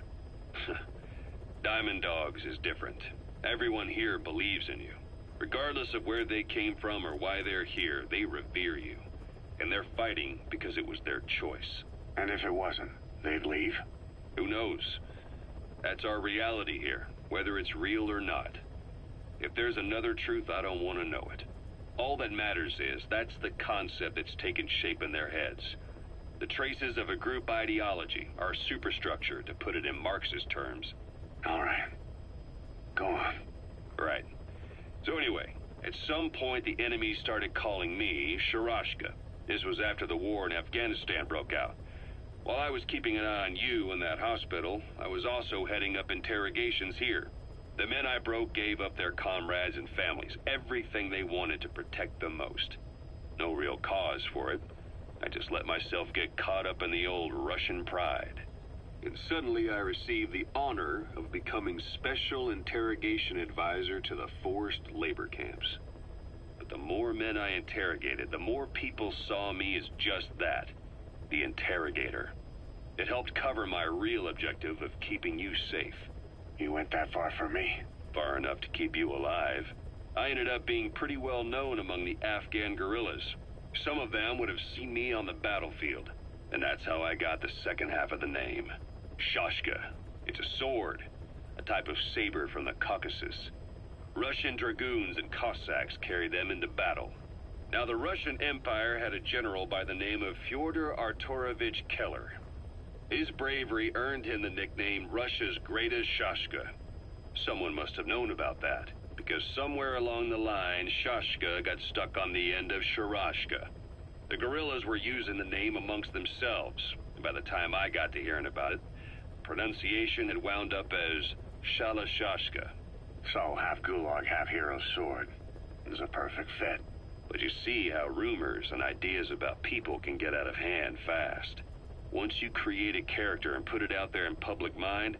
Diamond Dogs is different. Everyone here believes in you. Regardless of where they came from or why they're here, they revere you. And they're fighting because it was their choice. And if it wasn't, they'd leave? Who knows? That's our reality here, whether it's real or not. If there's another truth, I don't want to know it. All that matters is that's the concept that's taken shape in their heads. The traces of a group ideology, our superstructure, to put it in Marxist terms. All right. Go on. Right. So anyway, at some point the enemy started calling me Sharashka. This was after the war in Afghanistan broke out. While I was keeping an eye on you in that hospital, I was also heading up interrogations here. The men I broke gave up their comrades and families, everything they wanted to protect them most. No real cause for it. I just let myself get caught up in the old Russian pride. And suddenly I received the honor of becoming Special Interrogation Advisor to the forced labor camps. But the more men I interrogated, the more people saw me as just that, the interrogator. It helped cover my real objective of keeping you safe. You went that far for me? Far enough to keep you alive. I ended up being pretty well known among the Afghan guerrillas. Some of them would have seen me on the battlefield, and that's how I got the second half of the name. Shashka. It's a sword, a type of saber from the Caucasus. Russian dragoons and Cossacks carried them into battle. Now, the Russian Empire had a general by the name of Fyodor Arturovich Keller. His bravery earned him the nickname Russia's Greatest Shashka. Someone must have known about that, because somewhere along the line, Shashka got stuck on the end of Sharashka. The guerrillas were using the name amongst themselves, and by the time I got to hearing about it, pronunciation had wound up as Shalashashka. So, half Gulag, half Hero's sword. It was a perfect fit. But you see how rumors and ideas about people can get out of hand fast. Once you create a character and put it out there in public mind,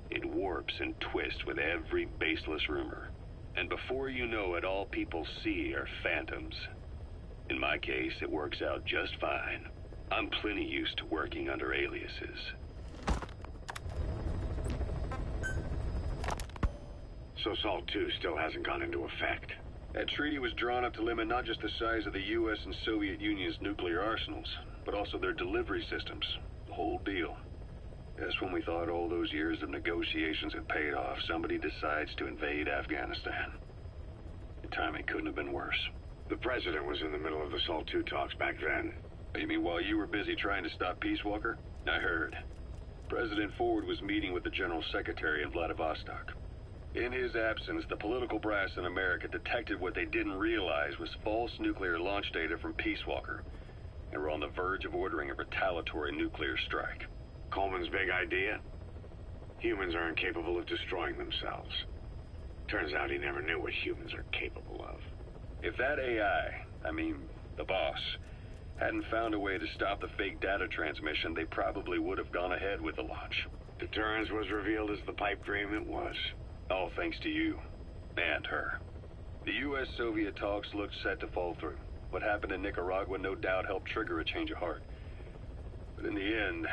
it warps and twists with every baseless rumor. And before you know it, all people see are phantoms. In my case, it works out just fine. I'm plenty used to working under aliases. So Salt 2 still hasn't gone into effect? That treaty was drawn up to limit not just the size of the U.S. and Soviet Union's nuclear arsenals, but also their delivery systems. The whole deal. Just when we thought all those years of negotiations had paid off, somebody decides to invade Afghanistan. The timing couldn't have been worse. The president was in the middle of the SALT II talks back then. You mean while you were busy trying to stop Peace Walker? I heard. President Ford was meeting with the General Secretary in Vladivostok. In his absence, the political brass in America detected what they didn't realize was false nuclear launch data from Peace Walker, and were on the verge of ordering a retaliatory nuclear strike. Coleman's big idea? Humans are incapable of destroying themselves. Turns out he never knew what humans are capable of. If that AI, I mean, the boss, hadn't found a way to stop the fake data transmission, they probably would have gone ahead with the launch. Deterrence was revealed as the pipe dream it was. All thanks to you. And her. The U.S.-Soviet talks looked set to fall through. What happened in Nicaragua no doubt helped trigger a change of heart. But in the end...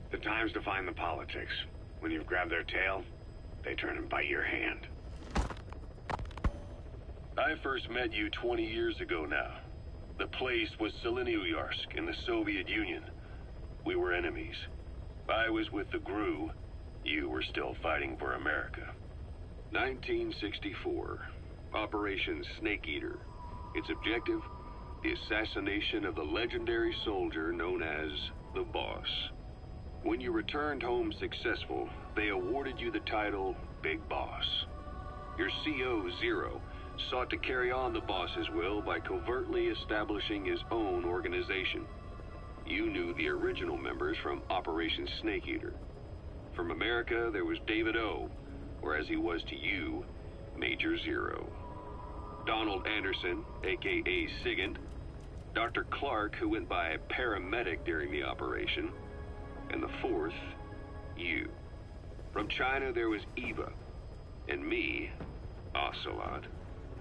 The time's to find the politics. When you've grabbed their tail, they turn and bite your hand. I first met you 20 years ago now. The place was Selenouyarsk in the Soviet Union. We were enemies. I was with the GRU. You were still fighting for America. 1964. Operation Snake Eater. Its objective? The assassination of the legendary soldier known as the Boss. When you returned home successful, they awarded you the title Big Boss. Your CO, Zero, sought to carry on the boss's will by covertly establishing his own organization. You knew the original members from Operation Snake Eater. From America, there was David O, or as he was to you, Major Zero. Donald Anderson, a.k.a. Sigint. Dr. Clark, who went by paramedic during the operation. And the fourth, you. From China, there was Eva. And me, Ocelot,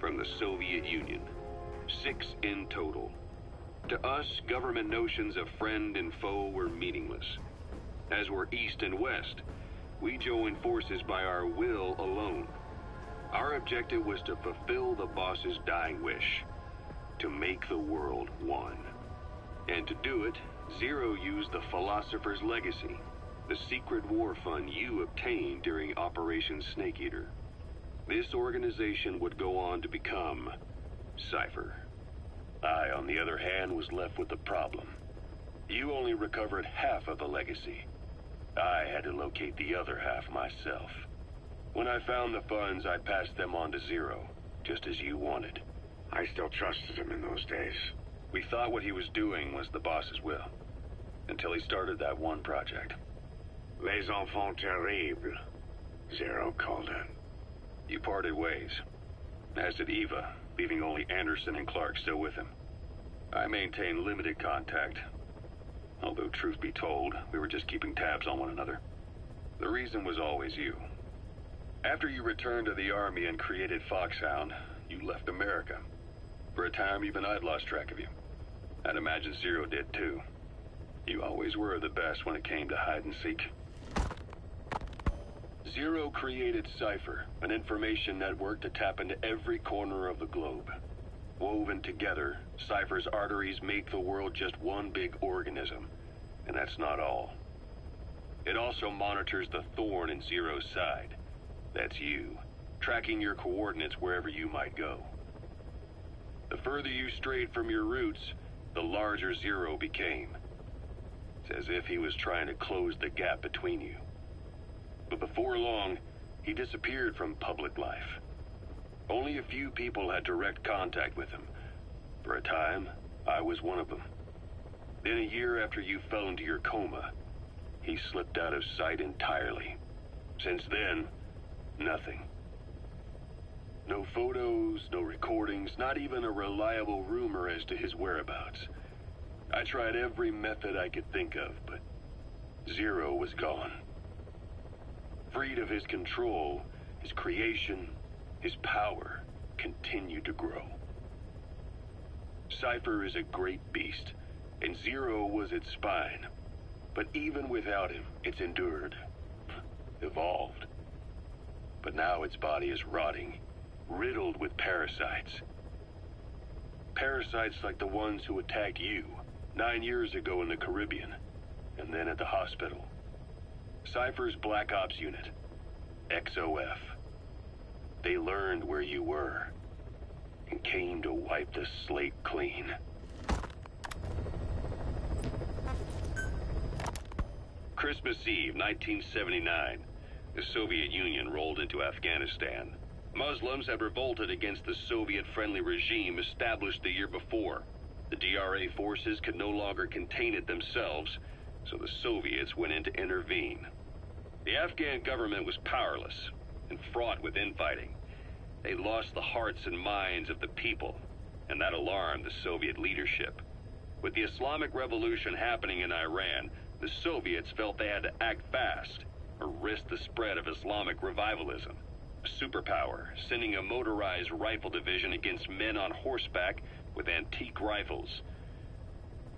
from the Soviet Union. 6 in total. To us, government notions of friend and foe were meaningless. As were East and West, we joined forces by our will alone. Our objective was to fulfill the boss's dying wish, to make the world one. And to do it, Zero used the Philosopher's Legacy, the secret war fund you obtained during Operation Snake Eater. This organization would go on to become Cypher. I, on the other hand, was left with the problem. You only recovered half of the legacy. I had to locate the other half myself. When I found the funds, I passed them on to Zero, just as you wanted. I still trusted him in those days. We thought what he was doing was the boss's will, until he started that one project. Les enfants terribles, Zero called it. You parted ways, as did Eva, leaving only Anderson and Clark still with him. I maintained limited contact, although truth be told, we were just keeping tabs on one another. The reason was always you. After you returned to the Army and created Foxhound, you left America. For a time, even I'd lost track of you. I'd imagine Zero did too. You always were the best when it came to hide and seek. Zero created Cypher, an information network to tap into every corner of the globe. Woven together, Cypher's arteries make the world just one big organism. And that's not all. It also monitors the thorn in Zero's side. That's you, tracking your coordinates wherever you might go. The further you strayed from your roots, the larger Zero became. It's as if he was trying to close the gap between you. But before long, he disappeared from public life. Only a few people had direct contact with him. For a time, I was one of them. Then a year after you fell into your coma, he slipped out of sight entirely. Since then, nothing. No photos, no recordings, not even a reliable rumor as to his whereabouts. I tried every method I could think of, but Zero was gone. Freed of his control, his creation, his power continued to grow. Cypher is a great beast, and Zero was its spine. But even without him, it's endured, evolved. But now its body is rotting, riddled with parasites. Parasites like the ones who attacked you 9 years ago in the Caribbean, and then at the hospital. Cypher's Black Ops Unit, XOF. They learned where you were, and came to wipe the slate clean. Christmas Eve, 1979, the Soviet Union rolled into Afghanistan. Muslims had revolted against the Soviet-friendly regime established the year before. The DRA forces could no longer contain it themselves, so the Soviets went in to intervene. The Afghan government was powerless and fraught with infighting. They lost the hearts and minds of the people, and that alarmed the Soviet leadership. With the Islamic Revolution happening in Iran, the Soviets felt they had to act fast or risk the spread of Islamic revivalism. A superpower, sending a motorized rifle division against men on horseback with antique rifles.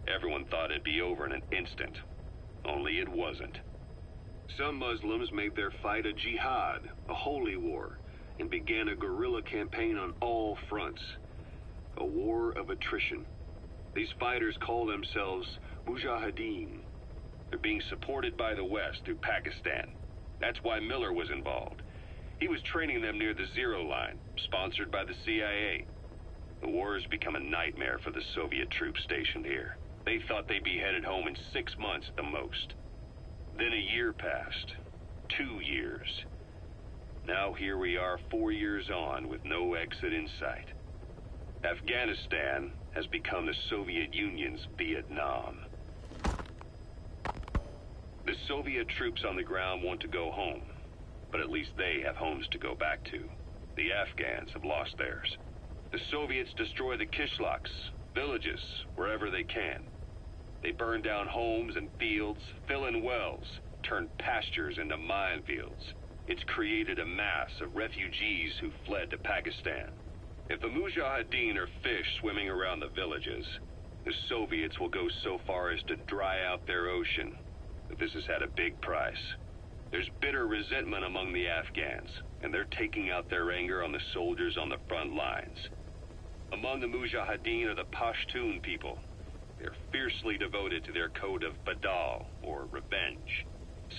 Everyone thought it'd be over in an instant, only it wasn't. Some Muslims made their fight a jihad, a holy war, and began a guerrilla campaign on all fronts. A war of attrition. These fighters call themselves Mujahideen. They're being supported by the West through Pakistan. That's why Miller was involved. He was training them near the Zero Line, sponsored by the CIA. The war has become a nightmare for the Soviet troops stationed here. They thought they'd be headed home in 6 months at the most. Then a year passed. 2 years. Now here we are 4 years on with no exit in sight. Afghanistan has become the Soviet Union's Vietnam. The Soviet troops on the ground want to go home, but at least they have homes to go back to. The Afghans have lost theirs. The Soviets destroy the kishlaks, villages, wherever they can. They burn down homes and fields, fill in wells, turn pastures into minefields. It's created a mass of refugees who fled to Pakistan. If the Mujahideen are fish swimming around the villages, the Soviets will go so far as to dry out their ocean. But this has had a big price. There's bitter resentment among the Afghans, and they're taking out their anger on the soldiers on the front lines. Among the Mujahideen are the Pashtun people. They're fiercely devoted to their code of Badal, or revenge.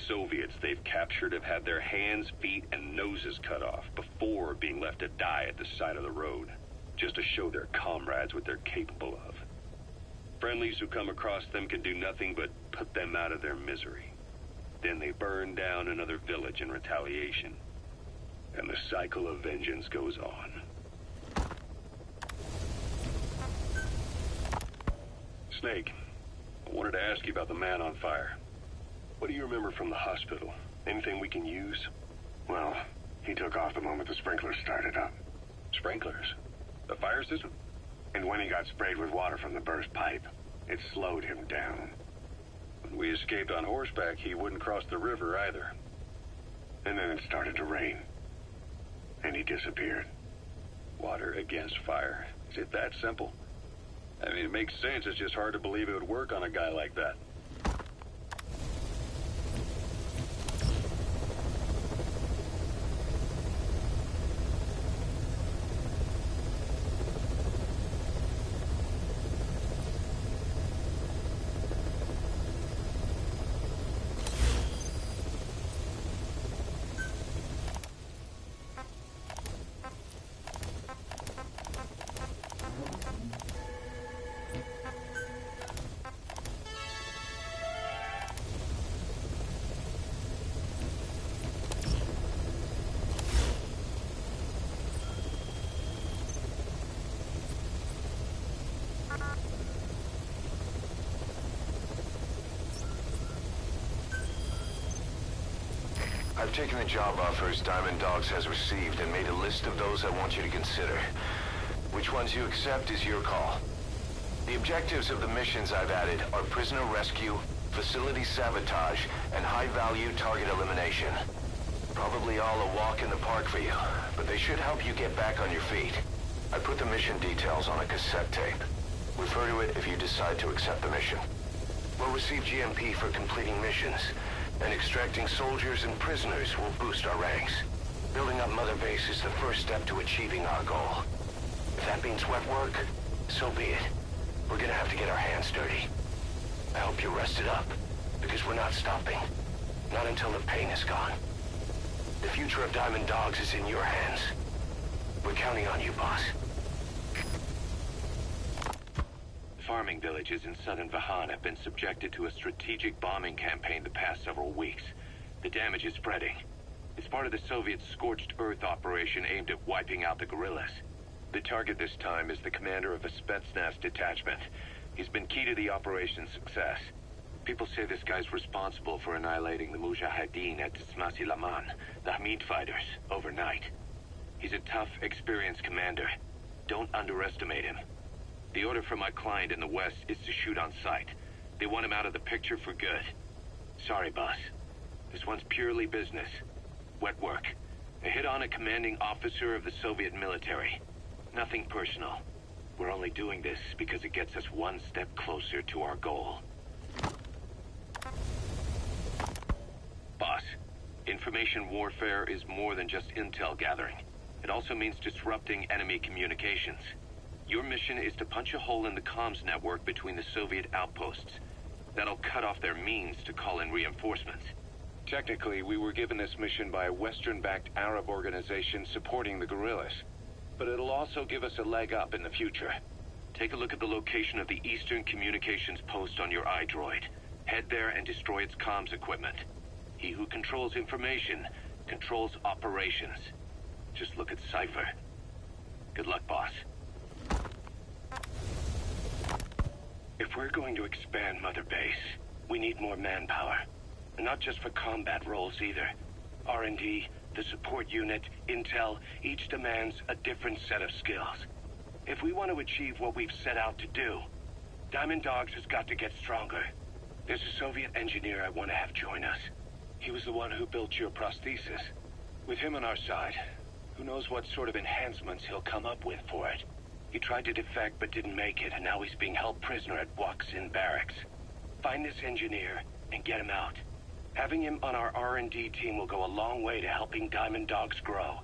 Soviets they've captured have had their hands, feet, and noses cut off before being left to die at the side of the road, just to show their comrades what they're capable of. Friendlies who come across them can do nothing but put them out of their misery. Then they burn down another village in retaliation. And the cycle of vengeance goes on. Snake, I wanted to ask you about the man on fire. What do you remember from the hospital? Anything we can use? Well, he took off the moment the sprinklers started up. Sprinklers? The fire system? And when he got sprayed with water from the burst pipe, it slowed him down. When we escaped on horseback, he wouldn't cross the river either. And then it started to rain. And he disappeared. Water against fire. Is it that simple? I mean, it makes sense. It's just hard to believe it would work on a guy like that. I've taken the job offers Diamond Dogs has received and made a list of those I want you to consider. Which ones you accept is your call. The objectives of the missions I've added are prisoner rescue, facility sabotage, and high-value target elimination. Probably all a walk in the park for you, but they should help you get back on your feet. I put the mission details on a cassette tape. Refer to it if you decide to accept the mission. We'll receive GMP for completing missions, and extracting soldiers and prisoners will boost our ranks. Building up Mother Base is the first step to achieving our goal. If that means wet work, so be it. We're gonna have to get our hands dirty. I hope you're rested up, because we're not stopping. Not until the pain is gone. The future of Diamond Dogs is in your hands. We're counting on you, boss. Farming villages in southern Vahan have been subjected to a strategic bombing campaign the past several weeks. The damage is spreading. It's part of the Soviet Scorched Earth operation aimed at wiping out the guerrillas. The target this time is the commander of a Spetsnaz detachment. He's been key to the operation's success. People say this guy's responsible for annihilating the Mujahideen at Tismasi Laman, the Hamid fighters, overnight. He's a tough, experienced commander. Don't underestimate him. The order from my client in the west is to shoot on sight. They want him out of the picture for good. Sorry, boss. This one's purely business. Wet work. A hit on a commanding officer of the Soviet military. Nothing personal. We're only doing this because it gets us one step closer to our goal. Boss, information warfare is more than just intel gathering. It also means disrupting enemy communications. Your mission is to punch a hole in the comms network between the Soviet outposts. That'll cut off their means to call in reinforcements. Technically, we were given this mission by a Western-backed Arab organization supporting the guerrillas. But it'll also give us a leg up in the future. Take a look at the location of the Eastern Communications Post on your iDroid. Head there and destroy its comms equipment. He who controls information controls operations. Just look at Cypher. Good luck, boss. If we're going to expand Mother Base, we need more manpower. And not just for combat roles either. R&D, the support unit, intel, each demands a different set of skills. If we want to achieve what we've set out to do, Diamond Dogs has got to get stronger. There's a Soviet engineer I want to have join us. He was the one who built your prosthesis. With him on our side, who knows what sort of enhancements he'll come up with for it. He tried to defect but didn't make it, and now he's being held prisoner at Waksin Barracks. Find this engineer and get him out. Having him on our R&D team will go a long way to helping Diamond Dogs grow.